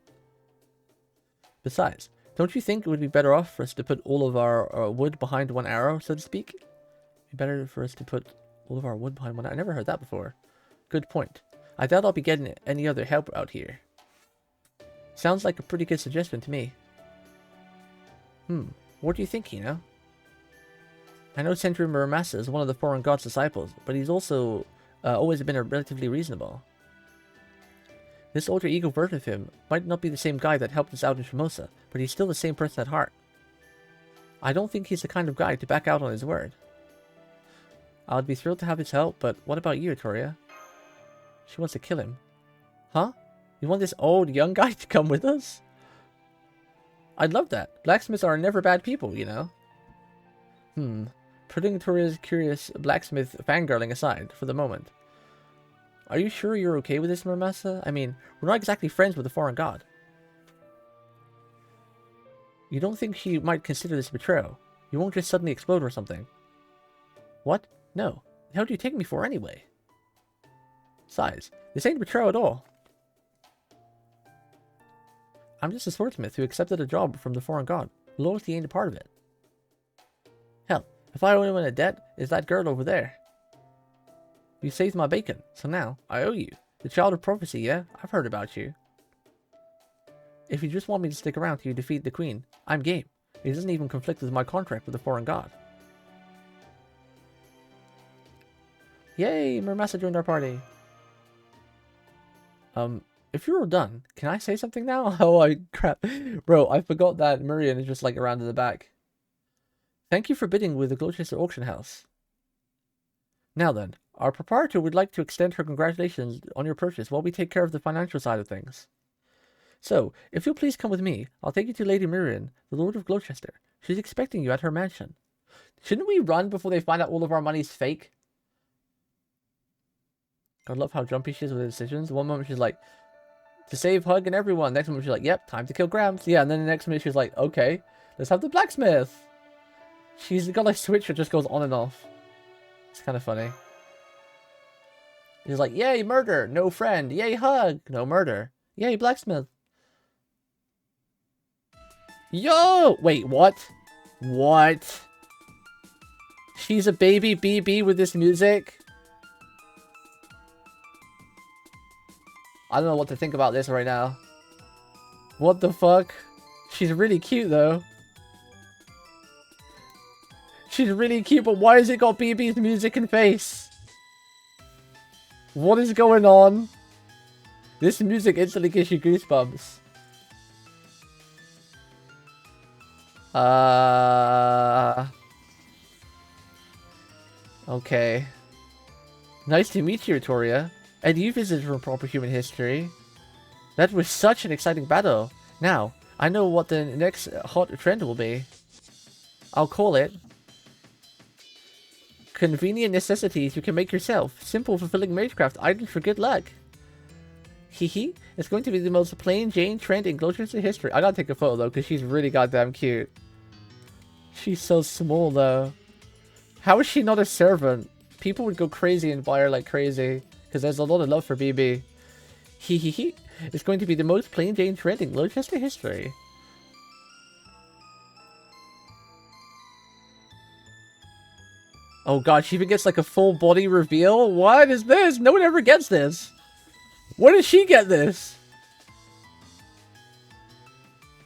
Besides, don't you think it would be better off for us to put all of our wood behind one arrow, so to speak? It'd be better for us to put all of our wood behind one arrow. I never heard that before. Good point. I doubt I'll be getting any other help out here. Sounds like a pretty good suggestion to me. What do you think, Hina? I know Sentry Muramasa is one of the foreign god's disciples, but he's also always been relatively reasonable. This alter ego version of him might not be the same guy that helped us out in Formosa, but he's still the same person at heart. I don't think he's the kind of guy to back out on his word. I'd be thrilled to have his help, but what about you, Victoria? She wants to kill him. Huh? You want this old young guy to come with us? I'd love that. Blacksmiths are never bad people, you know. Putting Victoria's curious blacksmith fangirling aside for the moment. Are you sure you're okay with this, Muramasa? I mean, we're not exactly friends with the foreign god. You don't think she might consider this betrayal? You won't just suddenly explode or something? What? No. The hell do you take me for anyway? Besides, this ain't betrayal at all. I'm just a swordsmith who accepted a job from the foreign god. Loyalty ain't a part of it. Hell, if I owe anyone a debt, it's that girl over there. You saved my bacon, so now I owe you. The child of prophecy, yeah? I've heard about you. If you just want me to stick around till you defeat the queen, I'm game. It doesn't even conflict with my contract with the foreign god. Yay, Muramasa joined our party. If you're all done, can I say something now? Oh, crap. Bro, I forgot that Miriam is just like around in the back. Thank you for bidding with the Gloucester Auction House. Now then, our proprietor would like to extend her congratulations on your purchase while we take care of the financial side of things. So, if you'll please come with me, I'll take you to Lady Miriam, the Lord of Gloucester. She's expecting you at her mansion. Shouldn't we run before they find out all of our money's fake? I love how jumpy she is with her decisions. One moment she's like, to save Hug and everyone. Next moment she's like, yep, time to kill Gramps. Yeah, and then the next minute she's like, okay, let's have the blacksmith. She's got like switch that just goes on and off. It's kind of funny. He's like, yay, murder, no friend. Yay, hug, no murder. Yay, blacksmith. Yo! Wait, what? What? She's a baby BB with this music? I don't know what to think about this right now. What the fuck? She's really cute, though. She's really cute, but why has it got BB's music and face? What is going on? This music instantly gives you goosebumps. Okay. Nice to meet you, Toria. And you visited from Proper Human History. That was such an exciting battle. Now, I know what the next hot trend will be. I'll call it convenient necessities you can make yourself. Simple, fulfilling magecraft items for good luck. Hehe. It's going to be the most plain Jane trend in Glowchester history. I gotta take a photo though, because she's really goddamn cute. She's so small though. How is she not a servant? People would go crazy and buy her like crazy. Because there's a lot of love for BB. Hehehe. It's going to be the most plain Jane trend in Glowchester history. Oh god, she even gets like a full body reveal? What is this? No one ever gets this. Where did she get this?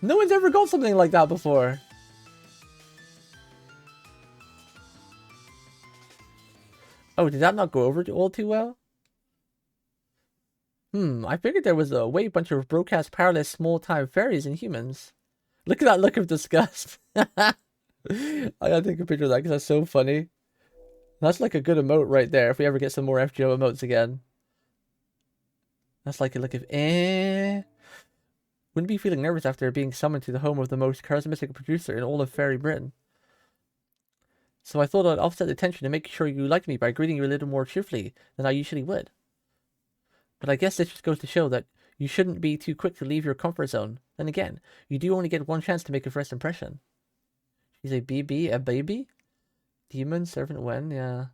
No one's ever got something like that before. Oh, did that not go over all too well? I figured there was a way bunch of broadcast powerless small-time fairies and humans. Look at that look of disgust. I gotta take a picture of that because that's so funny. That's like a good emote right there if we ever get some more FGO emotes again. That's like a look of Wouldn't be feeling nervous after being summoned to the home of the most charismatic producer in all of Fairy Britain. So I thought I'd offset the tension and make sure you liked me by greeting you a little more cheerfully than I usually would. But I guess this just goes to show that you shouldn't be too quick to leave your comfort zone. Then again, you do only get one chance to make a first impression. She's a BB, a baby? Demon, servant when? Yeah.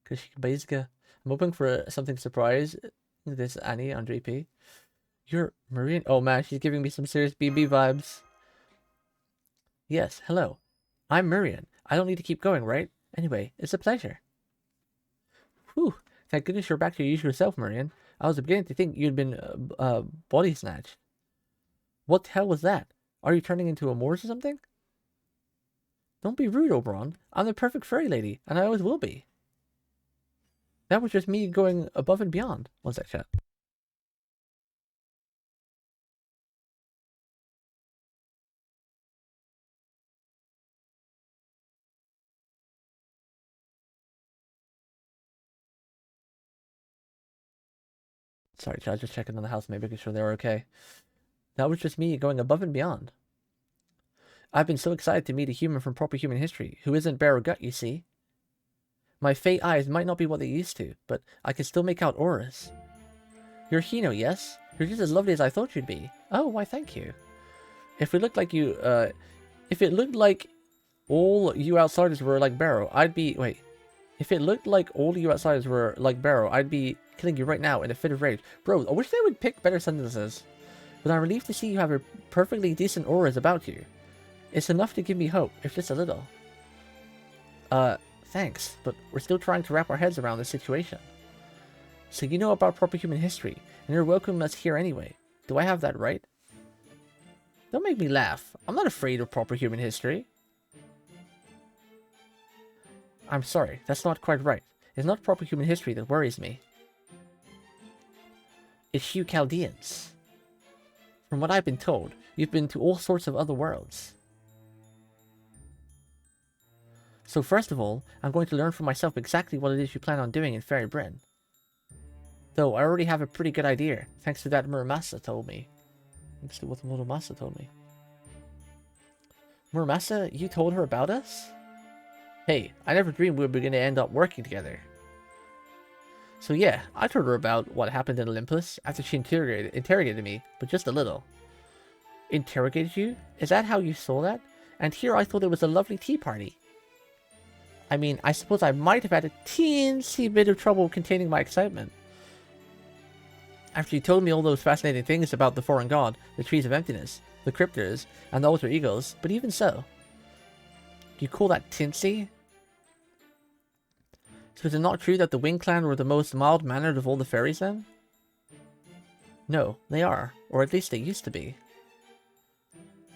Because she can basically... I'm hoping for something surprise. This Annie on JP. You're Marian? Oh man, she's giving me some serious BB vibes. Yes, hello. I'm Marian. I don't need to keep going, right? Anyway, it's a pleasure. Whew. Thank goodness you're back to your usual self, Marian. I was beginning to think you'd been body snatched. What the hell was that? Are you turning into a Morse or something? Don't be rude, Oberon. I'm the perfect fairy lady, and I always will be. That was just me going above and beyond. One sec, chat. Sorry, chat, just checking on the house, making sure they're okay. That was just me going above and beyond. I've been so excited to meet a human from Proper Human History, who isn't bare or gut, you see. My fey eyes might not be what they used to, but I can still make out auras. You're Hino, yes? You're just as lovely as I thought you'd be. Oh, why thank you. If it looked like you, if it looked like all you outsiders were like Barrow, I'd be, wait. If it looked like all you outsiders were like Barrow, I'd be killing you right now in a fit of rage. Bro, I wish they would pick better sentences. But I'm relieved to see you have a perfectly decent auras about you. It's enough to give me hope, if just a little. Thanks, but we're still trying to wrap our heads around this situation. So you know about Proper Human History, and you're welcome us here anyway. Do I have that right? Don't make me laugh. I'm not afraid of Proper Human History. I'm sorry, that's not quite right. It's not Proper Human History that worries me. It's you Chaldeans. From what I've been told, you've been to all sorts of other worlds. So first of all, I'm going to learn for myself exactly what it is you plan on doing in Fairy Britain. Though I already have a pretty good idea, thanks to that Muramasa told me. Thanks to what the Muramasa told me. Muramasa, you told her about us? Hey, I never dreamed we were going to end up working together. So yeah, I told her about what happened in Olympus after she interrogated me, but just a little. Interrogated you? Is that how you saw that? And here I thought it was a lovely tea party. I mean, I suppose I might have had a teensy bit of trouble containing my excitement. After you told me all those fascinating things about the foreign god, the trees of emptiness, the cryptors, and the alter egos, but even so, you call that tinsy? So is it not true that the Wing Clan were the most mild-mannered of all the fairies then? No, they are, or at least they used to be.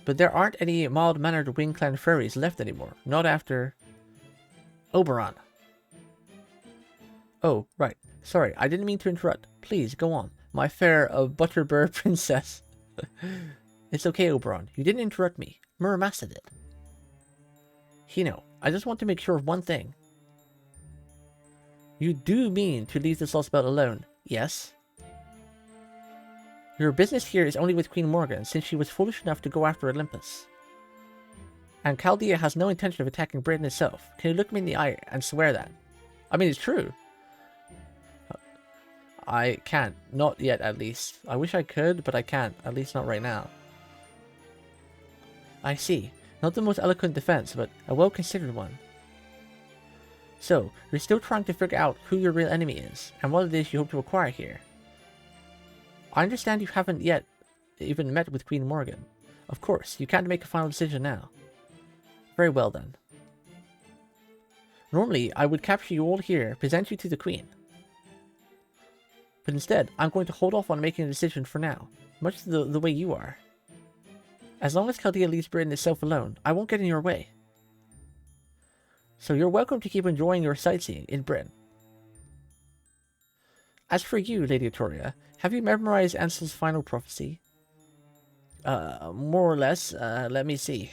But there aren't any mild-mannered Wing Clan fairies left anymore, not after Oberon. Oh, right. Sorry, I didn't mean to interrupt. Please, go on. My fair Butterbur princess. It's okay, Oberon. You didn't interrupt me. Muramasa did. Hino, I just want to make sure of one thing. You do mean to leave this lost belt alone, yes? Your business here is only with Queen Morgan, since she was foolish enough to go after Olympus. And Chaldea has no intention of attacking Britain itself. Can you look me in the eye and swear that? I mean, it's true. I can't. Not yet, at least. I wish I could, but I can't. At least not right now. I see. Not the most eloquent defense, but a well-considered one. So, you're still trying to figure out who your real enemy is, and what it is you hope to acquire here. I understand you haven't yet even met with Queen Morgan. Of course, you can't make a final decision now. Very well then. Normally, I would capture you all here, present you to the Queen. But instead, I'm going to hold off on making a decision for now, much the way you are. As long as Chaldea leaves Britain itself alone, I won't get in your way. So you're welcome to keep enjoying your sightseeing in Britain. As for you, Lady Victoria, have you memorized Ansel's final prophecy? More or less. Let me see.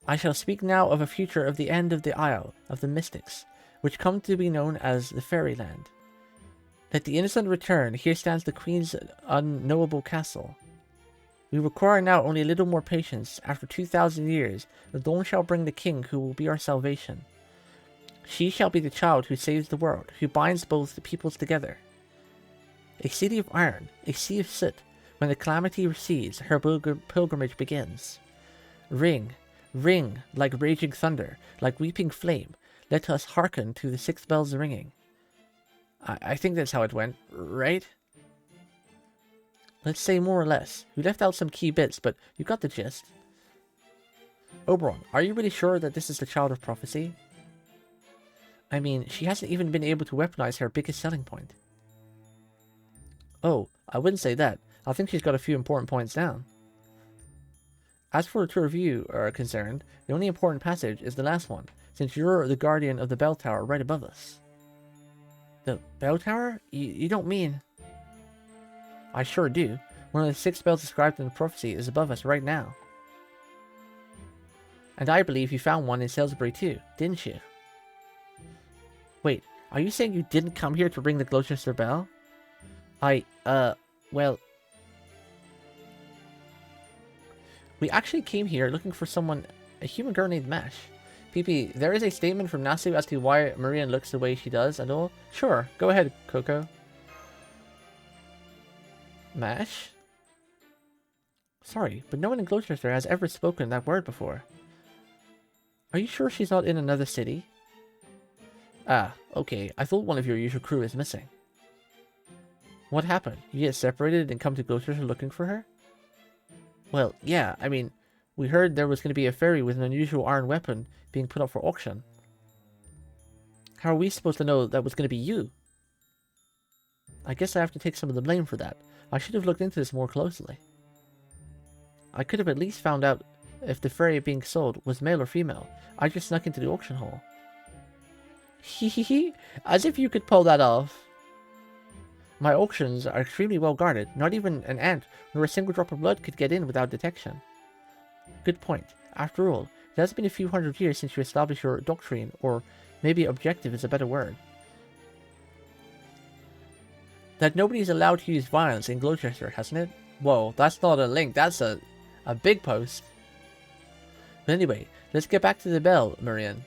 I shall speak now of a future of the end of the Isle of the Mystics, which come to be known as the Fairyland. Let the innocent return, here stands the Queen's unknowable castle. We require now only a little more patience. After 2,000 years, the dawn shall bring the king who will be our salvation. She shall be the child who saves the world, who binds both the peoples together. A city of iron, a sea of soot, when the calamity recedes, her pilgrimage begins. Ring, ring, like raging thunder, like weeping flame, let us hearken to the 6 bells ringing. I think that's how it went, right? Let's say more or less. We left out some key bits, but you got the gist. Oberon, are you really sure that this is the child of prophecy? I mean, she hasn't even been able to weaponize her biggest selling point. Oh, I wouldn't say that. I think she's got a few important points down. As for the two of you are concerned, the only important passage is the last one, since you're the guardian of the bell tower right above us. The bell tower? You don't mean... I sure do. One of the 6 bells described in the prophecy is above us right now. And I believe you found one in Salisbury too, didn't you? Wait, are you saying you didn't come here to ring the Gloucester bell? Well... We actually came here looking for someone, a human girl named Mash. PP, there is a statement from Nasu as to why Marian looks the way she does and all. Sure, go ahead, Coco. Mash? Sorry, but no one in Gloucester has ever spoken that word before. Are you sure she's not in another city? Ah, okay, I thought one of your usual crew is missing. What happened? You get separated and come to Gloucester looking for her? Well, yeah, I mean, we heard there was going to be a fairy with an unusual iron weapon being put up for auction. How are we supposed to know that was going to be you? I guess I have to take some of the blame for that. I should have looked into this more closely. I could have at least found out if the fairy being sold was male or female. I just snuck into the auction hall. Hehehe, as if you could pull that off. My auctions are extremely well guarded. Not even an ant nor a single drop of blood could get in without detection. Good point. After all, it has been a few hundred years since you established your doctrine, or maybe objective is a better word. That nobody is allowed to use violence in Gloucester, hasn't it? Whoa, that's not a link, that's a big post. But anyway, let's get back to the bell, Marian.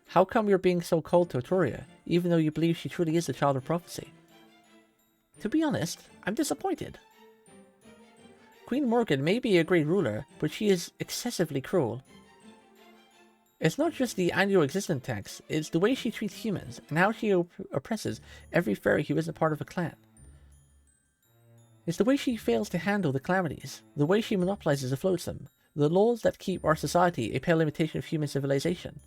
How come you're being so cold to Arturia, even though you believe she truly is the child of prophecy? To be honest, I'm disappointed. Queen Morgan may be a great ruler, but she is excessively cruel. It's not just the annual existence tax, it's the way she treats humans, and how she oppresses every fairy who isn't part of a clan. It's the way she fails to handle the calamities, the way she monopolizes and floats them, the laws that keep our society a pale imitation of human civilization.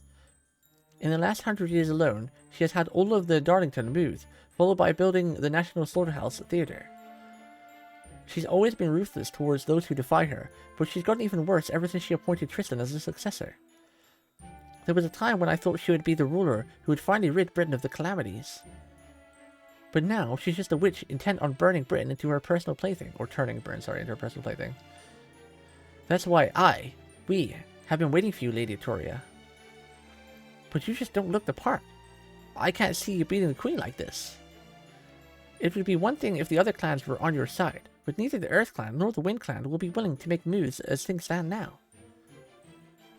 In the last 100 years alone, she has had all of the Darlington moved, followed by building the National Slaughterhouse Theatre. She's always been ruthless towards those who defy her, but she's gotten even worse ever since she appointed Tristan as a successor. There was a time when I thought she would be the ruler who would finally rid Britain of the calamities. But now, she's just a witch intent on burning Britain into her personal plaything. Or turning Britain, into her personal plaything. That's why we, have been waiting for you, Lady Victoria. But you just don't look the part. I can't see you beating the Queen like this. It would be one thing if the other clans were on your side, but neither the Earth Clan nor the Wind Clan will be willing to make moves as things stand now.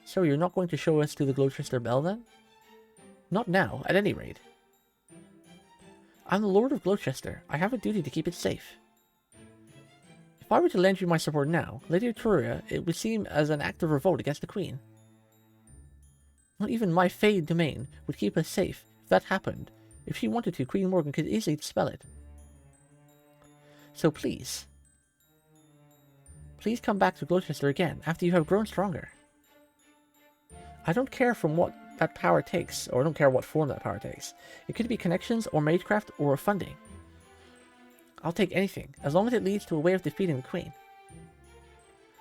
So you're not going to show us to the Gloucester Bell then? Not now, at any rate. I'm the Lord of Gloucester. I have a duty to keep it safe. If I were to lend you my support now, Lady Victoria, it would seem as an act of revolt against the Queen. Not even my Fade domain would keep us safe if that happened. If she wanted to, Queen Morgan could easily dispel it. So please come back to Gloucester again after you have grown stronger. I don't care from what that power takes, or I don't care what form that power takes. It could be connections, or magecraft, or funding. I'll take anything, as long as it leads to a way of defeating the Queen.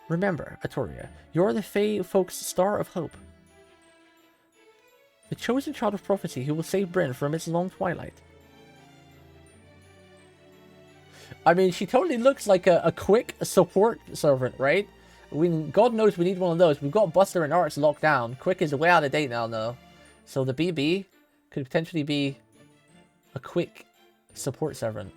Remember, Atoria, you're the Fae folks' star of hope. The chosen child of prophecy who will save Britain from its long twilight. I mean, she totally looks like a quick support servant, right? God knows we need one of those. We've got Buster and Arts locked down. Quick is way out of date now, though. So the BB could potentially be a quick support servant.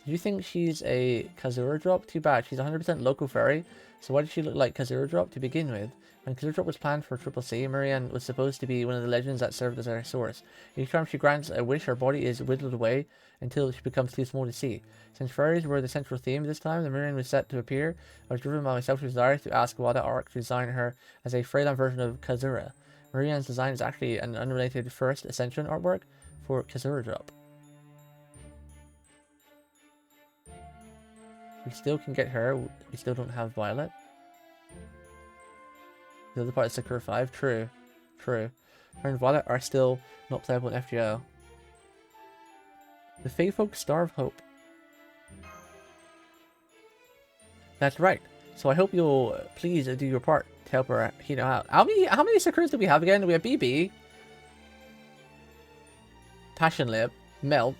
Do you think she's a Kazura drop? Too bad. She's 100% local fairy. So why did she look like Kazura drop to begin with? When Kazura drop was planned for Triple C, Marianne was supposed to be one of the legends that served as her source. Each time she grants a wish, her body is whittled away until she becomes too small to see. Since fairies were the central theme this time, the Marianne was set to appear. I was driven by my selfish desire to ask Wada Arc to design her as a Freyland version of Kazura. Marianne's design is actually an unrelated first Ascension artwork for Kazura drop. We still can get her. We still don't have Violet. The other part is Sakura 5. True. True. Her and Violet are still not playable in FGO. The Fae Folk Star of Hope. That's right. So I hope you'll please do your part to help her out. How many Sakuras do we have again? We have BB. Passion Lip. Melt.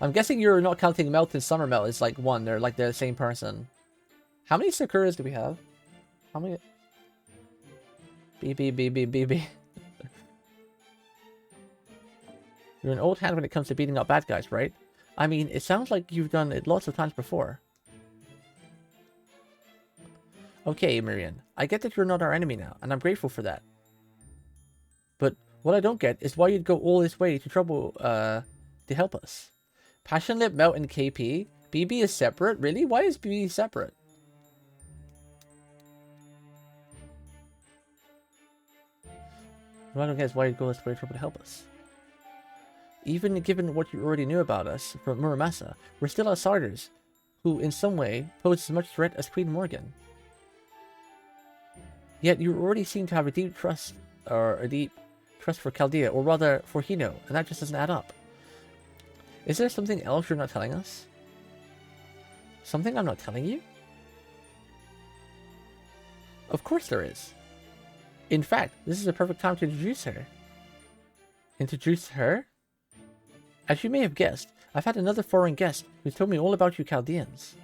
I'm guessing you're not counting Melt and Summer Melt as like one. They're the same person. How many Sakuras do we have? How many? BB. You're an old hand when it comes to beating up bad guys, right? I mean, it sounds like you've done it lots of times before. Okay, Marianne. I get that you're not our enemy now, and I'm grateful for that. But what I don't get is why you'd go all this way to trouble, to help us. Passion Lip, Melt, and KP? BB is separate? Really? Why is BB separate? What I don't get is why you'd go this way to trouble to help us. Even given what you already knew about us from Muramasa, we're still outsiders, who in some way pose as much threat as Queen Morgan. Yet you already seem to have a deep trust for Chaldea, or rather for Hino, and that just doesn't add up. Is there something else you're not telling us? Something I'm not telling you? Of course there is. In fact, this is a perfect time to introduce her. Introduce her? As you may have guessed, I've had another foreign guest who's told me all about you Chaldeans.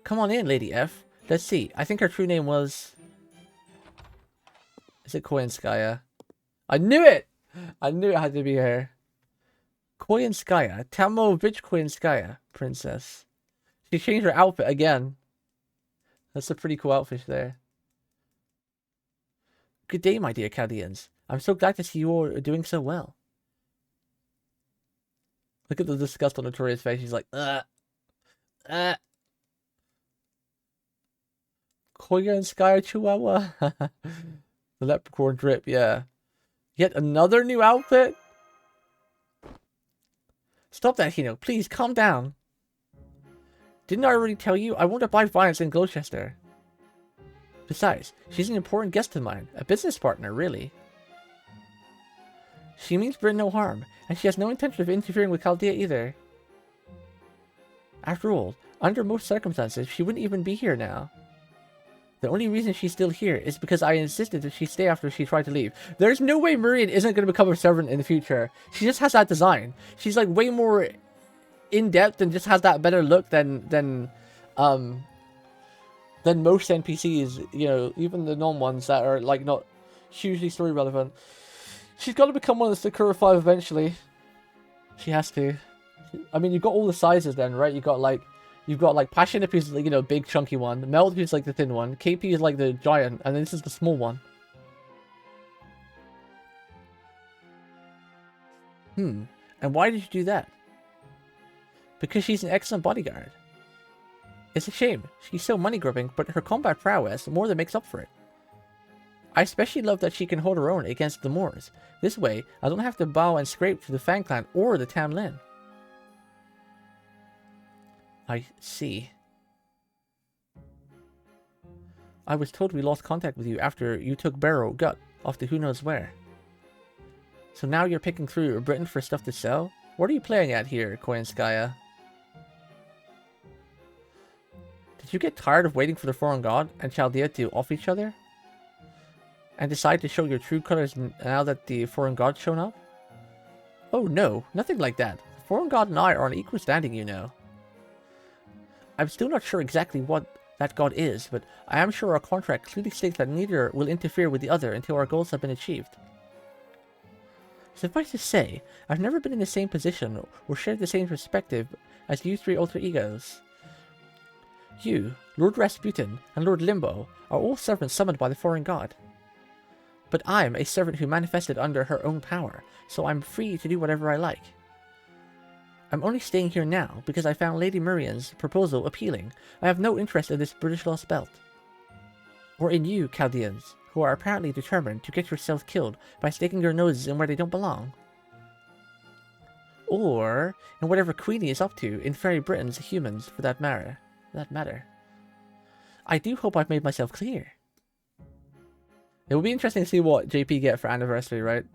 Come on in, Lady F. Let's see, I think her true name was... Is it Koyanskaya? I knew it! I knew it had to be her. Koyanskaya. Tamovich Koyanskaya, princess. She changed her outfit again. That's a pretty cool outfit there. Good day, my dear Chaldeans. I'm so glad to see you all doing so well. Look at the disgust on Notoria's face. She's like, Koyanskaya Chihuahua. The leprechaun drip, yeah. Yet another new outfit? Stop that, Hino. Please, calm down. Didn't I already tell you? I won't abide violence in Gloucester. Besides, she's an important guest of mine. A business partner, really. She means Britain no harm, and she has no intention of interfering with Chaldea either. After all, under most circumstances, she wouldn't even be here now. The only reason she's still here is because I insisted that she stay after she tried to leave. There's no way Miriam isn't going to become a servant in the future. She just has that design. She's like way more in-depth and just has that better look than most NPCs, you know, even the non-ones that are like not hugely story relevant. She's got to become one of the Sakura 5 eventually. She has to. I mean, you've got all the sizes then, right? You've got like Passionate, who's like, you know, big chunky one. Meld, who's like the thin one. KP is like the giant, and then this is the small one. And why did you do that? Because she's an excellent bodyguard. It's a shame. She's so money-grubbing, but her combat prowess more than makes up for it. I especially love that she can hold her own against the Moors. This way, I don't have to bow and scrape to the Fang Clan or the Tam Lin. I see. I was told we lost contact with you after you took Barrow Gut off to who knows where. So now you're picking through Britain for stuff to sell? What are you playing at here, Koyanskaya? Did you get tired of waiting for the Foreign God and Chaldea to off each other? And decide to show your true colors now that the Foreign God's shown up? Oh no, nothing like that. The Foreign God and I are on equal standing, you know. I'm still not sure exactly what that god is, but I am sure our contract clearly states that neither will interfere with the other until our goals have been achieved. Suffice to say, I've never been in the same position or shared the same perspective as you three alter egos. You, Lord Rasputin, and Lord Limbo are all servants summoned by the Foreign God. But I'm a servant who manifested under her own power, so I'm free to do whatever I like. I'm only staying here now because I found Lady Miriam's proposal appealing. I have no interest in this British lost belt. Or in you, Chaldeans, who are apparently determined to get yourselves killed by sticking your noses in where they don't belong. Or in whatever Queenie is up to in Fairy Britain's humans, for that matter. I do hope I've made myself clear. It will be interesting to see what JP get for anniversary, right?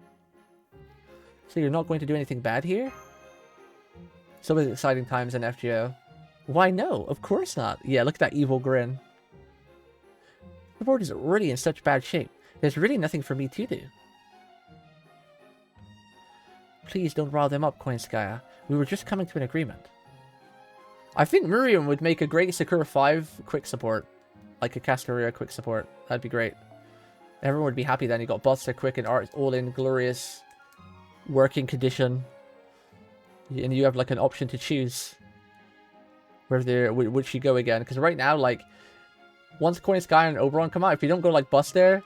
So you're not going to do anything bad here? So many exciting times in FGO. Why no? Of course not. Yeah, look at that evil grin. The board is already in such bad shape. There's really nothing for me to do. Please don't rile them up, Koinskaya. We were just coming to an agreement. I think Miriam would make a great Sakura 5 quick support. Like a Cascaria quick support. That'd be great. Everyone would be happy then. You got Buster, Quick, and Art all in glorious working condition. And you have like an option to choose where would she go again. Because right now, like, once Coin Sky and Oberon come out, if you don't go like Buster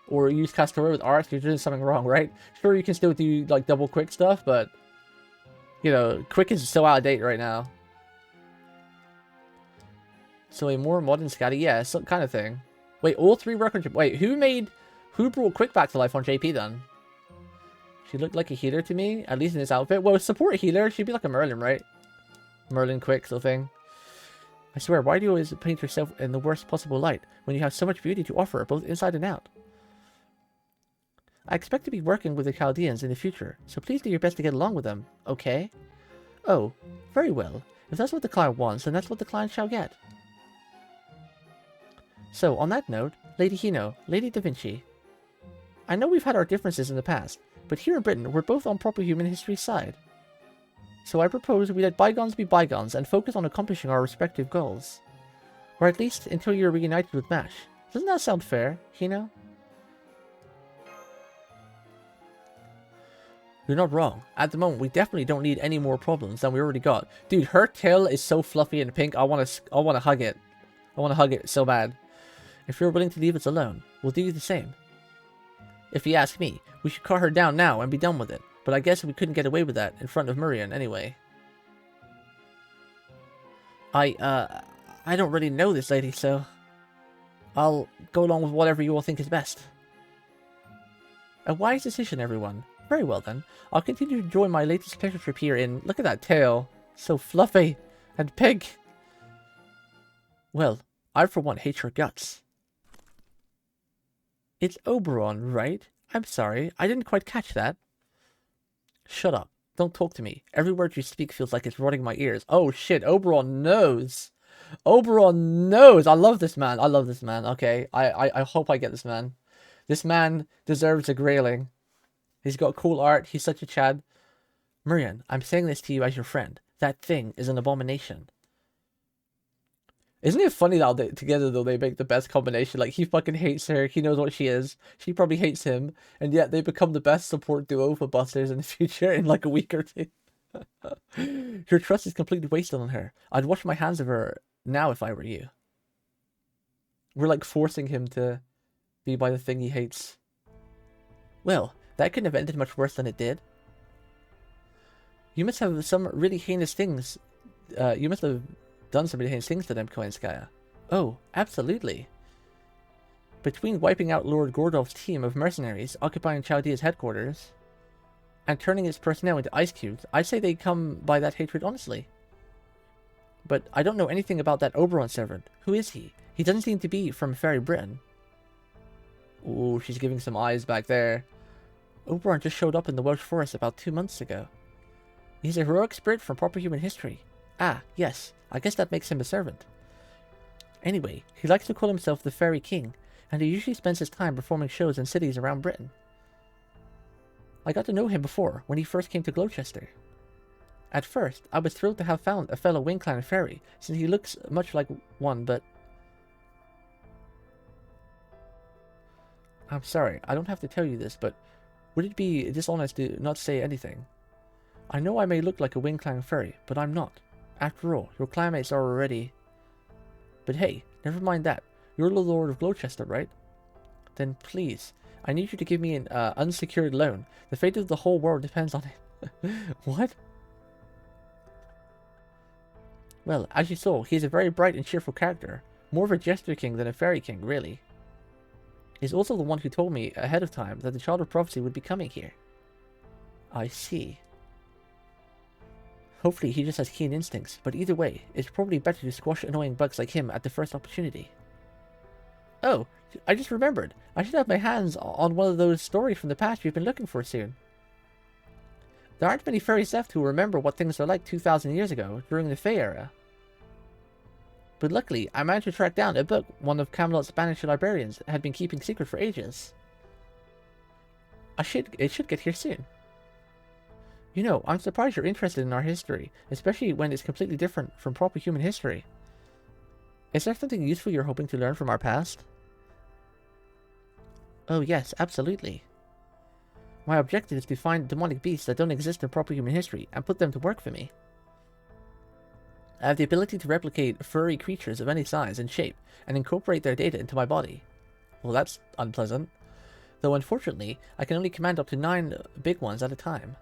or use Cascaria with Art, you're doing something wrong, right? Sure, you can still do like double Quick stuff, but you know, Quick is so out of date right now. So a more modern Scatty, yeah, some kind of thing. Wait, all three work on... Wait, who brought Quick back to life on JP then? She looked like a healer to me, at least in this outfit. Well, support healer, she'd be like a Merlin, right? Merlin Quick sort of thing. I swear, why do you always paint yourself in the worst possible light when you have so much beauty to offer, both inside and out? I expect to be working with the Chaldeans in the future, so please do your best to get along with them, okay? Oh, very well. If that's what the client wants, then that's what the client shall get. So, on that note, Lady Hino, Lady Da Vinci. I know we've had our differences in the past, but here in Britain, we're both on proper human history's side. So I propose we let bygones be bygones and focus on accomplishing our respective goals. Or at least until you're reunited with MASH. Doesn't that sound fair, Hino? You're not wrong. At the moment, we definitely don't need any more problems than we already got. Dude, her tail is so fluffy and pink, I wanna hug it. I wanna hug it so bad. If you're willing to leave us alone, we'll do the same. If you ask me, we should cut her down now and be done with it, but I guess we couldn't get away with that in front of Miriam anyway. I don't really know this lady, so I'll go along with whatever you all think is best. A wise decision, everyone. Very well then. I'll continue to enjoy my latest pleasure trip here in... Look at that tail. So fluffy. And pink. Well, I for one hate your guts. It's Oberon, right? I'm sorry. I didn't quite catch that. Shut up. Don't talk to me. Every word you speak feels like it's rotting my ears. Oh shit, Oberon knows. Oberon knows. I love this man. I love this man. Okay, I hope I get this man. This man deserves a grailing. He's got cool art. He's such a Chad. Miriam, I'm saying this to you as your friend. That thing is an abomination. Isn't it funny that together though they make the best combination? Like, he fucking hates her. He knows what she is. She probably hates him. And yet they become the best support duo for Busters in the future in like a week or two. Your trust is completely wasted on her. I'd wash my hands of her now if I were you. We're like forcing him to be by the thing he hates. Well, that couldn't have ended much worse than it did. You must have some really heinous things. You must have done some really heinous things to them, Koenskaya. Oh, absolutely. Between wiping out Lord Gordolf's team of mercenaries occupying Chaldea's headquarters and turning its personnel into ice cubes, I'd say they come by that hatred honestly. But I don't know anything about that Oberon servant. Who is he? He doesn't seem to be from Fairy Britain. Ooh, she's giving some eyes back there. Oberon just showed up in the Welsh forest about 2 months ago. He's a heroic spirit from proper human history. Ah, yes. I guess that makes him a servant. Anyway, he likes to call himself the Fairy King, and he usually spends his time performing shows in cities around Britain. I got to know him before, when he first came to Gloucester. At first, I was thrilled to have found a fellow Wingclan fairy, since he looks much like one, but... I'm sorry, I don't have to tell you this, but would it be dishonest to not say anything? I know I may look like a Wingclan fairy, but I'm not. After all, your clanmates are already... But hey, never mind that. You're the Lord of Gloucester, right? Then please, I need you to give me an unsecured loan. The fate of the whole world depends on it. What? Well, as you saw, he is a very bright and cheerful character. More of a jester king than a fairy king, really. He's also the one who told me ahead of time that the Child of Prophecy would be coming here. I see. Hopefully he just has keen instincts, but either way, it's probably better to squash annoying bugs like him at the first opportunity. Oh, I just remembered. I should have my hands on one of those stories from the past we've been looking for soon. There aren't many fairies left who remember what things were like 2,000 years ago, during the Fey era. But luckily, I managed to track down a book one of Camelot's Spanish librarians had been keeping secret for ages. It should get here soon. You know, I'm surprised you're interested in our history, especially when it's completely different from proper human history. Is there something useful you're hoping to learn from our past? Oh yes, absolutely. My objective is to find demonic beasts that don't exist in proper human history and put them to work for me. I have the ability to replicate furry creatures of any size and shape and incorporate their data into my body. Well, that's unpleasant. Though unfortunately, I can only command up to 9 big ones at a time.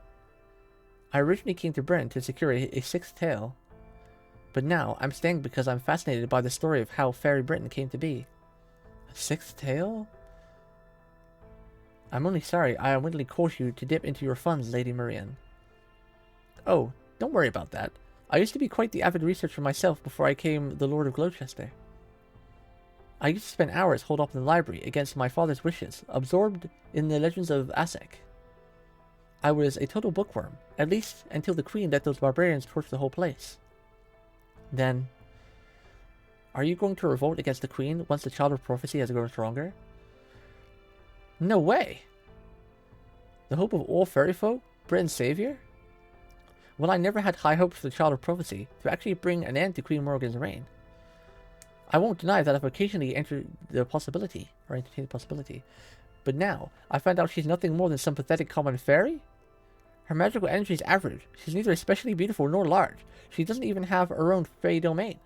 I originally came to Britain to secure a 6th tail, but now I'm staying because I'm fascinated by the story of how Fairy Britain came to be. A 6th tail? I'm only sorry I unwittingly caused you to dip into your funds, Lady Marian. Oh, don't worry about that. I used to be quite the avid researcher myself before I became the Lord of Gloucester. I used to spend hours holed up in the library against my father's wishes, absorbed in the legends of Asek. I was a total bookworm, at least until the Queen let those barbarians torch the whole place. Then, are you going to revolt against the Queen once the Child of Prophecy has grown stronger? No way! The hope of all fairy folk? Britain's savior? Well, I never had high hopes for the Child of Prophecy to actually bring an end to Queen Morgan's reign. I won't deny that I've occasionally entertained the possibility, but now I find out she's nothing more than some pathetic common fairy? Her magical energy is average. She's neither especially beautiful nor large. She doesn't even have her own fairy domain.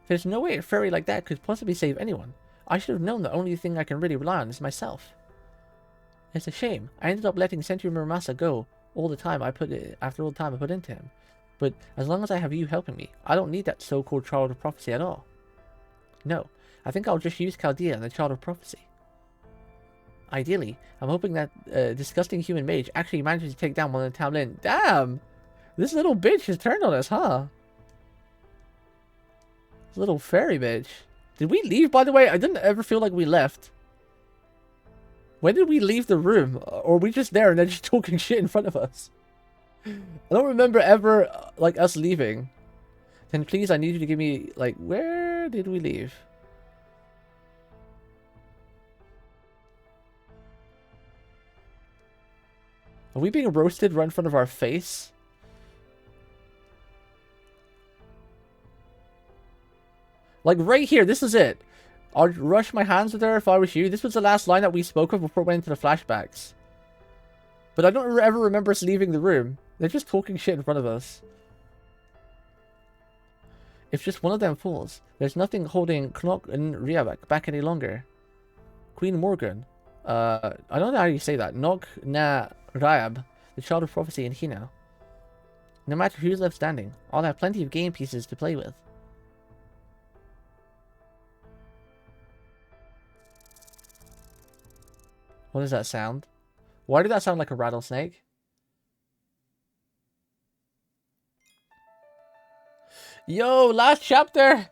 There's no way a fairy like that could possibly save anyone. I should have known the only thing I can really rely on is myself. It's a shame. I ended up letting Sentry Muramasa go after all the time I put into him. But as long as I have you helping me, I don't need that so-called Child of Prophecy at all. No, I think I'll just use Chaldea and the Child of Prophecy. Ideally, I'm hoping that disgusting human mage actually manages to take down one of the Tamlin. Damn! This little bitch has turned on us, huh? This little fairy bitch. Did we leave, by the way? I didn't ever feel like we left. When did we leave the room? Or were we just there and they're just talking shit in front of us? I don't remember ever, like, us leaving. Then please, I need you to give me, like, where did we leave? Are we being roasted right in front of our face? Like, right here, this is it. I'd rush my hands with her if I was you. This was the last line that we spoke of before we went into the flashbacks. But I don't ever remember us leaving the room. They're just talking shit in front of us. If just one of them falls, there's nothing holding Knock and Riabak back any longer. Queen Morgan. I don't know how you say that. Nog na Riab, the child of prophecy in Hino. No matter who's left standing, I'll have plenty of game pieces to play with. What does that sound? Why did that sound like a rattlesnake? Yo, last chapter!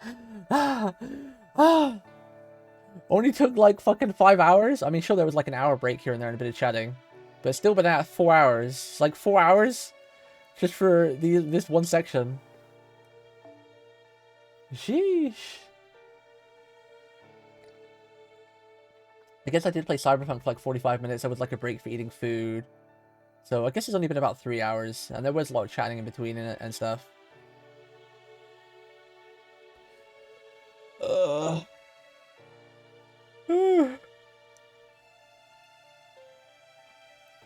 Only took like fucking 5 hours. I mean, sure, there was like an hour break here and there and a bit of chatting. But it's still been at 4 hours. It's like 4 hours just for this one section. Sheesh. I guess I did play Cyberpunk for like 45 minutes. There was like a break for eating food. So I guess it's only been about 3 hours. And there was a lot of chatting in between and stuff.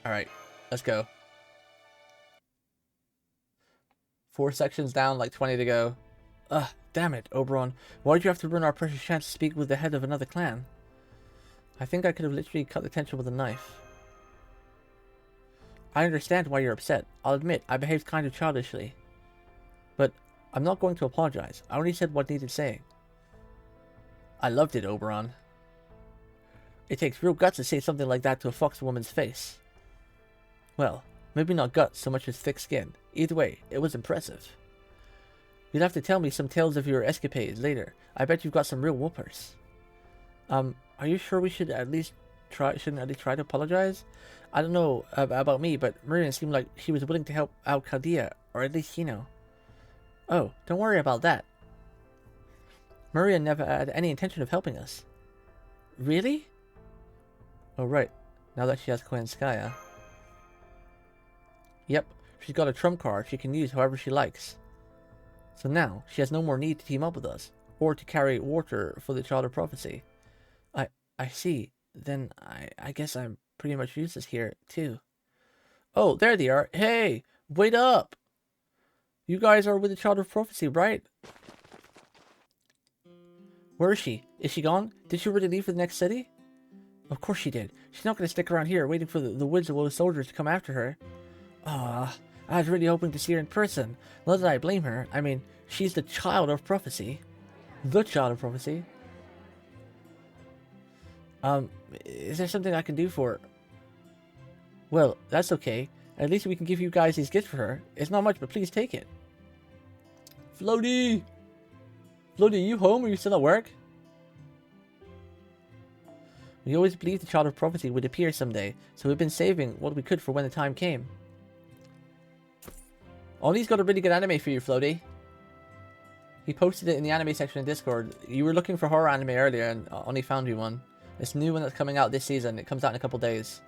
Alright, let's go. 4 sections down, like 20 to go. Ugh, damn it, Oberon. Why did you have to ruin our precious chance to speak with the head of another clan? I think I could have literally cut the tension with a knife. I understand why you're upset. I'll admit, I behaved kind of childishly. But I'm not going to apologize. I only said what needed saying. I loved it, Oberon. It takes real guts to say something like that to a fox woman's face. Well, maybe not guts so much as thick skin. Either way, it was impressive. You'll have to tell me some tales of your escapades later. I bet you've got some real whoopers. Are you sure we should at least try to apologize? I don't know about me, but Miriam seemed like she was willing to help out Chaldea, or at least Hino. Oh, don't worry about that. Maria never had any intention of helping us. Really? Oh, right. Now that she has Koenskaya. Yep, she's got a trump card she can use however she likes. So now, she has no more need to team up with us, or to carry water for the Child of Prophecy. I see. Then I guess I'm pretty much useless here, too. Oh, there they are. Hey, wait up! You guys are with the Child of Prophecy, right? Where is she? Is she gone? Did she really leave for the next city? Of course she did. She's not going to stick around here waiting for the woods of those soldiers to come after her. Ah, I was really hoping to see her in person. Not that I blame her. I mean, she's the Child of Prophecy. The Child of Prophecy. Is there something I can do for her? Well, that's okay. At least we can give you guys these gifts for her. It's not much, but please take it. Floaty! Floaty, are you home or are you still at work? We always believed the Child of Prophecy would appear someday, so we've been saving what we could for when the time came. Ollie's got a really good anime for you, Floaty. He posted it in the anime section in Discord. You were looking for horror anime earlier and Ollie found you one. It's a new one that's coming out this season. It comes out in a couple days.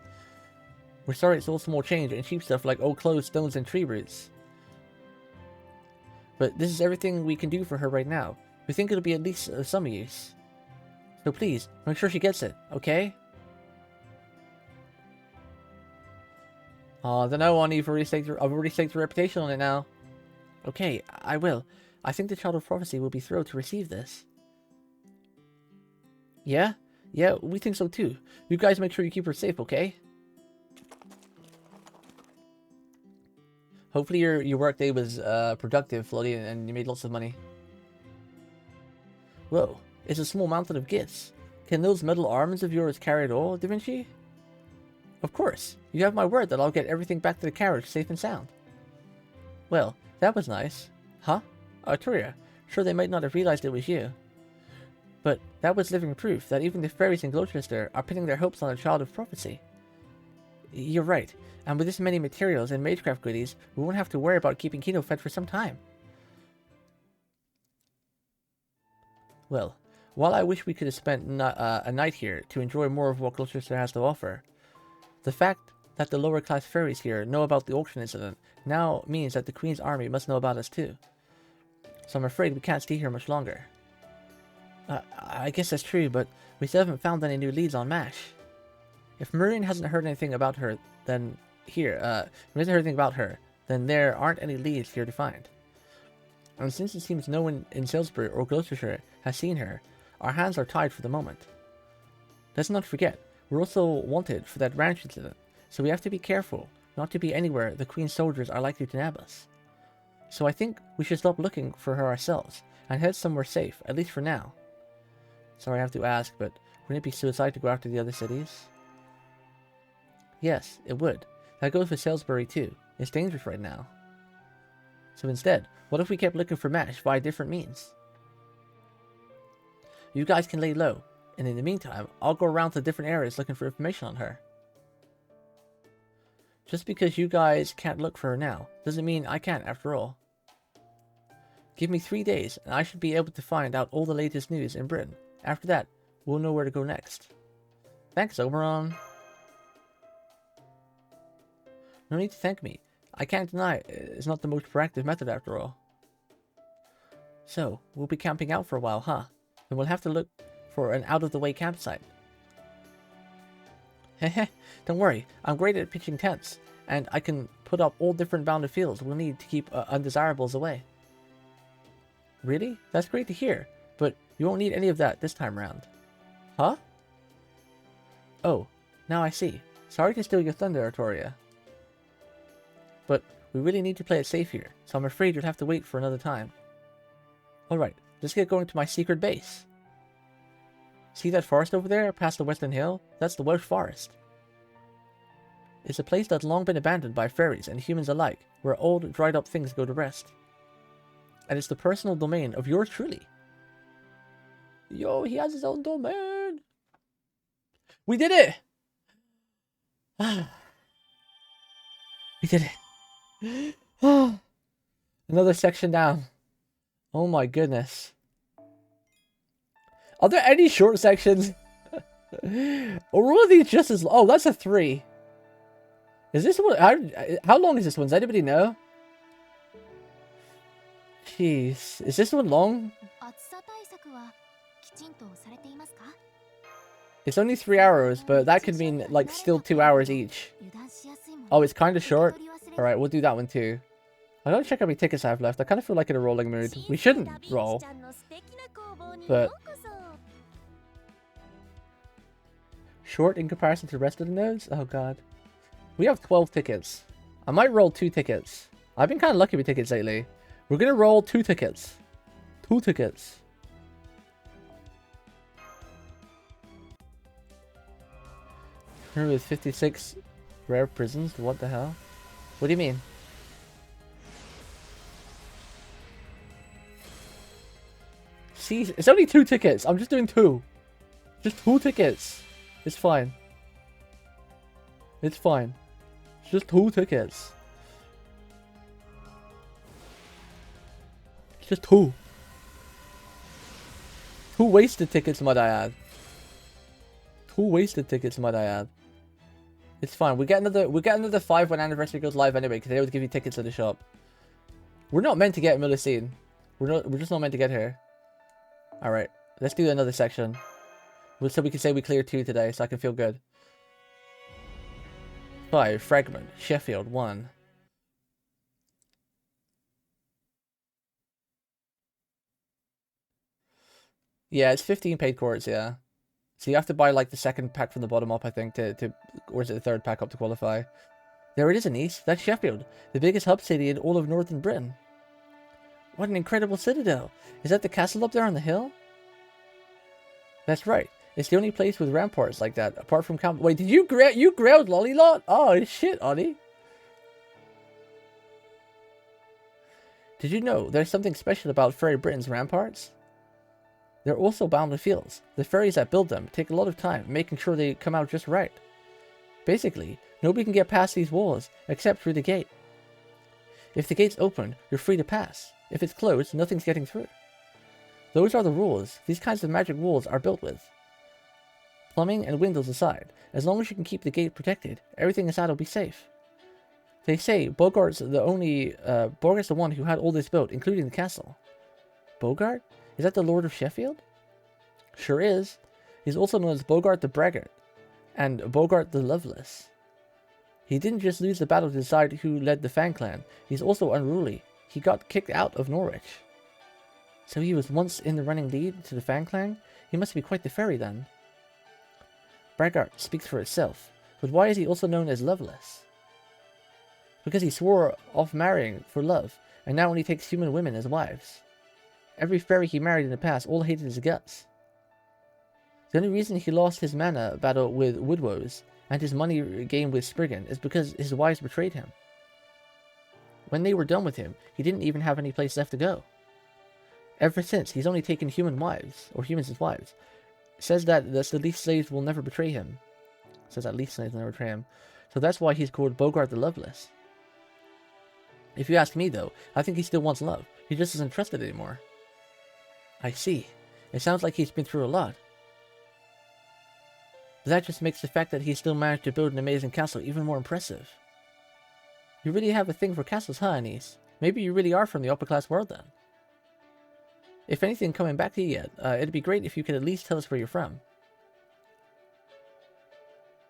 We're sorry it's all small change and cheap stuff like old clothes, stones, and tree roots. But this is everything we can do for her right now. We think it'll be at least of some use. So please, make sure she gets it, okay? I don't know, Oni, I've already staked the reputation on it now. Okay, I will. I think the Child of Prophecy will be thrilled to receive this. Yeah? Yeah, we think so too. You guys make sure you keep her safe, okay? Hopefully your workday was productive, Floaty, and you made lots of money. Whoa, it's a small mountain of gifts. Can those metal arms of yours carry it all, Da Vinci? Of course. You have my word that I'll get everything back to the carriage safe and sound. Well, that was nice. Huh? Arturia, sure they might not have realized it was you. But that was living proof that even the fairies in Gloucester are pinning their hopes on a child of prophecy. You're right, and with this many materials and magecraft goodies, we won't have to worry about keeping Kino fed for some time. Well, while I wish we could have spent a night here to enjoy more of what Gloucester has to offer, the fact that the lower class fairies here know about the auction incident now means that the Queen's army must know about us too. So I'm afraid we can't stay here much longer. I guess that's true, but we still haven't found any new leads on MASH. If Miriam hasn't heard anything about her, then then there aren't any leads here to find. And since it seems no one in Salisbury or Gloucestershire has seen her, our hands are tied for the moment. Let's not forget, we're also wanted for that ranch incident, so we have to be careful not to be anywhere the Queen's soldiers are likely to nab us. So I think we should stop looking for her ourselves and head somewhere safe, at least for now. Sorry I have to ask, but wouldn't it be suicide to go after the other cities? Yes, it would. That goes for Salisbury too. It's dangerous right now. So instead, what if we kept looking for MASH via different means? You guys can lay low, and in the meantime, I'll go around to different areas looking for information on her. Just because you guys can't look for her now, doesn't mean I can't after all. Give me 3 days, and I should be able to find out all the latest news in Britain. After that, we'll know where to go next. Thanks, Oberon. No need to thank me. I can't deny it's not the most proactive method after all. So, we'll be camping out for a while, huh? And we'll have to look for an out-of-the-way campsite. Heh, don't worry, I'm great at pitching tents, and I can put up all different bounded fields we'll need to keep undesirables away. Really? That's great to hear, but you won't need any of that this time round. Huh? Oh, now I see. Sorry to steal your thunder, Artoria. But we really need to play it safe here, so I'm afraid you'll have to wait for another time. Alright, let's get going to my secret base. See that forest over there, past the western hill? That's the Welsh Forest. It's a place that's long been abandoned by fairies and humans alike, where old, dried up things go to rest. And it's the personal domain of yours truly. Yo, he has his own domain! We did it! We did it. Another section down. Oh my goodness. Are there any short sections? Or all of these just as... Oh, that's a 3. Is this one... How long is this one? Does anybody know? Jeez. Is this one long? It's only 3 hours, but that could mean, like, still 2 hours each. Oh, it's kind of short? Alright, we'll do that one too. I gotta check how many tickets I have left. I kind of feel like in a rolling mood. We shouldn't roll. But... short in comparison to the rest of the nodes? Oh god. We have 12 tickets. I might roll 2 tickets. I've been kind of lucky with tickets lately. We're gonna roll 2 tickets. 2 tickets. With 56 rare prisons? What the hell? What do you mean? See, it's only 2 tickets. I'm just doing 2. Just 2 tickets. It's fine. It's fine. It's just 2 tickets. It's just 2. 2 wasted tickets, might I add. 2 wasted tickets, might I add. It's fine. We get another 5 when anniversary goes live anyway, because they always give you tickets at the shop. We're not meant to get Millicene. We're just not meant to get her. All right, let's do another section. So we can say we cleared 2 today, so I can feel good. 5 fragment Sheffield 1. Yeah, it's 15 paid courts. Yeah. So you have to buy like the second pack from the bottom up, I think, or is it the third pack up to qualify? There it is, Anise. That's Sheffield, the biggest hub city in all of northern Britain. What an incredible citadel! Is that the castle up there on the hill? That's right. It's the only place with ramparts like that, apart from camp. Wait, did you grilled Lollylot? Oh shit, Ollie. Did you know there's something special about Fairy Britain's ramparts? They're also bound with fields. The fairies that build them take a lot of time making sure they come out just right. Basically, nobody can get past these walls except through the gate. If the gate's open, you're free to pass. If it's closed, nothing's getting through. Those are the rules these kinds of magic walls are built with. Plumbing and windows aside, as long as you can keep the gate protected, everything inside will be safe. They say Bogart's the one who had all this built, including the castle. Bogart? Is that the Lord of Sheffield? Sure is. He's also known as Bogart the Braggart, and Bogart the Loveless. He didn't just lose the battle to decide who led the Fang clan, he's also unruly. He got kicked out of Norwich. So he was once in the running lead to the Fang clan? He must be quite the fairy then. Braggart speaks for itself, but why is he also known as Loveless? Because he swore off marrying for love, and now only takes human women as wives. Every fairy he married in the past all hated his guts. The only reason he lost his mana battle with Woodwoes and his money game with Spriggan is because his wives betrayed him. When they were done with him, he didn't even have any place left to go. Ever since, he's only taken human wives, or humans as wives. Says that the least slaves will never betray him. Says that least slaves will never betray him. So that's why he's called Bogart the Loveless. If you ask me though, I think he still wants love. He just isn't trusted anymore. I see. It sounds like he's been through a lot. But that just makes the fact that he still managed to build an amazing castle even more impressive. You really have a thing for castles, huh, Anise? Maybe you really are from the upper class world then. If anything coming back to you yet, it'd be great if you could at least tell us where you're from.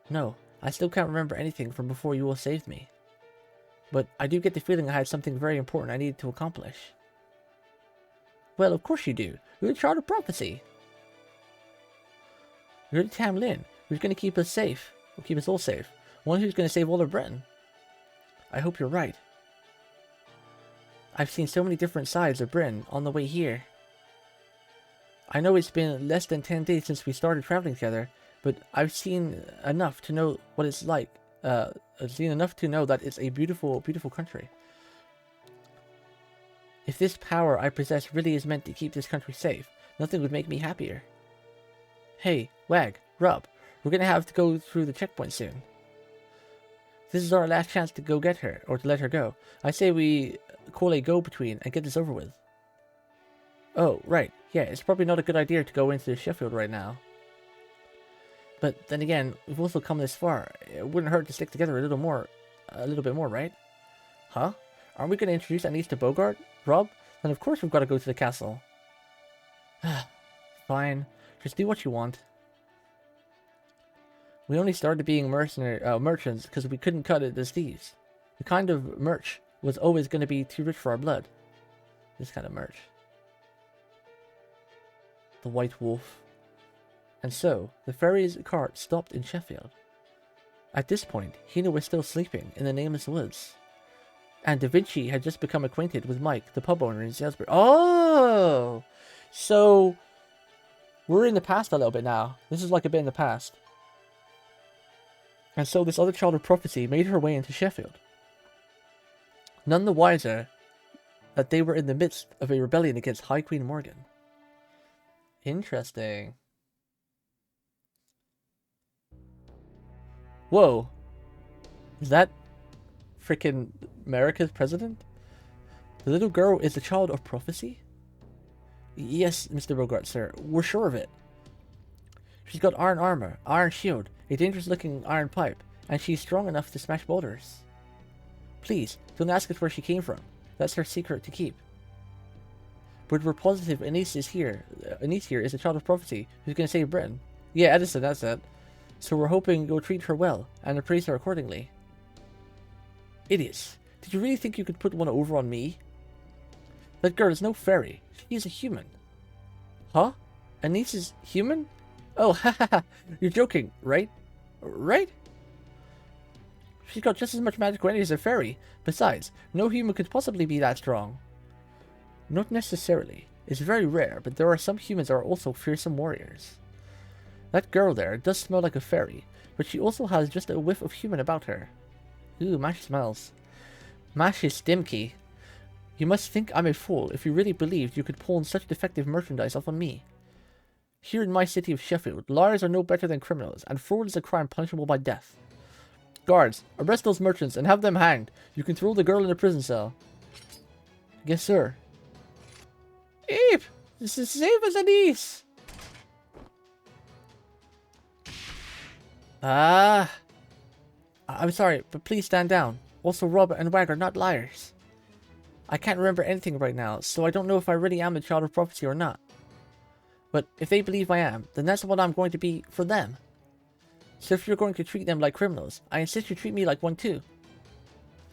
No, I still can't remember anything from before you all saved me. But I do get the feeling I had something very important I needed to accomplish. Well, of course you do. You're the Child of Prophecy. You're the Tam Lin, who's going to keep us safe. Or keep us all safe. One who's going to save all of Britain. I hope you're right. I've seen so many different sides of Britain on the way here. I know it's been less than 10 days since we started traveling together, but I've seen enough to know what it's like. I've seen enough to know that it's a beautiful, beautiful country. If this power I possess really is meant to keep this country safe, nothing would make me happier. Hey, Wag, Rob, we're gonna have to go through the checkpoint soon. This is our last chance to go get her, or to let her go. I say we call a go-between and get this over with. Oh, right. Yeah, it's probably not a good idea to go into Sheffield right now. But then again, we've also come this far. It wouldn't hurt to stick together a little bit more, right? Huh? Aren't we going to introduce Anise to Bogart? Rob? Then of course we've got to go to the castle. Fine. Just do what you want. We only started being merchants because we couldn't cut it as thieves. The kind of merch was always going to be too rich for our blood. This kind of merch. The White Wolf. And so, the ferry's cart stopped in Sheffield. At this point, Hina was still sleeping in the nameless woods. And Da Vinci had just become acquainted with Mike, the pub owner in Salisbury. Oh! So, we're in the past a little bit now. This is like a bit in the past. And so this other child of prophecy made her way into Sheffield. None the wiser that they were in the midst of a rebellion against High Queen Morgan. Interesting. Whoa. Is that freaking America's president? The little girl is the child of prophecy? Yes, Mr. Bogart, sir. We're sure of it. She's got iron armor, iron shield, a dangerous-looking iron pipe, and she's strong enough to smash boulders. Please, don't ask us where she came from. That's her secret to keep. But we're positive Anise here is a child of prophecy who's going to save Britain. Yeah, Edison, that's it. So we're hoping you'll treat her well and appraise her accordingly. Idiots. Did you really think you could put one over on me? That girl is no fairy. She is a human. Huh? Anise is human? Oh, haha. You're joking, right? Right? She's got just as much magical energy as a fairy. Besides, no human could possibly be that strong. Not necessarily. It's very rare, but there are some humans that are also fearsome warriors. That girl there does smell like a fairy, but she also has just a whiff of human about her. Ooh, Mash smells. Mash is stinky. You must think I'm a fool if you really believed you could pawn such defective merchandise off on me. Here in my city of Sheffield, liars are no better than criminals, and fraud is a crime punishable by death. Guards, arrest those merchants and have them hanged. You can throw the girl in a prison cell. Yes, sir. Eep! This is safe as a niece! I'm sorry, but please stand down. Also, Rob and Wag are not liars. I can't remember anything right now, so I don't know if I really am the child of prophecy or not. But if they believe I am, then that's what I'm going to be for them. So if you're going to treat them like criminals, I insist you treat me like one too.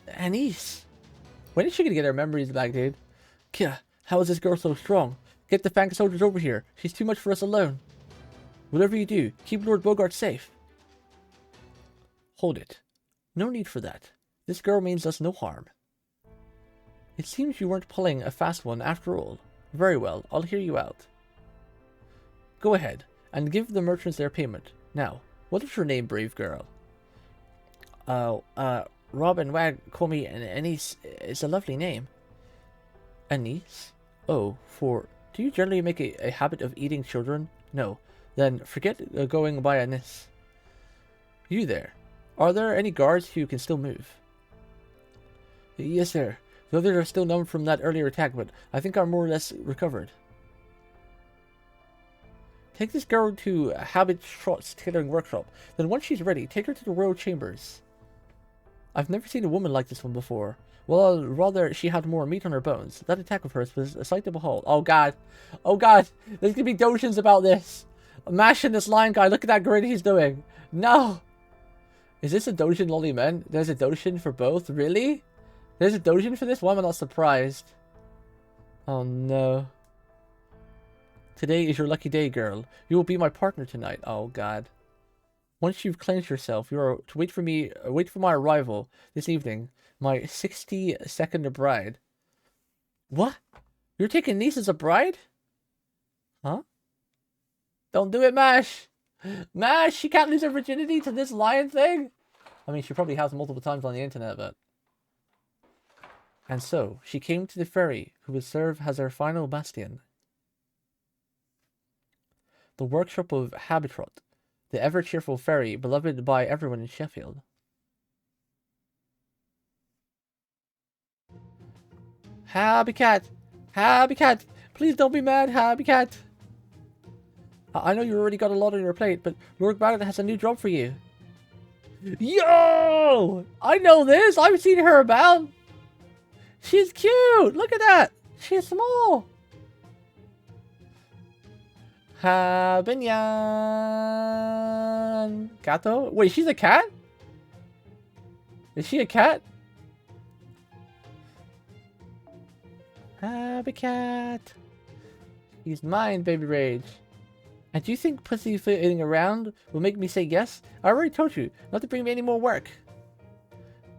Anise. When is she gonna get her memories back, dude? Kia, how is this girl so strong? Get the Fang soldiers over here. She's too much for us alone. Whatever you do, keep Lord Bogart safe. Hold it. No need for that. This girl means us no harm. It seems you weren't pulling a fast one after all. Very well, I'll hear you out. Go ahead, and give the merchants their payment. Now, what is your name, brave girl? Rob and Wag call me Anise. It's a lovely name. Anise? Oh, do you generally make a habit of eating children? No. Then forget going by Anise. You there. Are there any guards who can still move? Yes, sir. The others are still numb from that earlier attack, but I think I'm more or less recovered. Take this girl to Habit Shot's tailoring workshop. Then once she's ready, take her to the royal chambers. I've never seen a woman like this one before. Well, rather, she had more meat on her bones. That attack of hers was a sight to behold. Oh god. Oh god. There's gonna be dojins about this. Mashing this lion guy. Look at that grin he's doing. No. Is this a dojin lolly men? There's a dojin for both? Really? There's a dojin for this? Why am I not surprised? Oh no. Today is your lucky day, girl. You will be my partner tonight. Oh god. Once you've cleansed yourself, you are to wait for my arrival this evening. My 62nd bride. What? You're taking Niece as a bride? Huh? Don't do it, Mash! Mash, she can't lose her virginity to this lion thing? I mean, she probably has multiple times on the internet, but... And so, she came to the fairy, who would serve as her final bastion. The workshop of Habitrot, the ever-cheerful fairy beloved by everyone in Sheffield. Habicat! Habicat! Please don't be mad, Habicat! I know you already got a lot on your plate, but Lord Bagot has a new job for you. Yo! I know this! I've seen her about! She's cute! Look at that! She's small! Habinyan! Gato? Wait, she's a cat? Is she a cat? Habicat! He's mine, baby rage. And do you think pussyfooting around will make me say yes? I already told you not to bring me any more work.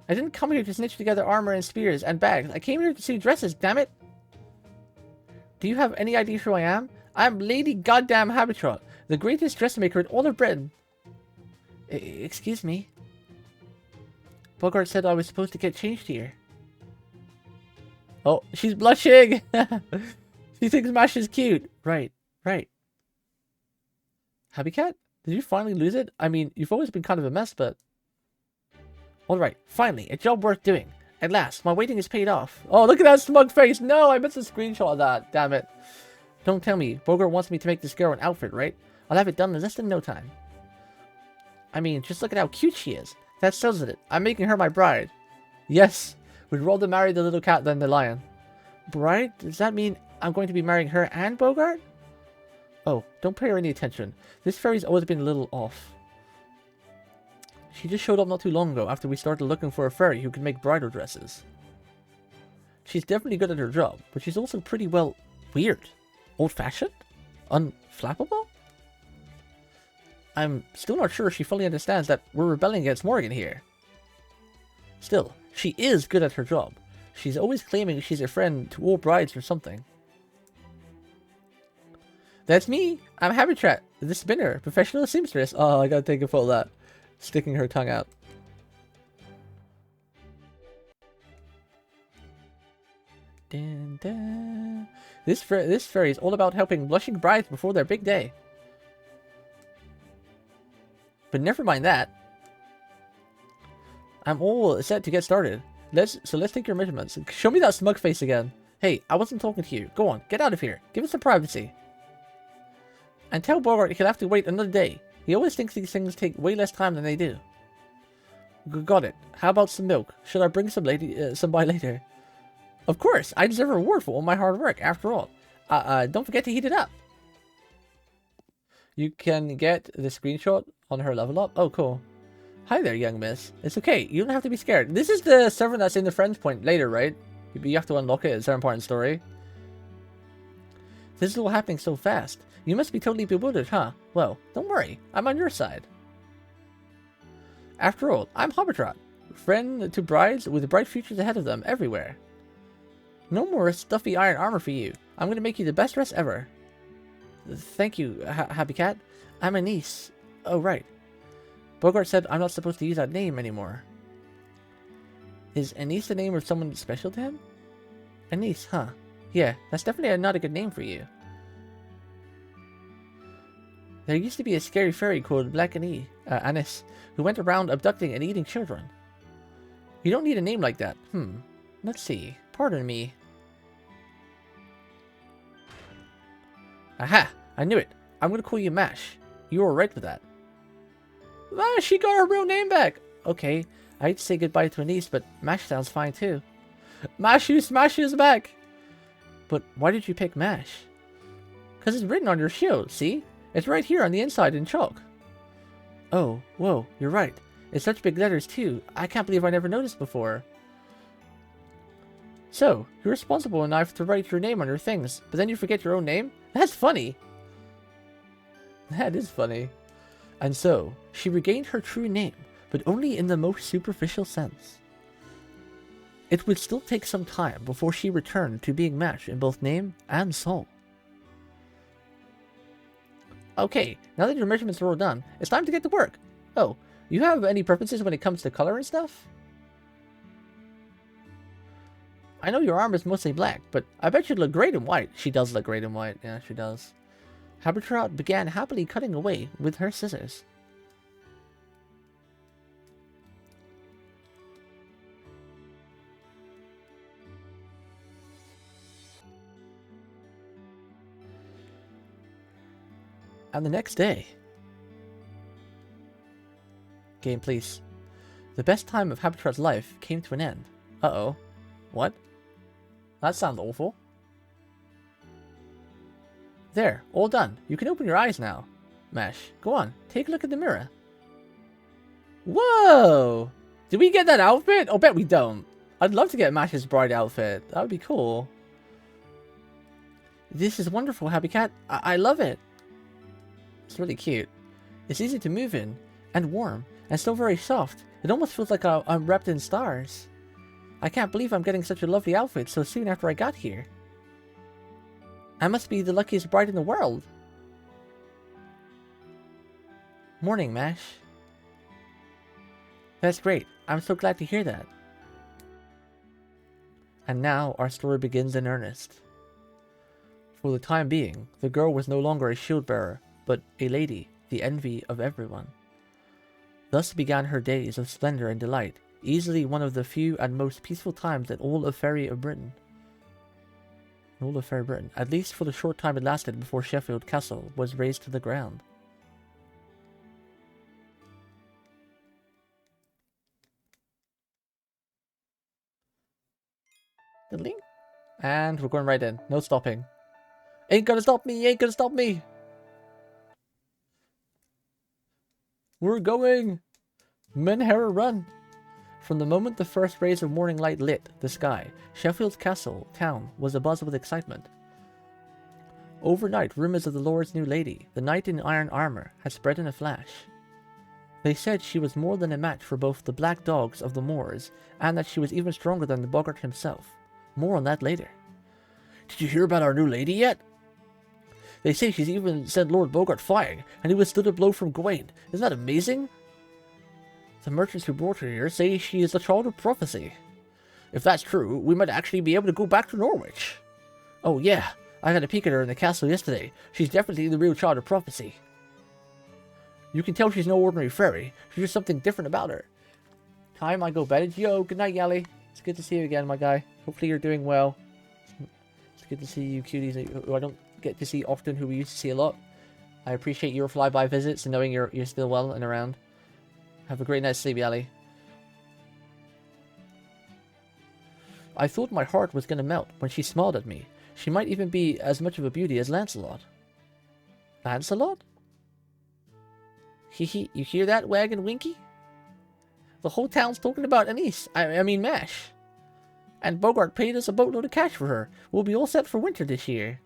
I didn't come here to snitch together armor and spears and bags. I came here to see dresses, damn it! Do you have any idea who I am? I'm Lady Goddamn Habitrot, the greatest dressmaker in all of Britain. Excuse me? Bogart said I was supposed to get changed here. Oh, she's blushing! She thinks Mash is cute. Right, right. Habicat? Did you finally lose it? I mean, you've always been kind of a mess, but... Alright, finally, a job worth doing. At last, my waiting is paid off. Oh, look at that smug face! No, I missed a screenshot of that. Damn it. Don't tell me. Bogart wants me to make this girl an outfit, right? I'll have it done in less than no time. I mean, just look at how cute she is. That settles it. I'm making her my bride. Yes. We'd rather marry the little cat than the lion. Bride? Does that mean I'm going to be marrying her and Bogart? Oh, don't pay her any attention. This fairy's always been a little off. She just showed up not too long ago after we started looking for a fairy who could make bridal dresses. She's definitely good at her job, but she's also pretty, well, weird. Old-fashioned? Unflappable? I'm still not sure she fully understands that we're rebelling against Morgan here. Still, she is good at her job. She's always claiming she's a friend to all brides or something. That's me! I'm Habitat! The spinner, professional seamstress. Oh, I gotta take a photo of that. Sticking her tongue out. Dun, dun. This fairy is all about helping blushing brides before their big day. But never mind that. I'm all set to get started. Let's take your measurements. Show me that smug face again. Hey, I wasn't talking to you. Go on, get out of here. Give us some privacy. And tell Bogart he'll have to wait another day. He always thinks these things take way less time than they do. Got it. How about some milk? Should I bring some by later? Of course, I deserve a reward for all my hard work, after all. Don't forget to heat it up. You can get the screenshot on her level up. Oh, cool. Hi there, young miss. It's okay. You don't have to be scared. This is the server that's in the friends point later, right? You have to unlock it. It's a certain part in the story. This is all happening so fast. You must be totally bewildered, huh? Well, don't worry. I'm on your side. After all, I'm Hobbitrot, friend to brides with bright futures ahead of them everywhere. No more stuffy iron armor for you. I'm going to make you the best dress ever. Thank you, Happy Cat. I'm a niece. Oh, right. Bogart said I'm not supposed to use that name anymore. Is Anise the name of someone special to him? Anise, huh? Yeah, that's definitely not a good name for you. There used to be a scary fairy called Black Anise, who went around abducting and eating children. You don't need a name like that. Let's see. Pardon me. Aha! I knew it. I'm gonna call you Mash. You were right with that. Mash, she got her real name back! Okay, I hate to say goodbye to Anise, but Mash sounds fine too. Smash is back! But why did you pick Mash? Because it's written on your shield, see? It's right here on the inside in chalk. Oh, whoa, you're right. It's such big letters too. I can't believe I never noticed before. So, you're responsible enough to write your name on your things, but then you forget your own name? That's funny! That is funny. And so, she regained her true name, but only in the most superficial sense. It would still take some time before she returned to being Mash in both name and soul. Okay, now that your measurements are all done, it's time to get to work. Oh, you have any preferences when it comes to color and stuff? I know your armor is mostly black, but I bet you'd look great in white. She does look great in white. Yeah, she does. Hobbitrot began happily cutting away with her scissors. And the next day... Game, please. The best time of Hobbitrot's life came to an end. Uh-oh. What? That sounds awful. There, all done. You can open your eyes now. Mash, go on, take a look at the mirror. Whoa! Did we get that outfit? Oh, bet we don't. I'd love to get Mash's bride outfit. That would be cool. This is wonderful, Happy Cat. I love it. It's really cute. It's easy to move in, and warm, and still very soft. It almost feels like I'm wrapped in stars. I can't believe I'm getting such a lovely outfit so soon after I got here. I must be the luckiest bride in the world. Morning, Mash. That's great. I'm so glad to hear that. And now our story begins in earnest. For the time being, the girl was no longer a shield bearer, but a lady, the envy of everyone. Thus began her days of splendor and delight, easily one of the few and most peaceful times in all of Fairy Britain. At least for the short time it lasted before Sheffield Castle was razed to the ground. And we're going right in. No stopping. Ain't gonna stop me! Ain't gonna stop me! We're going! Menhera run! From the moment the first rays of morning light lit the sky, Sheffield's castle town was abuzz with excitement. Overnight, rumors of the Lord's new lady, the knight in iron armor, had spread in a flash. They said she was more than a match for both the black dogs of the moors, and that she was even stronger than the Boggart himself. More on that later. Did you hear about our new lady yet? They say she's even sent Lord Bogart flying, and he withstood a blow from Gawain. Isn't that amazing? The merchants who brought her here say she is a child of prophecy. If that's true, we might actually be able to go back to Norwich. Oh yeah, I got a peek at her in the castle yesterday. She's definitely the real child of prophecy. You can tell she's no ordinary fairy. She's just something different about her. Time I go bed. Yo, good night, Yali. It's good to see you again, my guy. Hopefully you're doing well. It's good to see you cuties who I don't get to see often, who we used to see a lot. I appreciate your flyby visits and knowing you're still well and around. Have a great night's sleep, Yali. I thought my heart was going to melt when she smiled at me. She might even be as much of a beauty as Lancelot. Lancelot? Hee, you hear that, Wag and Winky? The whole town's talking about Anise. I mean Mash. And Bogart paid us a boatload of cash for her. We'll be all set for winter this year.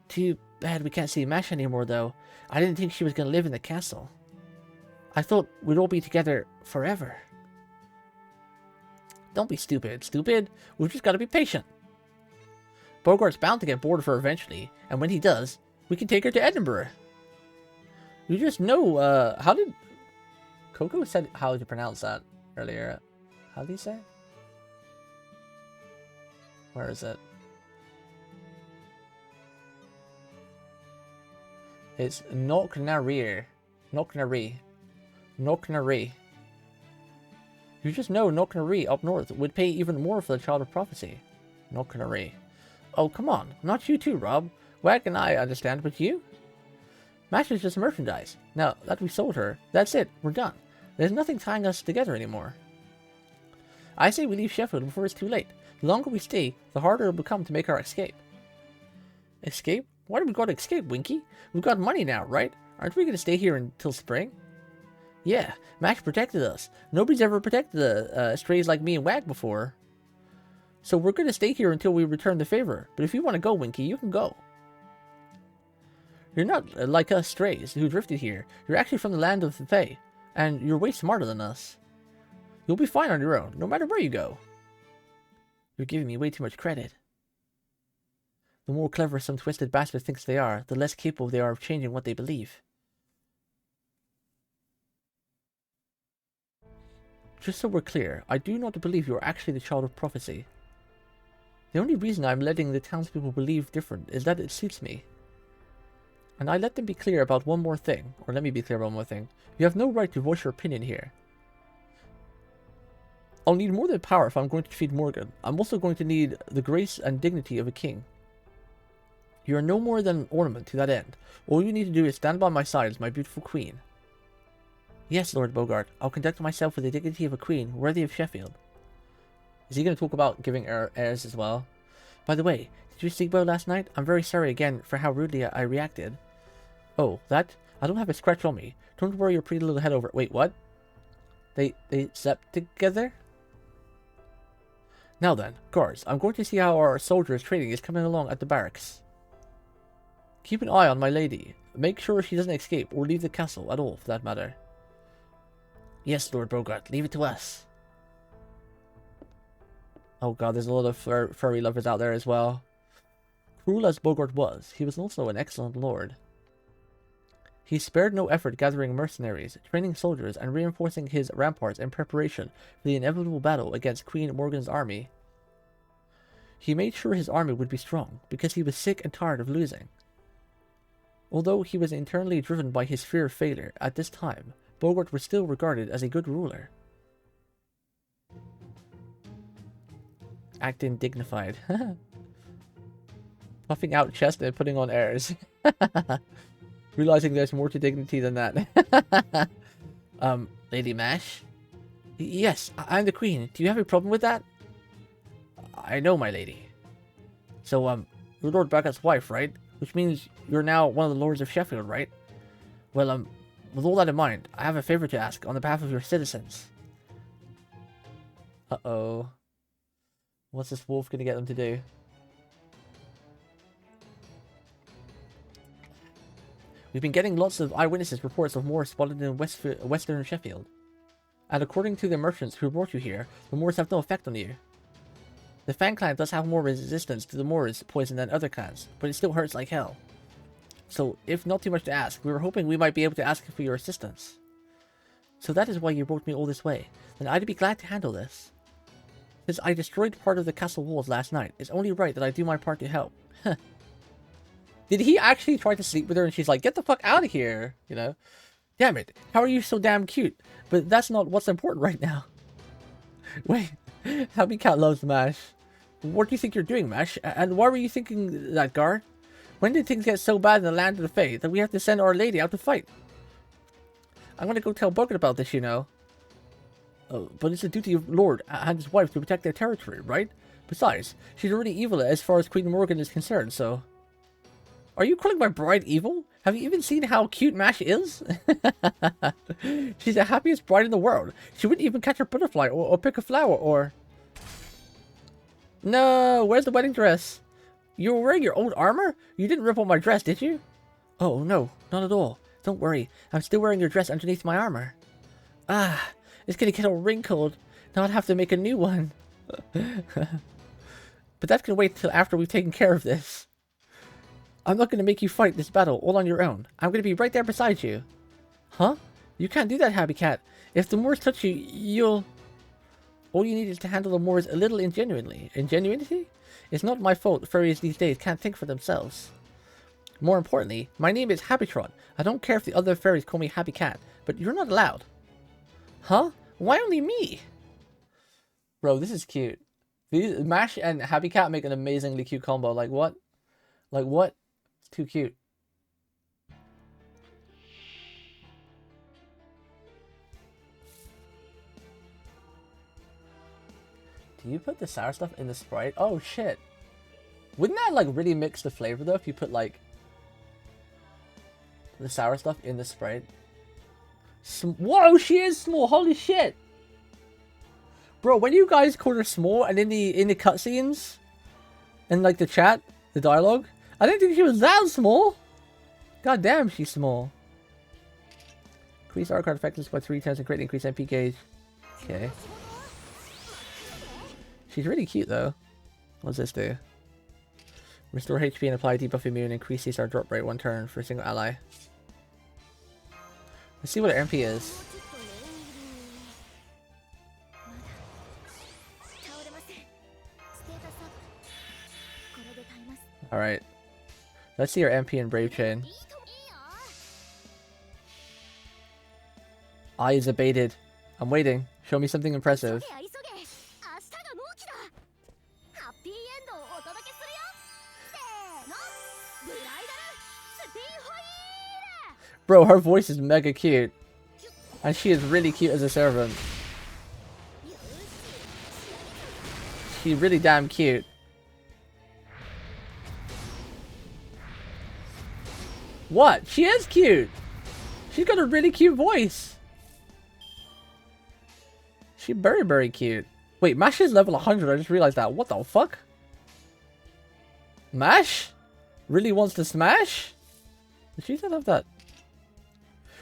Too bad we can't see Mash anymore, though. I didn't think she was going to live in the castle. I thought we'd all be together forever. Don't be stupid. We've just got to be patient. Bogart's bound to get bored of her eventually, and when he does, we can take her to Edinburgh. You just know, how did... Coco said how to pronounce that earlier. How did he say? Where is it? It's Knocknaree. Knocknaree. Knocknaree. You just know Knocknaree up north would pay even more for the Child of Prophecy. Knocknaree. Oh, come on. Not you too, Rob. Wag and I understand, but you? Mash is just merchandise. Now that we sold her, that's it. We're done. There's nothing tying us together anymore. I say we leave Sheffield before it's too late. The longer we stay, the harder it will become to make our escape. Escape? Why do we got to escape, Winky? We've got money now, right? Aren't we going to stay here until spring? Yeah, Mash protected us. Nobody's ever protected strays like me and Wag before. So we're going to stay here until we return the favor. But if you want to go, Winky, you can go. You're not like us strays who drifted here. You're actually from the land of the Fae. And you're way smarter than us. You'll be fine on your own, no matter where you go. You're giving me way too much credit. The more clever some twisted bastard thinks they are, the less capable they are of changing what they believe. Just so we're clear, I do not believe you are actually the Child of Prophecy. The only reason I'm letting the townspeople believe different is that it suits me. And I let them be clear about one more thing, or let me be clear about one more thing. You have no right to voice your opinion here. I'll need more than power if I'm going to defeat Morgan. I'm also going to need the grace and dignity of a king. You are no more than an ornament to that end. All you need to do is stand by my side as my beautiful queen. Yes, Lord Bogart, I'll conduct myself with the dignity of a queen worthy of Sheffield. Is he going to talk about giving heirs as well? By the way, did you sleep well last night? I'm very sorry again for how rudely I reacted. Oh, that? I don't have a scratch on me. Don't worry your pretty little head over it. Wait, what? They slept together? Now then, guards, I'm going to see how our soldiers' training is coming along at the barracks. Keep an eye on my lady. Make sure she doesn't escape or leave the castle at all, for that matter. Yes, Lord Bogart, leave it to us. Oh god, there's a lot of furry lovers out there as well. Cruel as Bogart was, he was also an excellent lord. He spared no effort gathering mercenaries, training soldiers, and reinforcing his ramparts in preparation for the inevitable battle against Queen Morgan's army. He made sure his army would be strong, because he was sick and tired of losing. Although he was internally driven by his fear of failure, at this time, Bogart was still regarded as a good ruler. Acting dignified. Puffing out chest and putting on airs. Realizing there's more to dignity than that. Lady Mash? Yes, I'm the queen. Do you have a problem with that? I know, my lady. So, you're Lord Bogart's wife, right? Which means you're now one of the lords of Sheffield, right? Well, with all that in mind, I have a favor to ask on the behalf of your citizens. Uh-oh. What's this wolf gonna get them to do? We've been getting lots of eyewitnesses reports of Moors spotted in western Sheffield. And according to the merchants who brought you here, the Moors have no effect on you. The Fang clan does have more resistance to the Moors poison than other clans, but it still hurts like hell. So, if not too much to ask, we were hoping we might be able to ask for your assistance. So that is why you brought me all this way. Then I'd be glad to handle this. Since I destroyed part of the castle walls last night, it's only right that I do my part to help. Did he actually try to sleep with her and she's like, get the fuck out of here, you know? Damn it, how are you so damn cute? But that's not what's important right now. Wait, Happy Cat loves Mash. What do you think you're doing, Mash? And why were you thinking that, guard? When did things get so bad in the land of the Fae that we have to send Our Lady out to fight? I'm gonna go tell Bogan about this, you know. But it's the duty of Lord and his wife to protect their territory, right? Besides, she's already evil as far as Queen Morgan is concerned, so... Are you calling my bride evil? Have you even seen how cute Mash is? She's the happiest bride in the world. She wouldn't even catch a butterfly or pick a flower or... No, where's the wedding dress? You were wearing your old armor? You didn't rip on my dress, did you? Oh, no, not at all. Don't worry, I'm still wearing your dress underneath my armor. Ah, it's gonna get all wrinkled. Now I'd have to make a new one. But that can wait till after we've taken care of this. I'm not gonna make you fight this battle all on your own. I'm gonna be right there beside you. Huh? You can't do that, Happy Cat. If the Moors touch you, you'll... All you need is to handle the Moors a little ingenuinely. Ingenuity? It's not my fault furries these days can't think for themselves. More importantly, my name is Happytron. I don't care if the other fairies call me Happy Cat, but you're not allowed. Huh? Why only me? Bro, this is cute. These Mash and Happy Cat make an amazingly cute combo. Like what? Like what? It's too cute. Do you put the sour stuff in the Sprite? Oh shit. Wouldn't that like really mix the flavor though if you put like the sour stuff in the Sprite? Whoa, she is small. Holy shit. Bro, when you guys call her small and in the cutscenes and like the chat, the dialogue, I didn't think she was that small. God damn, she's small. Increase our card effectiveness by 3 times and greatly increase MP gauge. Okay. She's really cute though. What does this do? Restore HP and apply debuff immune. Increase CSR drop rate 1 turn for a single ally. Let's see what her MP is. Alright. Let's see her MP in Brave Chain. Eyes abated. I'm waiting. Show me something impressive. Bro, her voice is mega cute. And she is really cute as a servant. She's really damn cute. What? She is cute! She's got a really cute voice. She's very, very cute. Wait, Mash is level 100. I just realized that. What the fuck? Mash? Really wants to smash? Did she still have that?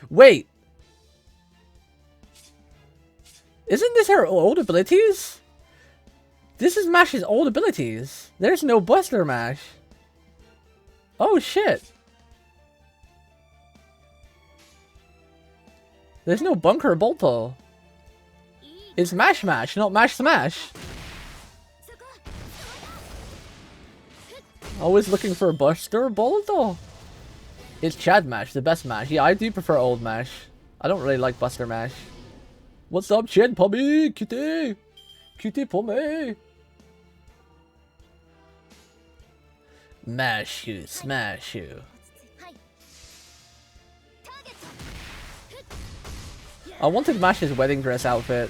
Wait! Isn't this her old abilities? This is Mash's old abilities. There's no Buster Mash. Oh shit. There's no Bunker Bolto. It's Mash Mash, not Mash Smash. Always looking for a Buster Bolto. It's Chad Mash, the best Mash. Yeah, I do prefer old Mash. I don't really like Buster Mash. What's up, Chad Pommy? Cutie! Cutie Pommy! Mash you, smash you. I wanted Mash's wedding dress outfit.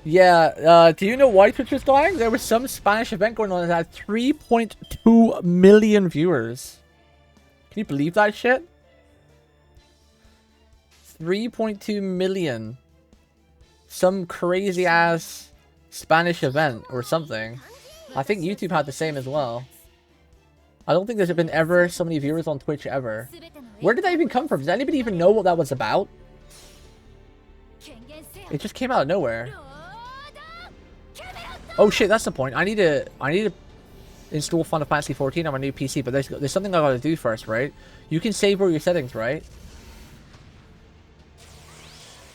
Yeah, do you know why Twitch was dying? There was some Spanish event going on that had 3.2 million viewers. Can you believe that shit? 3.2 million. Some crazy ass Spanish event or something. I think YouTube had the same as well. I don't think there's been ever so many viewers on Twitch ever. Where did that even come from? Does anybody even know what that was about? It just came out of nowhere. Oh shit, that's the point. I need to install Final Fantasy 14 on my new PC, but there's something I gotta do first, right? You can save all your settings, right?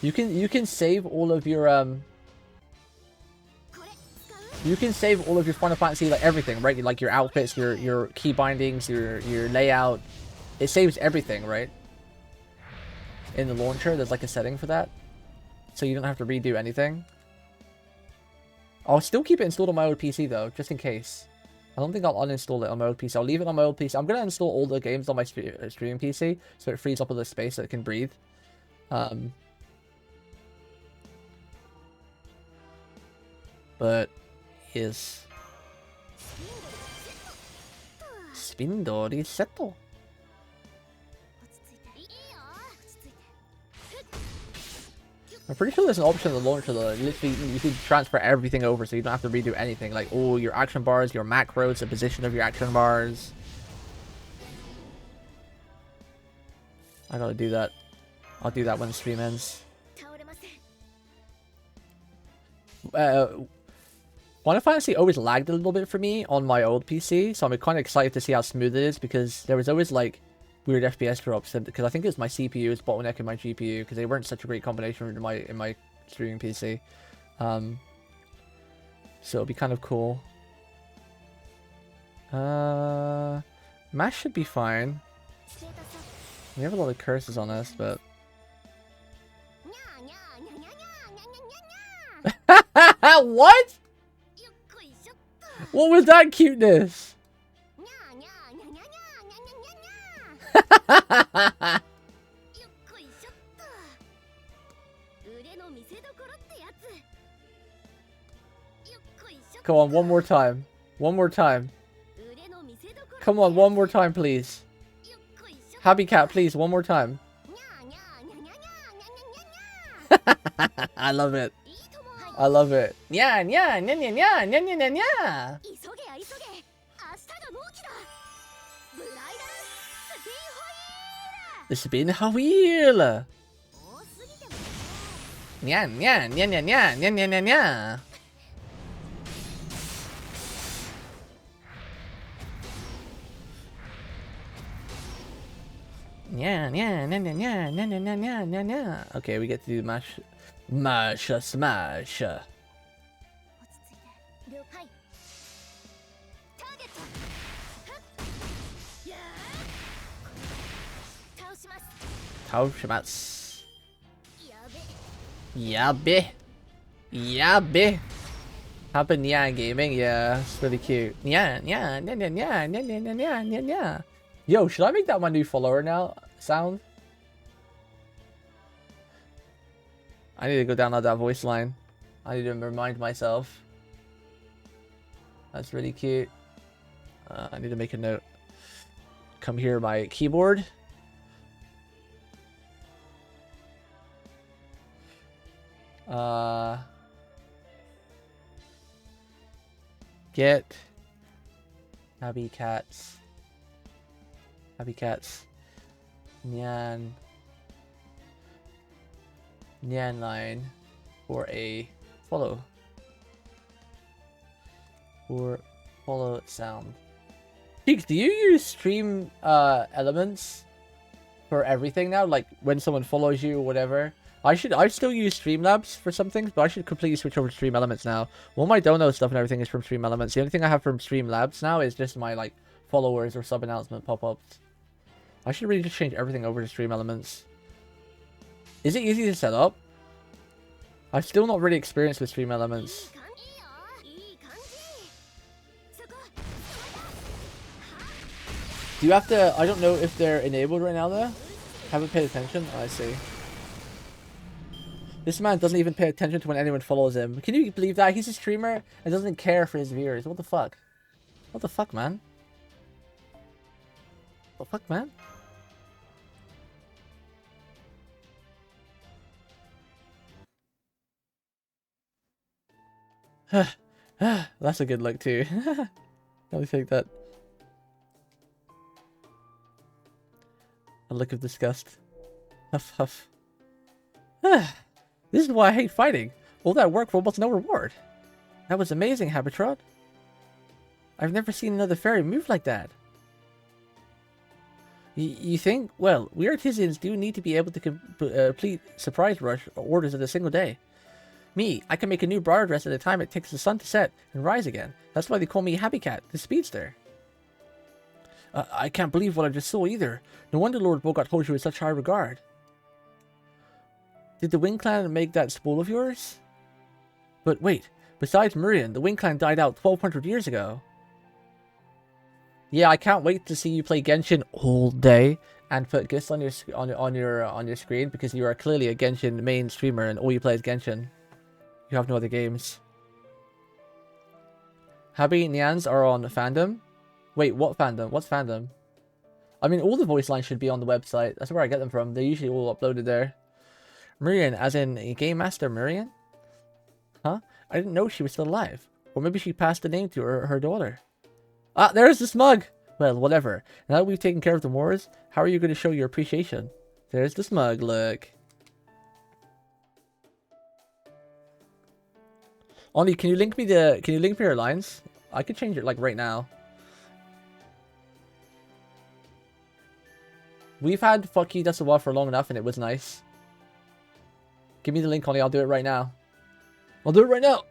You can save all of your you can save all of your Final Fantasy, like everything, right? Like your outfits, your key bindings, your layout. It saves everything, right? In the launcher, there's like a setting for that, so you don't have to redo anything. I'll still keep it installed on my old PC though, just in case. I don't think I'll uninstall it on my old PC. I'll leave it on my old PC. I'm gonna install all the games on my streaming PC, so it frees up all the space so it can breathe. But is Spindori Seto? I'm pretty sure there's an option in the launcher that literally you can transfer everything over so you don't have to redo anything. Like all your action bars, your macros, the position of your action bars. I gotta do that. I'll do that when the stream ends. Final Fantasy always lagged a little bit for me on my old PC, so I'm kind of excited to see how smooth it is because there was always like weird FPS drops because I think it was my CPU was bottlenecking my GPU because they weren't such a great combination in my streaming PC. So it'll be kind of cool. Mash should be fine. We have a lot of curses on us, but what? What was that cuteness? Come on, one more time. One more time. Come on, one more time, please. Happy Cat, please, one more time. I love it. I love it. Yeah, yeah, yeah, yeah, yeah, yeah, yeah, yeah. The spin wheel. Yeah, yeah, yeah, yeah, yeah, yeah, yeah, yeah, yeah. Yeah, yeah, yeah, yeah, yeah, yeah, yeah, yeah, yeah, yeah. Okay, we get to do mash, smash. Taoshimasu. Yabe. Yabe. Happen, yeah, gaming, yeah, it's really cute. Yeah, yeah, yeah, yeah, yeah, yeah, yeah, yeah, yeah, yeah. Yo, should I make that my new follower now? Sound? I need to go download that voice line. I need to remind myself. That's really cute. I need to make a note. Come here, my keyboard. Get Happy Cats. Happy Cats. Nyan line for a follow. For follow sound. Peaks, do you use stream elements for everything now? Like when someone follows you or whatever? I still use Streamlabs for some things, but I should completely switch over to Stream Elements now. All my dono stuff and everything is from Stream Elements. The only thing I have from Streamlabs now is just my like followers or sub announcement pop-ups. I should really just change everything over to Stream Elements. Is it easy to set up? I've still not really experienced with Stream Elements. Do you have to... I don't know if they're enabled right now though. Haven't paid attention. Oh, I see. This man doesn't even pay attention to when anyone follows him. Can you believe that? He's a streamer and doesn't care for his viewers. What the fuck? What the fuck, man? What the fuck, man? That's a good look too. Let me take that. A look of disgust. Huff huff. This is why I hate fighting. All that work for almost no reward. That was amazing, Habitrot. I've never seen another fairy move like that. You think? Well, we artisans do need to be able to complete surprise rush orders in a single day. Me, I can make a new bra dress at a time it takes the sun to set and rise again. That's why they call me Happy Cat, the speedster. I can't believe what I just saw either. No wonder Lord Bogart holds you in such high regard. Did the Wing Clan make that spool of yours? But wait, besides Murian, the Wing Clan died out 1200 years ago. Yeah, I can't wait to see you play Genshin all day and put GIFs on your screen because you are clearly a Genshin main streamer and all you play is Genshin. You have no other games. Happy Nyans are on fandom. Wait, what fandom? What's fandom? I mean, all the voice lines should be on the website. That's where I get them from. They're usually all uploaded there. Murian, as in Game Master Murian? Huh? I didn't know she was still alive. Or maybe she passed the name to her daughter. Ah, there's the smug! Well, whatever. Now that we've taken care of the Moors, how are you going to show your appreciation? There's the smug, look. Ollie, can you link me your lines? I could change it like right now. We've had Fuck You That's a Wall for long enough and it was nice. Give me the link, Ollie. I'll do it right now. I'll do it right now.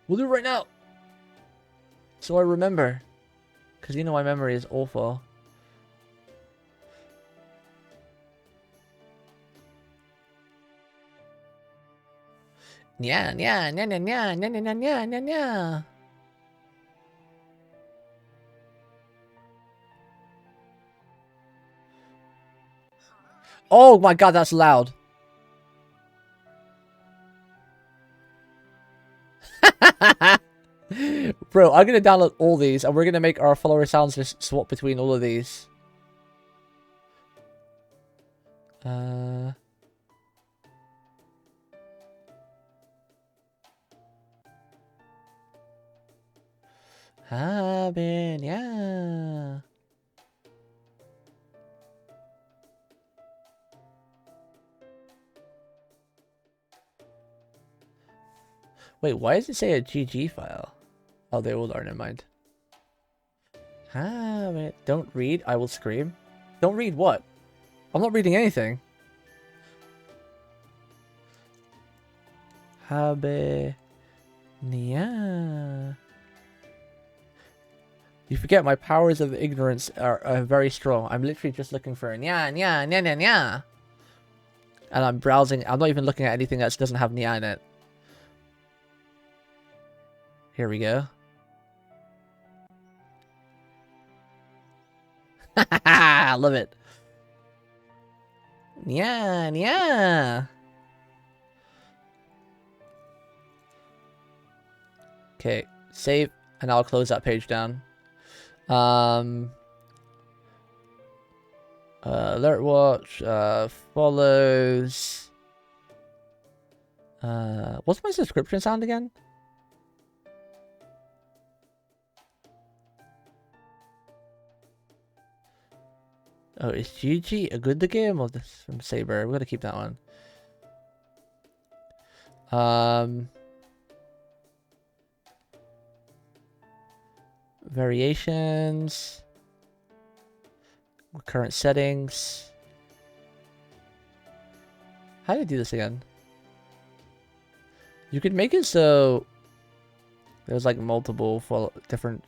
We'll do it right now. So I remember. Because you know my memory is awful. Nya, nya, nya, nya, nya, nya, nya, nya, nya, nya. Oh my god, that's loud. Bro, I'm gonna download all these and we're gonna make our follower sounds just swap between all of these. Yeah. Wait, why does it say a GG file? Oh, they all are, never mind. Don't read, I will scream. Don't read what? I'm not reading anything. Habe... Nya. You forget my powers of ignorance are very strong. I'm literally just looking for nya, nya, nya, nya, nya. And I'm browsing. I'm not even looking at anything that doesn't have nya in it. Here we go. I love it. Nya, nya. Okay, save, and I'll close that page down. Alert watch, follows. What's my subscription sound again? Oh, is GG a good the game or this from Saber? We're gonna keep that one. Variations. Current settings. How do I do this again? You could make it so there's like multiple different.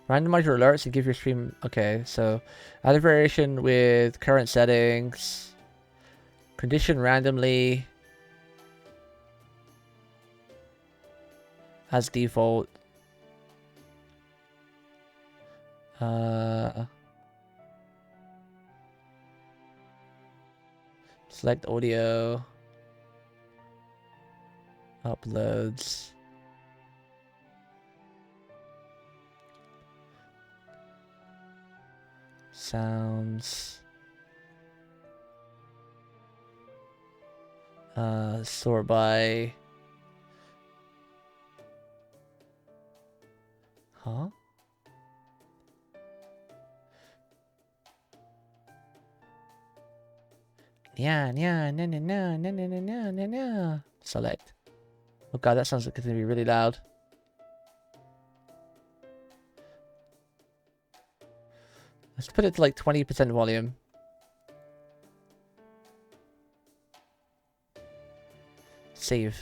Randomize your alerts and give your stream. Okay, so add a variation with current settings. Condition randomly as default. Select audio. Uploads. Sounds. Sort by. Huh? Yeah. Select. Oh god, that sounds like it's gonna be really loud. Let's put it to like 20% volume. Save.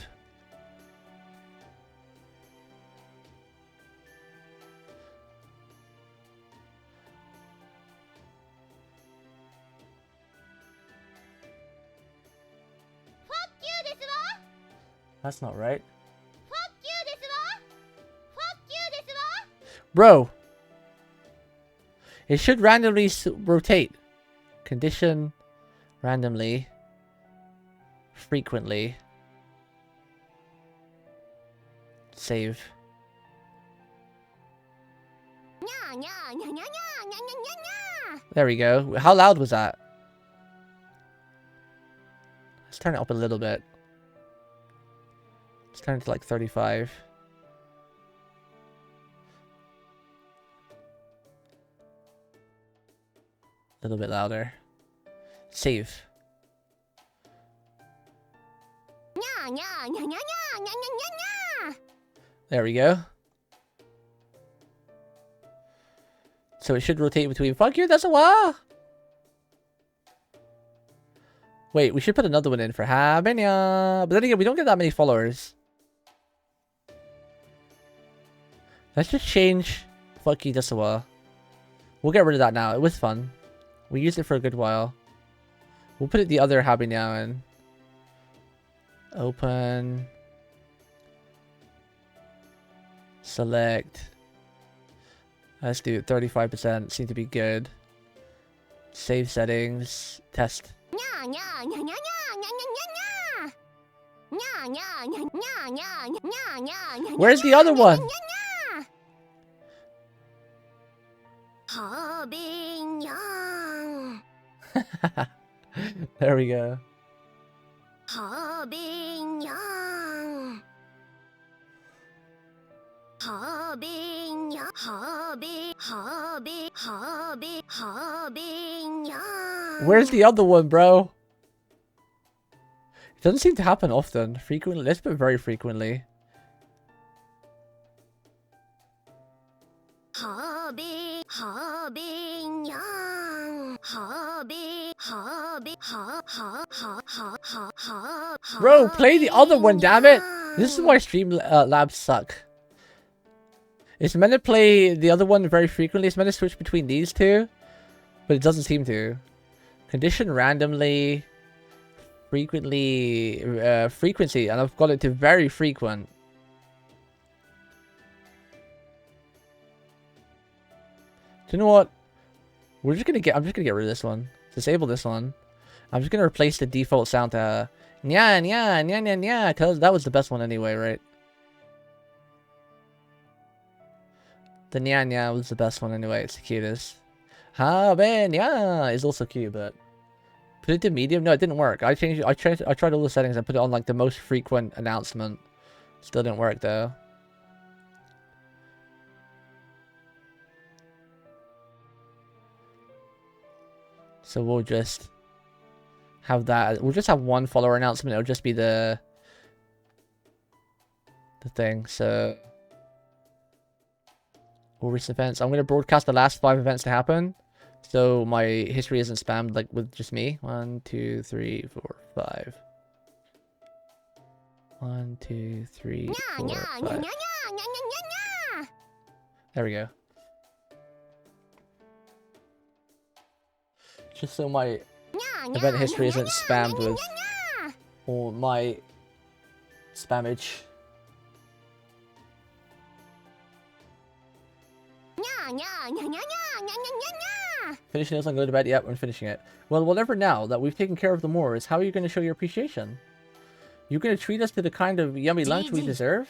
That's not right. Bro! It should randomly rotate. Condition. Randomly. Frequently. Save. There we go. How loud was that? Let's turn it up a little bit. Let's turn it to like 35. A little bit louder. Save. There we go. So it should rotate between fuck you, that's a wah! Wait, we should put another one in for Habenya. But then again, we don't get that many followers. Let's just change fuck you, that's a wah. We'll get rid of that now. It was fun. We used it for a good while. We'll put it the other Habenya in. Open. Select. Let's do 35%. Seem to be good. Save settings. Test. Where's the other one? There we go. Where's the other one, bro? It doesn't seem to happen often. Frequently. Let's put very frequently. Bro, play the other one, damn it! This is why Streamlabs suck. It's meant to play the other one very frequently. It's meant to switch between these two, but it doesn't seem to. Condition randomly, frequently, frequency, and I've got it to very frequent. Do you know what? I'm just gonna get rid of this one. Disable this one. I'm just gonna replace the default sound to nya nya nya nya nya, because that was the best one anyway, right? The nya nya was the best one anyway. It's the cutest. Habenya is also cute, but put it to medium. No, it didn't work. I tried all the settings and put it on like the most frequent announcement. Still didn't work though. So we'll just have that. We'll just have one follower announcement. It'll just be the thing. So all recent events. I'm going to broadcast the last 5 events to happen, so my history isn't spammed like with just me. 1, 2, 3, 4, 5. 1, 2, 3, 4, 5. There we go. Just so my event history isn't spammed with all my spammage. Finishing this, I'm going to bed. Yep, I'm finishing it. Well, whatever now that we've taken care of the Moors, how are you going to show your appreciation? You're going to treat us to the kind of yummy lunch we deserve?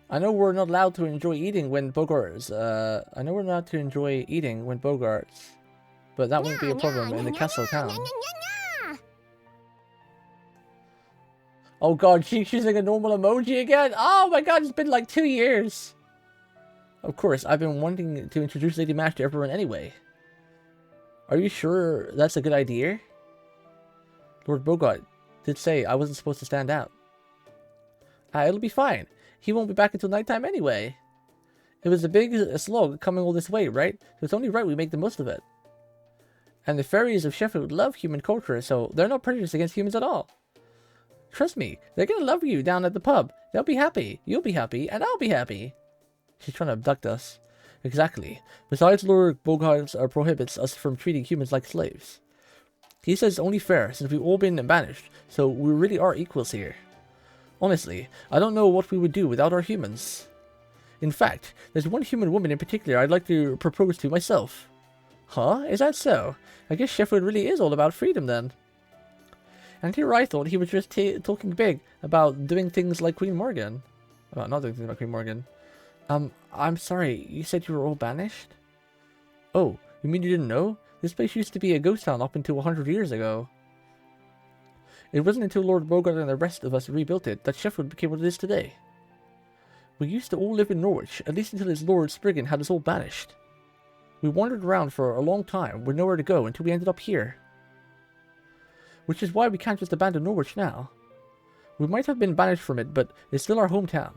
I know we're not allowed to enjoy eating when Bogarts. But that won't be a problem in the castle town. Oh god, she's using a normal emoji again? Oh my god, it's been like 2 years. Of course, I've been wanting to introduce Lady Mash to everyone anyway. Are you sure that's a good idea? Lord Bogart did say I wasn't supposed to stand out. It'll be fine. He won't be back until nighttime anyway. It was a big slog coming all this way, right? So it's only right we make the most of it. And the fairies of Sheffield love human culture, so they're not prejudiced against humans at all. Trust me, they're gonna love you down at the pub. They'll be happy, you'll be happy, and I'll be happy. She's trying to abduct us. Exactly. Besides, Lord Bogart prohibits us from treating humans like slaves. He says it's only fair, since we've all been banished, so we really are equals here. Honestly, I don't know what we would do without our humans. In fact, there's one human woman in particular I'd like to propose to myself. Huh? Is that so? I guess Sheffield really is all about freedom then. And here I thought he was just talking big about doing things like Queen Morgan. Well, not doing things like Queen Morgan. I'm sorry, you said you were all banished? Oh, you mean you didn't know? This place used to be a ghost town up until 100 years ago. It wasn't until Lord Bogart and the rest of us rebuilt it that Sheffield became what it is today. We used to all live in Norwich, at least until his Lord Spriggan had us all banished. We wandered around for a long time with nowhere to go until we ended up here. Which is why we can't just abandon Norwich now. We might have been banished from it, but it's still our hometown.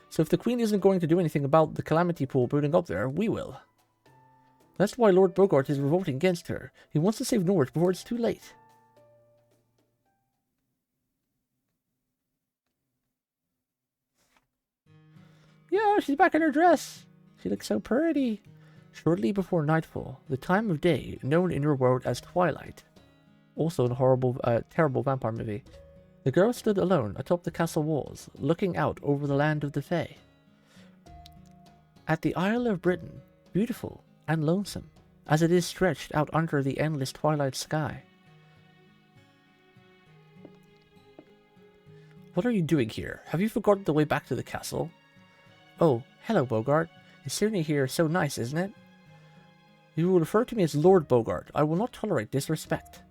So if the Queen isn't going to do anything about the calamity pool building up there, we will. That's why Lord Bogart is revolting against her. He wants to save Norwich before it's too late. Yeah, she's back in her dress. She looks so pretty. Shortly before nightfall, the time of day known in your world as twilight. Also a horrible, terrible vampire movie. The girl stood alone atop the castle walls, looking out over the land of the Fae. At the Isle of Britain, beautiful and lonesome, as it is stretched out under the endless twilight sky. What are you doing here? Have you forgotten the way back to the castle? Oh, hello, Bogart. The scenery here is so nice, isn't it? You will refer to me as Lord Bogart. I will not tolerate disrespect.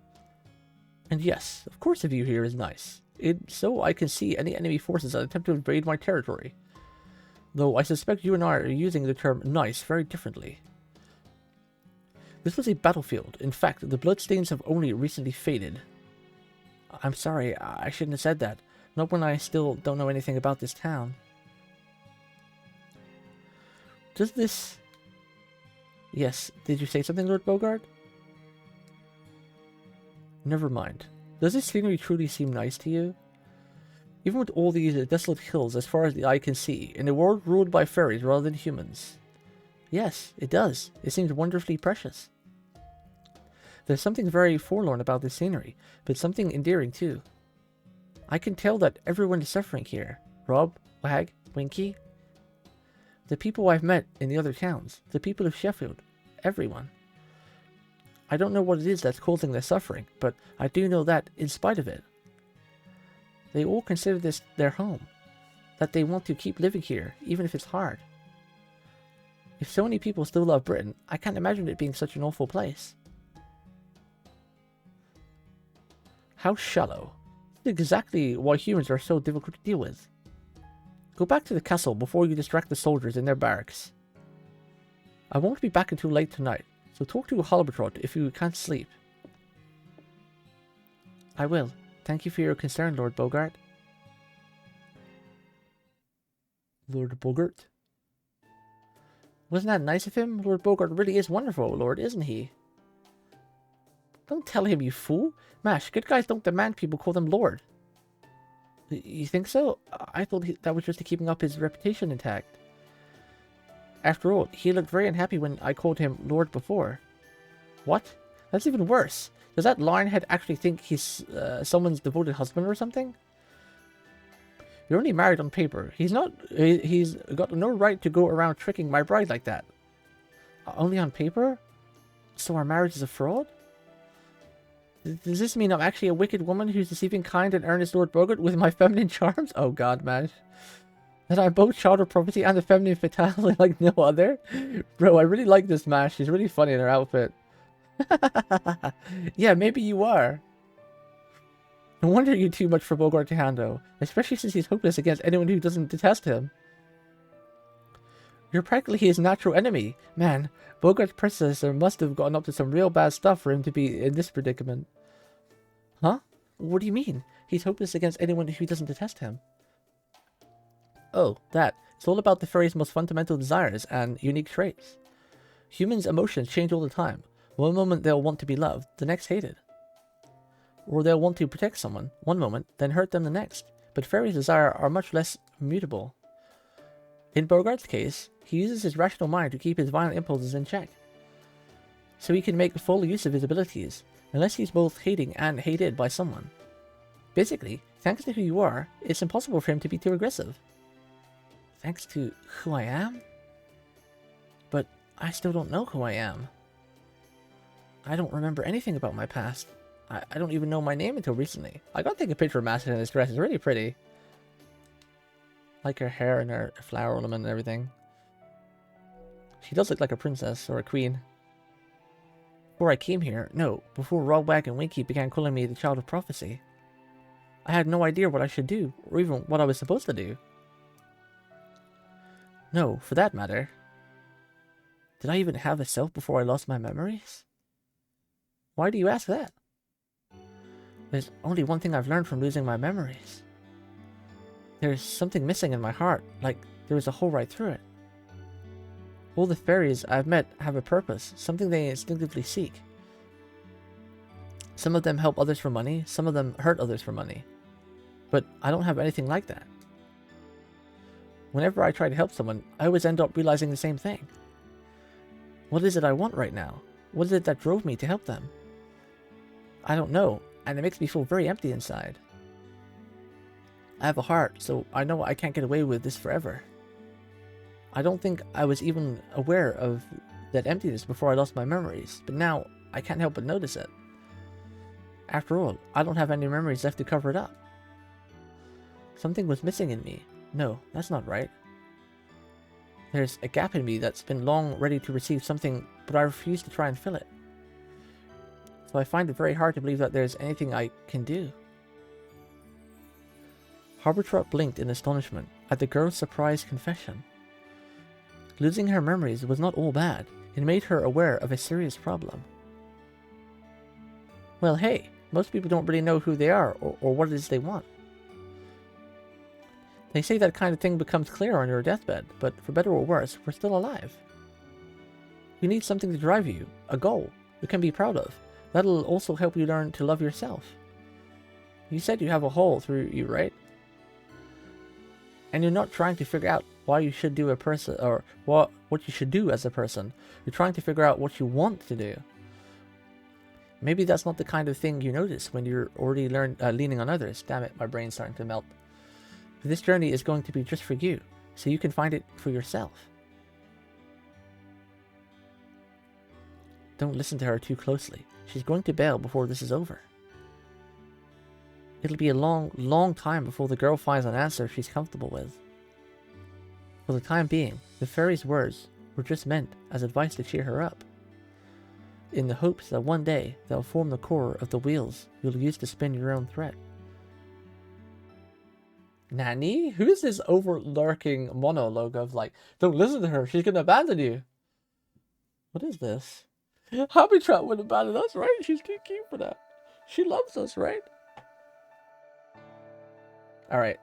And yes, of course the view here is nice. So I can see any enemy forces that attempt to invade my territory. Though I suspect you and I are using the term nice very differently. This was a battlefield. In fact, the bloodstains have only recently faded. I'm sorry, I shouldn't have said that. Not when I still don't know anything about this town. Does this... Yes, did you say something, Lord Bogart? Never mind. Does this scenery truly seem nice to you? Even with all these desolate hills as far as the eye can see, in a world ruled by fairies rather than humans. Yes, it does. It seems wonderfully precious. There's something very forlorn about this scenery, but something endearing too. I can tell that everyone is suffering here. Rob, Wag, Winky. The people I've met in the other towns, the people of Sheffield, everyone. I don't know what it is that's causing their suffering, but I do know that, in spite of it, they all consider this their home, that they want to keep living here, even if it's hard. If so many people still love Britain, I can't imagine it being such an awful place. How shallow. That's exactly why humans are so difficult to deal with. Go back to the castle before you distract the soldiers in their barracks. I won't be back until late tonight, so talk to Halbertrot if you can't sleep. I will. Thank you for your concern, Lord Bogart. Lord Bogart? Wasn't that nice of him? Lord Bogart really is wonderful, Lord, isn't he? Don't tell him, you fool. Mash, good guys don't demand people call them Lord. You think so? I thought that was just to keeping up his reputation intact. After all, he looked very unhappy when I called him Lord before. What? That's even worse. Does that lionhead actually think he's someone's devoted husband or something? You're only married on paper. He's got no right to go around tricking my bride like that. Only on paper? So our marriage is a fraud? Does this mean I'm actually a wicked woman who's deceiving kind and earnest Lord Bogart with my feminine charms? Oh god, man. That I'm both child of property and a feminine fatality like no other? Bro, I really like this Mash. She's really funny in her outfit. Yeah, maybe you are. No wonder you're too much for Bogart to handle, especially since he's hopeless against anyone who doesn't detest him. You're practically his natural enemy. Man, Bogart's predecessor must have gotten up to some real bad stuff for him to be in this predicament. Huh? What do you mean? He's hopeless against anyone who doesn't detest him. Oh, that. It's all about the fairy's most fundamental desires and unique traits. Humans' emotions change all the time. One moment they'll want to be loved, the next hated. Or they'll want to protect someone one moment, then hurt them the next. But fairies' desires are much less mutable. In Bogart's case, he uses his rational mind to keep his violent impulses in check, so he can make full use of his abilities, unless he's both hating and hated by someone. Basically, thanks to who you are, it's impossible for him to be too aggressive. Thanks to who I am? But I still don't know who I am. I don't remember anything about my past. I don't even know my name until recently. I gotta take a picture of Master in this dress. It's really pretty. Like her hair and her flower ornament and everything. She does look like a princess or a queen. Before I came here, no, before Rogwag and Winky began calling me the Child of Prophecy, I had no idea what I should do, or even what I was supposed to do. No, for that matter. Did I even have a self before I lost my memories? Why do you ask that? There's only one thing I've learned from losing my memories. There's something missing in my heart, like there was a hole right through it. All the fairies I've met have a purpose, something they instinctively seek. Some of them help others for money, some of them hurt others for money. But I don't have anything like that. Whenever I try to help someone, I always end up realizing the same thing. What is it I want right now? What is it that drove me to help them? I don't know, and it makes me feel very empty inside. I have a heart, so I know I can't get away with this forever. I don't think I was even aware of that emptiness before I lost my memories, but now I can't help but notice it. After all, I don't have any memories left to cover it up. Something was missing in me. No, that's not right. There's a gap in me that's been long ready to receive something, but I refuse to try and fill it. So I find it very hard to believe that there's anything I can do. Harbertrot blinked in astonishment at the girl's surprised confession. Losing her memories was not all bad. It made her aware of a serious problem. Well, hey, most people don't really know who they are or what it is they want. They say that kind of thing becomes clear on your deathbed, but for better or worse, we're still alive. You need something to drive you, a goal you can be proud of. That'll also help you learn to love yourself. You said you have a hole through you, right? And you're not trying to figure out why you should do a person, or what you should do as a person. You're trying to figure out what you want to do. Maybe that's not the kind of thing you notice when you're already leaning on others. Damn it, my brain's starting to melt. This journey is going to be just for you, so you can find it for yourself. Don't listen to her too closely. She's going to bail before this is over. It'll be a long, long time before the girl finds an answer she's comfortable with. For the time being, the fairy's words were just meant as advice to cheer her up, in the hopes that one day they'll form the core of the wheels you'll use to spin your own thread. Nanny? Who is this overlurking monologue of like, don't listen to her, she's gonna abandon you? What is this? Harbertrot wouldn't abandon us, right? She's too cute for that. She loves us, right? Alright.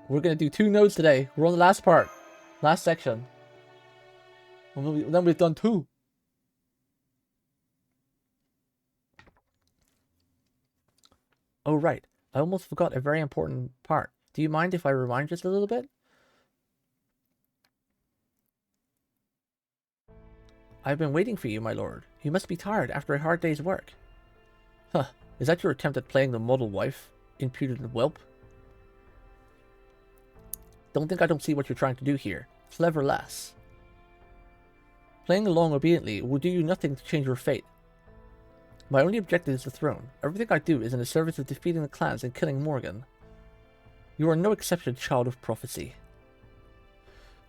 We're gonna do 2 nodes today. We're on the last part. Last section. And then we've done 2. Oh, right. I almost forgot a very important part. Do you mind if I remind just a little bit? I've been waiting for you, my lord. You must be tired after a hard day's work. Huh. Is that your attempt at playing the model wife, impudent whelp? Don't think I don't see what you're trying to do here. Clever lass. Playing along obediently will do you nothing to change your fate. My only objective is the throne. Everything I do is in the service of defeating the clans and killing Morgan. You are no exception, child of prophecy.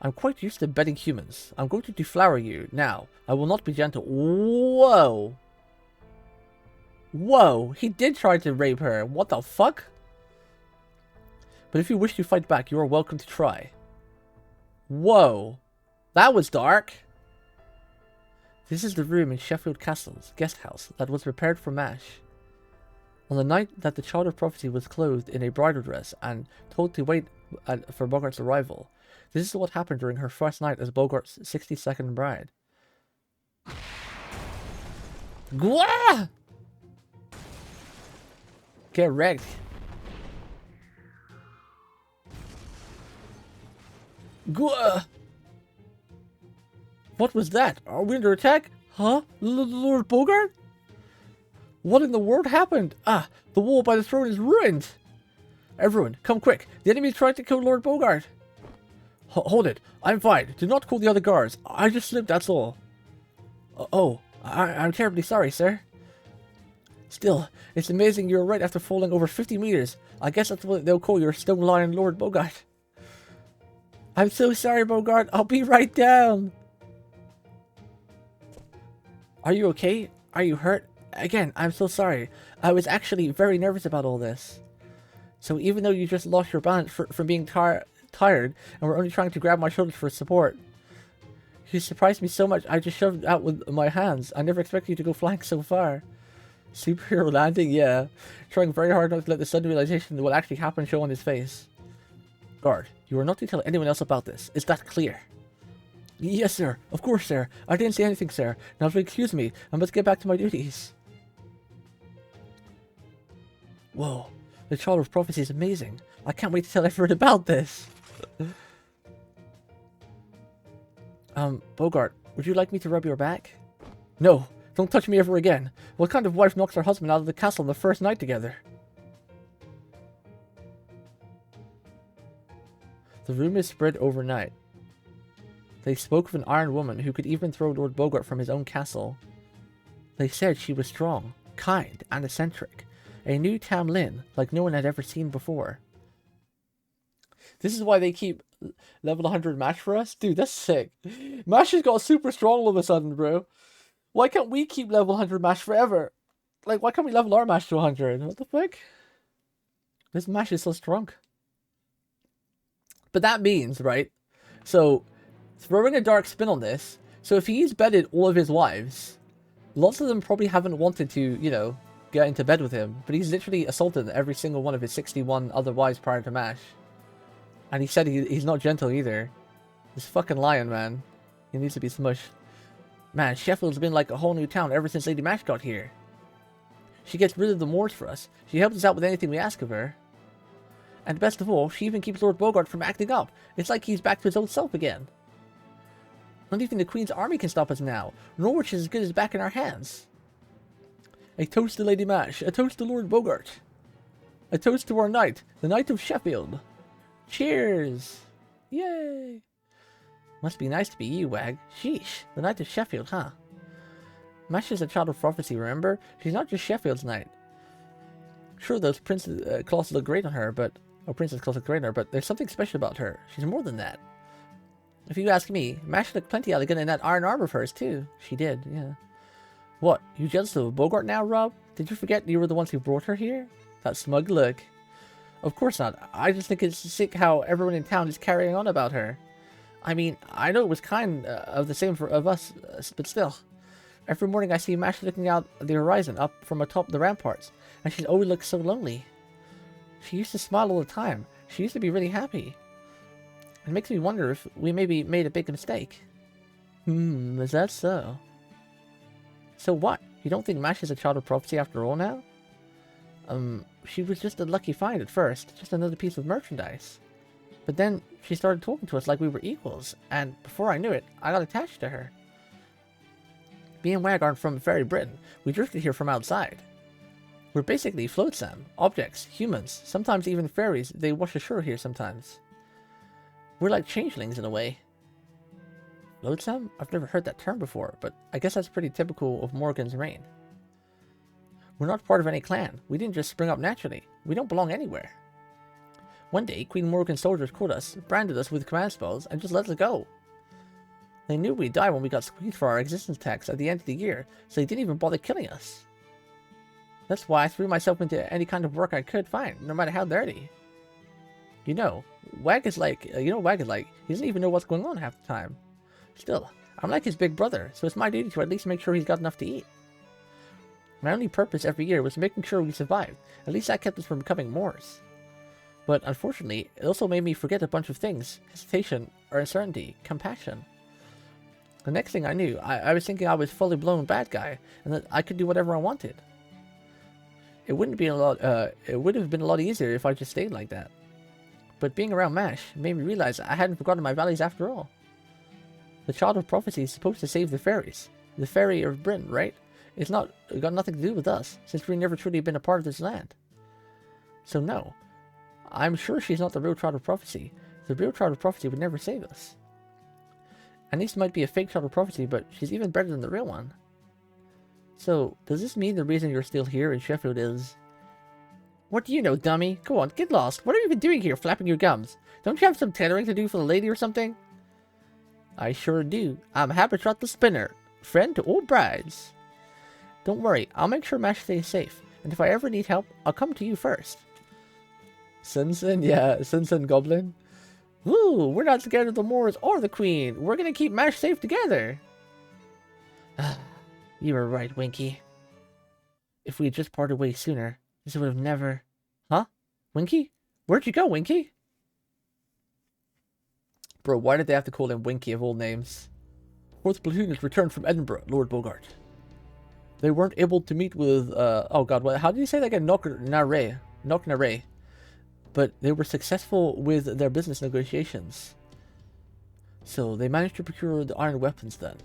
I'm quite used to bedding humans. I'm going to deflower you now. I will not be gentle. Whoa. Whoa. He did try to rape her. What the fuck? But if you wish to fight back, you are welcome to try. Whoa. That was dark. This is the room in Sheffield Castle's guest house that was prepared for Mash. On the night that the Child of Prophecy was clothed in a bridal dress and told to wait for Bogart's arrival. This is what happened during her first night as Bogart's 62nd bride. Gwa! Get wrecked. Gwa! What was that? Are we under attack? Huh? Lord Bogart? What in the world happened? Ah, the wall by the throne is ruined. Everyone, come quick. The enemy is trying to kill Lord Bogart. Hold it. I'm fine. Do not call the other guards. I just slipped, that's all. I'm terribly sorry, sir. Still, it's amazing you're right after falling over 50 meters. I guess that's what they'll call your stone lion Lord Bogart. I'm so sorry, Bogart. I'll be right down. Are you okay? Are you hurt? Again, I'm so sorry. I was actually very nervous about all this. So even though you just lost your balance from being tired and were only trying to grab my shoulders for support, you surprised me so much I just shoved it out with my hands. I never expected you to go flying so far. Superhero landing? Yeah. Trying very hard not to let the sudden realization that what actually happened show on his face. Guard, you are not to tell anyone else about this. Is that clear? Yes, sir. Of course, sir. I didn't say anything, sir. Now, if you excuse me, I must get back to my duties. Whoa. The Child of Prophecy is amazing. I can't wait to tell everyone about this. Bogart, would you like me to rub your back? No. Don't touch me ever again. What kind of wife knocks her husband out of the castle on the first night together? The rumors spread overnight. They spoke of an iron woman who could even throw Lord Bogart from his own castle. They said she was strong, kind, and eccentric. A new Tam Lin, like no one had ever seen before. This is why they keep level 100 Mash for us? Dude, that's sick. Mash has got super strong all of a sudden, bro. Why can't we keep level 100 Mash forever? Like, why can't we level our Mash to 100? What the fuck? This Mash is so strong. But that means, right? So, throwing a dark spin on this, so if he's bedded all of his wives, lots of them probably haven't wanted to, you know, get into bed with him, but he's literally assaulted every single one of his 61 other wives prior to Mash. And he said he's not gentle either. This fucking lion, man. He needs to be smushed. Man, Sheffield's been like a whole new town ever since Lady Mash got here. She gets rid of the moors for us. She helps us out with anything we ask of her. And best of all, she even keeps Lord Bogart from acting up. It's like he's back to his old self again. Not even the Queen's army can stop us now. Norwich is as good as back in our hands. A toast to Lady Mash. A toast to Lord Bogart. A toast to our knight, the Knight of Sheffield. Cheers! Yay! Must be nice to be you, Wag. Sheesh, the Knight of Sheffield, huh? Mash is a child of prophecy, remember? She's not just Sheffield's knight. Sure, those princess cloths look great on her, but... Oh, princess cloths look great on her, but there's something special about her. She's more than that. If you ask me, Mash looked plenty elegant in that iron armor of hers, too. She did, yeah. What, you jealous of Bogart now, Rob? Did you forget you were the ones who brought her here? That smug look. Of course not. I just think it's sick how everyone in town is carrying on about her. I mean, I know it was kind of the same of us, but still. Every morning I see Mash looking out at the horizon up from atop the ramparts, and she's always looked so lonely. She used to smile all the time. She used to be really happy. It makes me wonder if we maybe made a big mistake. Is that so? So what? You don't think Mash is a child of prophecy after all now? She was just a lucky find at first, just another piece of merchandise. But then she started talking to us like we were equals, and before I knew it, I got attached to her. Me and Wag aren't from Fairy Britain. We drifted here from outside. We're basically flotsam, objects, humans, sometimes even fairies. They wash ashore here sometimes. We're like changelings in a way. Flotsam? I've never heard that term before, but I guess that's pretty typical of Morgan's reign. We're not part of any clan. We didn't just spring up naturally. We don't belong anywhere. One day, Queen Morgan's soldiers caught us, branded us with command spells, and just let us go. They knew we'd die when we got squeezed for our existence tax at the end of the year, so they didn't even bother killing us. That's why I threw myself into any kind of work I could find, no matter how dirty. You know, Wag is like, he doesn't even know what's going on half the time. Still, I'm like his big brother, so it's my duty to at least make sure he's got enough to eat. My only purpose every year was making sure we survived. At least that kept us from becoming Moors. But unfortunately, it also made me forget a bunch of things. Hesitation, or uncertainty, compassion. The next thing I knew, I was thinking I was fully blown bad guy, and that I could do whatever I wanted. It would have been a lot easier if I just stayed like that. But being around MASH made me realize I hadn't forgotten my values after all. The Child of Prophecy is supposed to save the fairies. The fairy of Britain, right? It's got nothing to do with us, since we've never truly been a part of this land. So no, I'm sure she's not the real Child of Prophecy. The real Child of Prophecy would never save us. Anis might be a fake Child of Prophecy, but she's even better than the real one. So, does this mean the reason you're still here in Sheffield is... What do you know, dummy? Go on, get lost. What have you been doing here, flapping your gums? Don't you have some tailoring to do for the lady or something? I sure do. I'm Habitrot the Spinner, friend to all brides. Don't worry, I'll make sure Mash stays safe, and if I ever need help, I'll come to you first. Sinsen? Yeah, Sinsen Goblin. Ooh, we're not scared of the Moors or the Queen. We're gonna keep Mash safe together. You were right, Winky. If we had just parted ways sooner, this would have never... Huh? Winky? Where'd you go, Winky? Bro, why did they have to call him Winky of all names? 4th Platoon has returned from Edinburgh, Lord Bogart. They weren't able to meet with, oh god, what, how did you say that again? Knocknare. But they were successful with their business negotiations. So, they managed to procure the iron weapons then.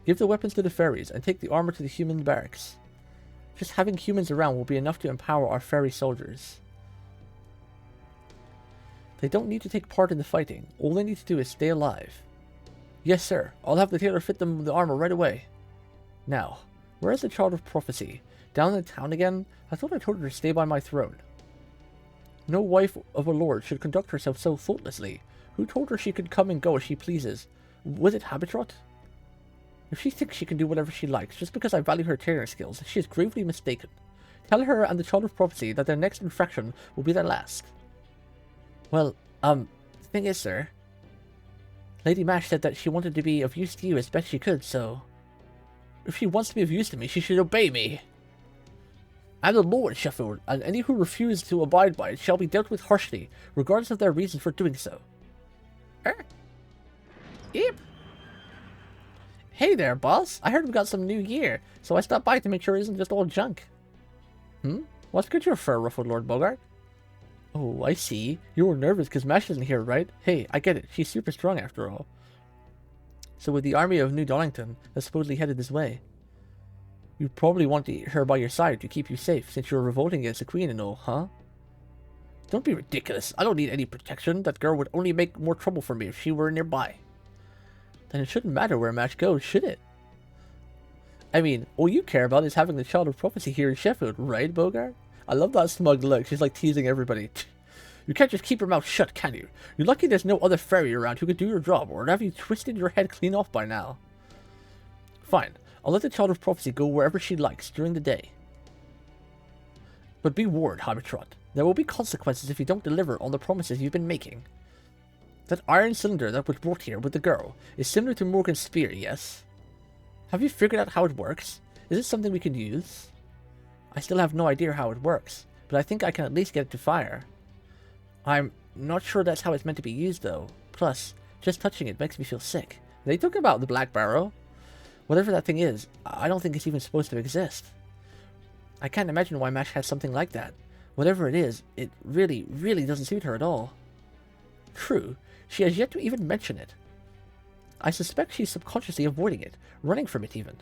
Give the weapons to the fairies, and take the armor to the human barracks. Just having humans around will be enough to empower our fairy soldiers. They don't need to take part in the fighting. All they need to do is stay alive. Yes, sir. I'll have the tailor fit them the armor right away. Now, where is the Child of Prophecy? Down in the town again? I thought I told her to stay by my throne. No wife of a lord should conduct herself so thoughtlessly. Who told her she could come and go as she pleases? Was it Habitrot? If she thinks she can do whatever she likes just because I value her tailoring skills, she is gravely mistaken. Tell her and the Child of Prophecy that their next infraction will be their last. Well, the thing is, sir, Lady Mash said that she wanted to be of use to you as best she could, so... If she wants to be of use to me, she should obey me. I'm the Lord, Sheffield, and any who refuse to abide by it shall be dealt with harshly, regardless of their reasons for doing so. Yep. Hey there, boss. I heard we got some new gear, so I stopped by to make sure it isn't just all junk. What's good your fur ruffled, Lord Bogart? Oh, I see. You were nervous because Mash isn't here, right? Hey, I get it. She's super strong after all. So with the army of New Darlington that's supposedly headed this way, you probably want her by your side to keep you safe since you're revolting against the Queen and all, huh? Don't be ridiculous. I don't need any protection. That girl would only make more trouble for me if she were nearby. Then it shouldn't matter where Mash goes, should it? I mean, all you care about is having the Child of Prophecy here in Sheffield, right, Bogart? I love that smug look. She's like teasing everybody. You can't just keep your mouth shut, can you? You're lucky there's no other fairy around who could do your job, or have you twisted your head clean off by now? Fine. I'll let the Child of Prophecy go wherever she likes during the day. But be warned, Habitrot. There will be consequences if you don't deliver on the promises you've been making. That iron cylinder that was brought here with the girl is similar to Morgan's spear, yes? Have you figured out how it works? Is it something we can use? I still have no idea how it works, but I think I can at least get it to fire. I'm not sure that's how it's meant to be used, though. Plus, just touching it makes me feel sick. They talk about the Black Barrow. Whatever that thing is, I don't think it's even supposed to exist. I can't imagine why Mash has something like that. Whatever it is, it really, really doesn't suit her at all. True, she has yet to even mention it. I suspect she's subconsciously avoiding it, running from it even.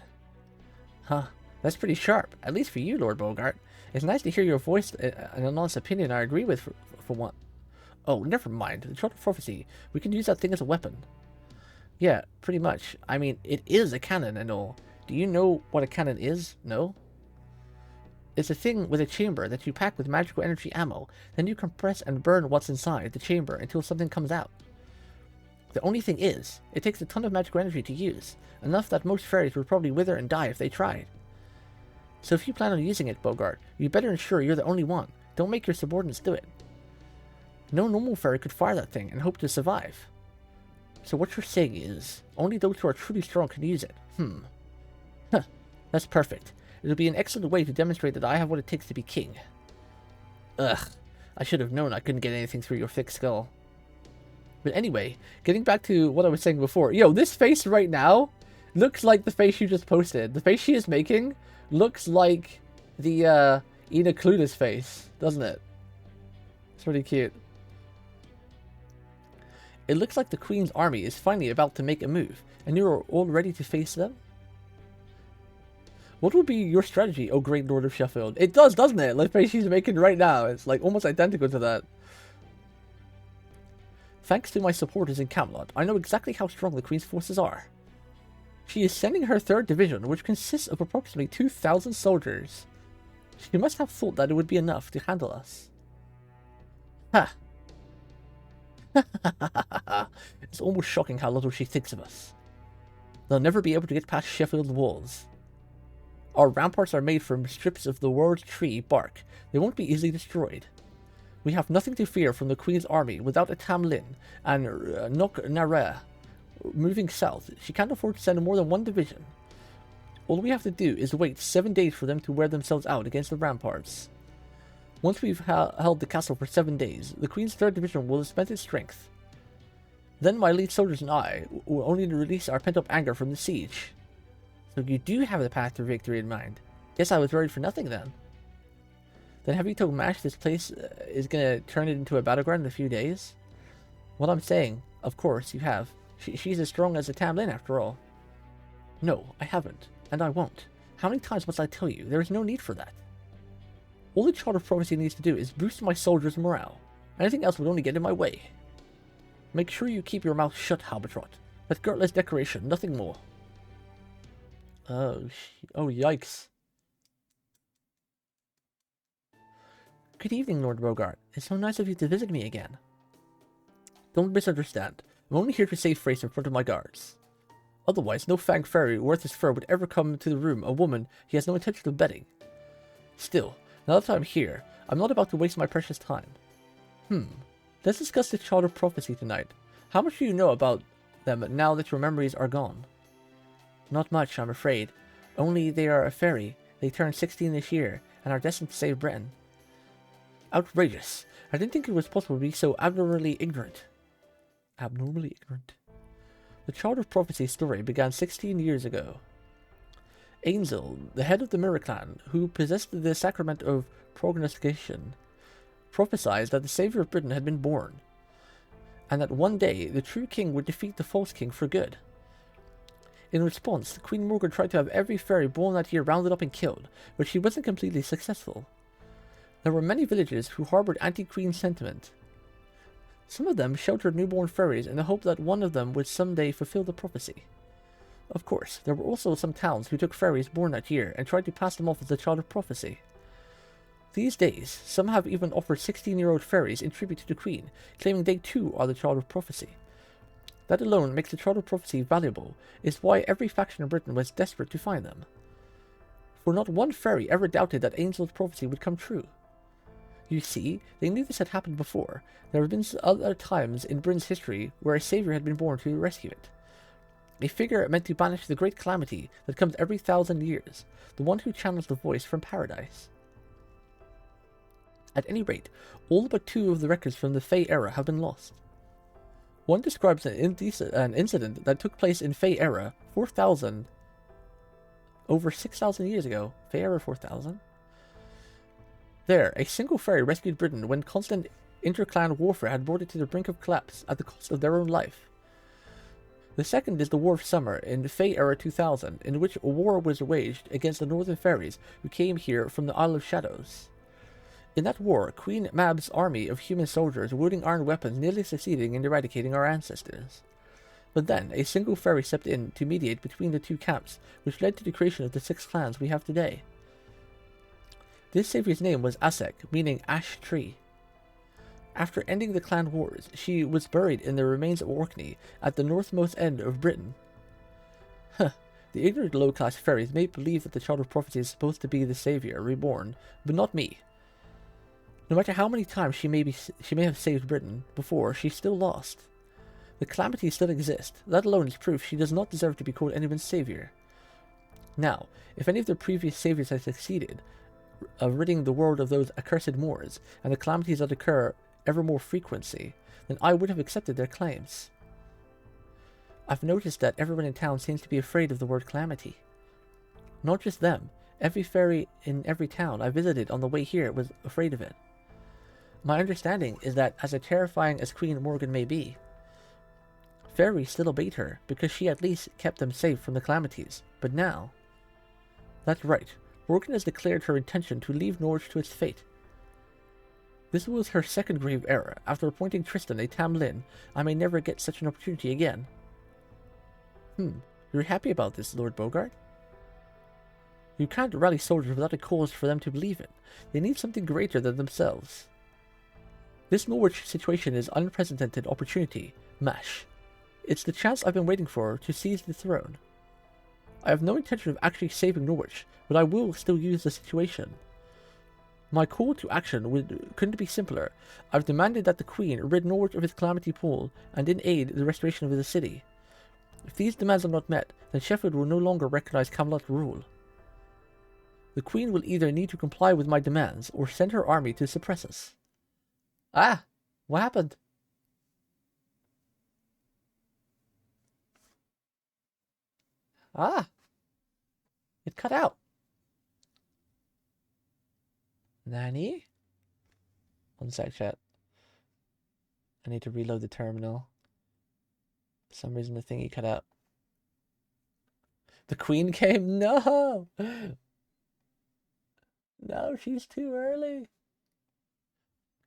Huh, that's pretty sharp, at least for you, Lord Bogart. It's nice to hear your voice and an honest opinion I agree with for one. Oh, never mind, the Child of Prophecy. We can use that thing as a weapon. Yeah, pretty much. I mean, it is a cannon and all. Do you know what a cannon is? No? It's a thing with a chamber that you pack with magical energy ammo, then you compress and burn what's inside the chamber until something comes out. The only thing is, it takes a ton of magical energy to use, enough that most fairies would probably wither and die if they tried. So if you plan on using it, Bogart, you better ensure you're the only one. Don't make your subordinates do it. No normal fairy could fire that thing and hope to survive. So what you're saying is, only those who are truly strong can use it. Huh. That's perfect. It'll be an excellent way to demonstrate that I have what it takes to be king. Ugh. I should have known I couldn't get anything through your thick skull. But anyway, getting back to what I was saying before. Yo, this face right now looks like the face you just posted. The face she is making looks like the Ina Clueless face, doesn't it? It's pretty cute. It looks like the Queen's army is finally about to make a move, and you are all ready to face them? What would be your strategy, O great Lord of Sheffield? It does, doesn't it? The face she's making right now. It's like almost identical to that. Thanks to my supporters in Camelot, I know exactly how strong the Queen's forces are. She is sending her 3rd division, which consists of approximately 2,000 soldiers. She must have thought that it would be enough to handle us. Ha! It's almost shocking how little she thinks of us. They'll never be able to get past Sheffield's walls. Our ramparts are made from strips of the world tree bark. They won't be easily destroyed. We have nothing to fear from the Queen's army without a Tam Lin and Nok Nara. Moving south, she can't afford to send more than 1 division. All we have to do is wait 7 days for them to wear themselves out against the ramparts. Once we've held the castle for 7 days, the Queen's 3rd division will have spent its strength. Then my lead soldiers and I will only release our pent-up anger from the siege. So you do have the path to victory in mind. Guess I was worried for nothing then. Then have you told Mash this place is gonna turn it into a battleground in a few days? What I'm saying, of course, you have. She's as strong as a Tam Lin after all. No, I haven't, and I won't. How many times must I tell you? There is no need for that. All the Child of Prophecy needs to do is boost my soldiers' morale. Anything else would only get in my way. Make sure you keep your mouth shut, Halbertrot. That guiltless decoration, nothing more. Oh, yikes. Good evening, Lord Bogart. It's so nice of you to visit me again. Don't misunderstand. I'm only here to save face in front of my guards. Otherwise, no Fang fairy worth his fur would ever come to the room a woman he has no intention of betting. Still, now that I'm here, I'm not about to waste my precious time. Let's discuss the Child of Prophecy tonight. How much do you know about them now that your memories are gone? Not much, I'm afraid. Only they are a fairy. They turned 16 this year, and are destined to save Britain. Outrageous. I didn't think it was possible to be so abnormally ignorant. Abnormally ignorant. The Child of Prophecy story began 16 years ago. Ainzel, the head of the Mirror Clan, who possessed the sacrament of prognostication, prophesied that the savior of Britain had been born, and that one day the true king would defeat the false king for good. In response, Queen Morgan tried to have every fairy born that year rounded up and killed, but she wasn't completely successful. There were many villagers who harbored anti-queen sentiment. Some of them sheltered newborn fairies in the hope that one of them would someday fulfill the prophecy. Of course, there were also some towns who took fairies born that year and tried to pass them off as the Child of Prophecy. These days, some have even offered 16-year-old fairies in tribute to the Queen, claiming they too are the Child of Prophecy. That alone makes the Child of Prophecy valuable, is why every faction in Britain was desperate to find them. For not one fairy ever doubted that Ainsl's prophecy would come true. You see, they knew this had happened before. There have been other times in Britain's history where a savior had been born to rescue it. A figure meant to banish the great calamity that comes every 1,000 years, the one who channels the voice from paradise. At any rate, all but 2 of the records from the Fey era have been lost. One describes an incident that took place in Fey era 4,000, over 6,000 years ago. Fey era 4,000? There, a single fairy rescued Britain when constant inter-clan warfare had brought it to the brink of collapse at the cost of their own life. The second is the War of Summer in the Fey era 2000, in which a war was waged against the northern fairies who came here from the Isle of Shadows. In that war, Queen Mab's army of human soldiers wielding iron weapons nearly succeeding in eradicating our ancestors. But then, a single fairy stepped in to mediate between the 2 camps, which led to the creation of the 6 clans we have today. This savior's name was Asek, meaning ash tree. After ending the clan wars, she was buried in the remains of Orkney at the northmost end of Britain. The ignorant low-class fairies may believe that the Child of Prophecy is supposed to be the savior, reborn, but not me. No matter how many times she may have saved Britain before, she's still lost. The calamities still exist. That alone is proof she does not deserve to be called anyone's savior. Now, if any of the previous saviors had succeeded, ridding the world of those accursed Moors, and the calamities that occur ever more frequently, then I would have accepted their claims. I've noticed that everyone in town seems to be afraid of the word calamity. Not just them. Every fairy in every town I visited on the way here was afraid of it. My understanding is that, as terrifying as Queen Morgan may be, fairies still obeyed her, because she at least kept them safe from the calamities. But now... That's right. Morgan has declared her intention to leave Norwich to its fate. This was her second grave error. After appointing Tristan a Tamlin, I may never get such an opportunity again. You're happy about this, Lord Bogart? You can't rally soldiers without a cause for them to believe in. They need something greater than themselves. This Norwich situation is unprecedented opportunity, MASH. It's the chance I've been waiting for to seize the throne. I have no intention of actually saving Norwich, but I will still use the situation. My call to action couldn't be simpler. I've demanded that the Queen rid Norwich of its calamity pool and in aid the restoration of the city. If these demands are not met, then Sheffield will no longer recognize Camelot rule. The Queen will either need to comply with my demands or send her army to suppress us. Ah! What happened? Ah! It cut out. Nani? One sec, chat. I need to reload the terminal. For some reason the thingy cut out. The Queen came? No! No, she's too early.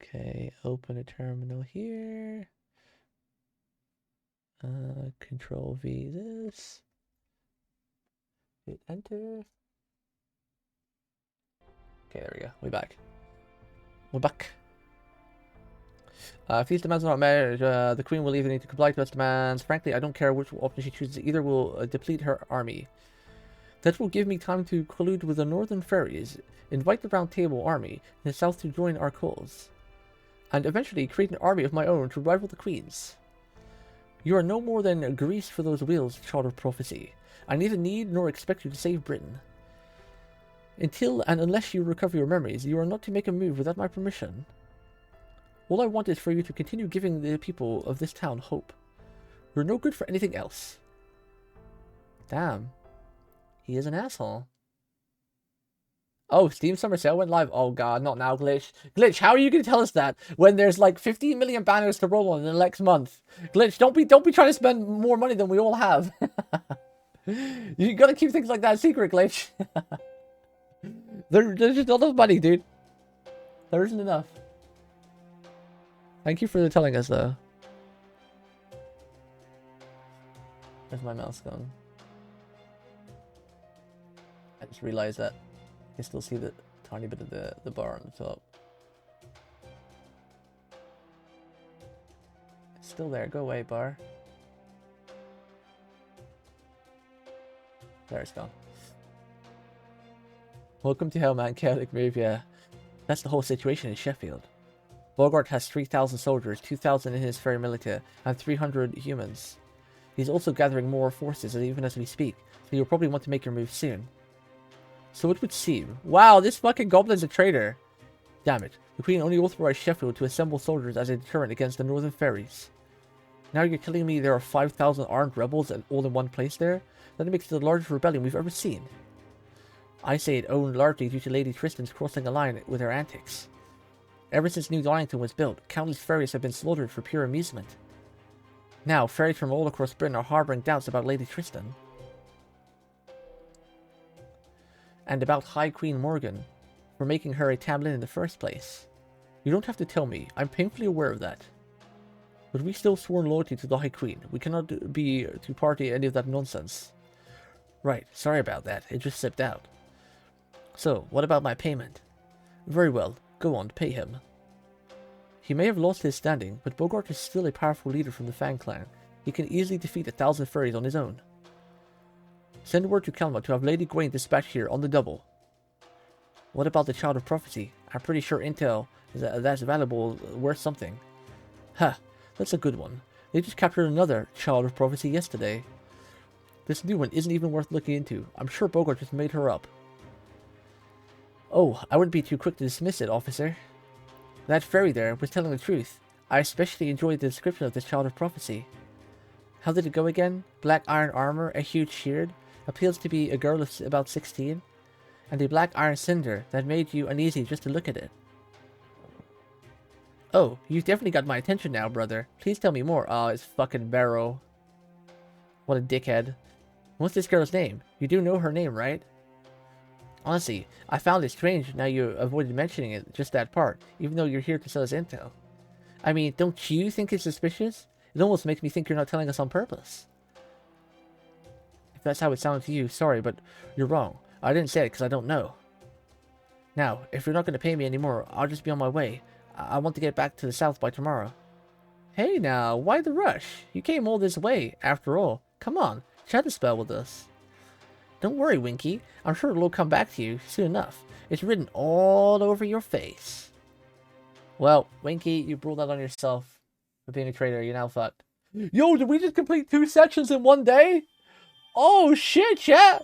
Okay, open a terminal here. Control V this. Hit enter. Okay, there we go. We're back. We're back. If these demands are not met, the Queen will either need to comply to its demands. Frankly, I don't care which option she chooses. Either will deplete her army. That will give me time to collude with the Northern Fairies, invite the Round Table army in the south to join our cause, and eventually create an army of my own to rival the Queen's. You are no more than grease for those wheels, Child of Prophecy. I neither need nor expect you to save Britain. Until and unless you recover your memories, you are not to make a move without my permission. All I want is for you to continue giving the people of this town hope. You're no good for anything else. Damn. He is an asshole. Oh, Steam Summer Sale went live. Oh god, not now, Glitch. Glitch, how are you going to tell us that when there's like 15 million banners to roll on in the next month? Glitch, don't be trying to spend more money than we all have. You gotta keep things like that secret, Glitch. There's just not enough money, dude. There isn't enough. Thank you for telling us, though. Where's my mouse gone? I just realized that you can still see the tiny bit of the bar on the top. It's still there. Go away, bar. There, it's gone. Welcome to hell, man. Chaotic move, yeah. That's the whole situation in Sheffield. Bogart has 3,000 soldiers, 2,000 in his fairy militia, and 300 humans. He's also gathering more forces even as we speak, so you'll probably want to make your move soon. So it would seem. Wow, this fucking goblin's a traitor. Damn it. The Queen only authorized Sheffield to assemble soldiers as a deterrent against the Northern Fairies. Now you're telling me there are 5,000 armed rebels all in one place there? That makes it the largest rebellion we've ever seen. I say it owed largely due to Lady Tristan's crossing a line with her antics. Ever since New Donington was built, countless fairies have been slaughtered for pure amusement. Now, fairies from all across Britain are harboring doubts about Lady Tristan. And about High Queen Morgan, for making her a Tamlin in the first place. You don't have to tell me, I'm painfully aware of that. But we still sworn loyalty to the High Queen. We cannot be to party any of that nonsense. Right, sorry about that, it just slipped out. So, what about my payment? Very well, go on, pay him. He may have lost his standing, but Bogart is still a powerful leader from the Fang clan. He can easily defeat 1,000 fairies on his own. Send word to Camelot to have Lady Gwaine dispatched here on the double. What about the Child of Prophecy? I'm pretty sure intel that's valuable worth something. Ha, that's a good one. They just captured another Child of Prophecy yesterday. This new one isn't even worth looking into. I'm sure Bogart just made her up. Oh, I wouldn't be too quick to dismiss it, officer. That fairy there was telling the truth. I especially enjoyed the description of this child of prophecy. How did it go again? Black iron armor, a huge shield, appeals to be a girl of about 16, and a black iron cinder that made you uneasy just to look at it. Oh, you've definitely got my attention now, brother. Please tell me more. Oh, it's fucking Barrow. What a dickhead. What's this girl's name? You do know her name, right? Honestly, I found it strange now you avoided mentioning it, just that part, even though you're here to sell us intel. I mean, don't you think it's suspicious? It almost makes me think you're not telling us on purpose. If that's how it sounded to you, sorry, but you're wrong. I didn't say it because I don't know. Now, if you're not going to pay me anymore, I'll just be on my way. I want to get back to the south by tomorrow. Hey now, why the rush? You came all this way, after all. Come on, chat a spell with us. Don't worry, Winky. I'm sure it'll come back to you soon enough. It's written all over your face. Well, Winky, you brought that on yourself for being a traitor. You're now fucked. Yo, did we just complete 2 sections in one day? Oh shit, chat!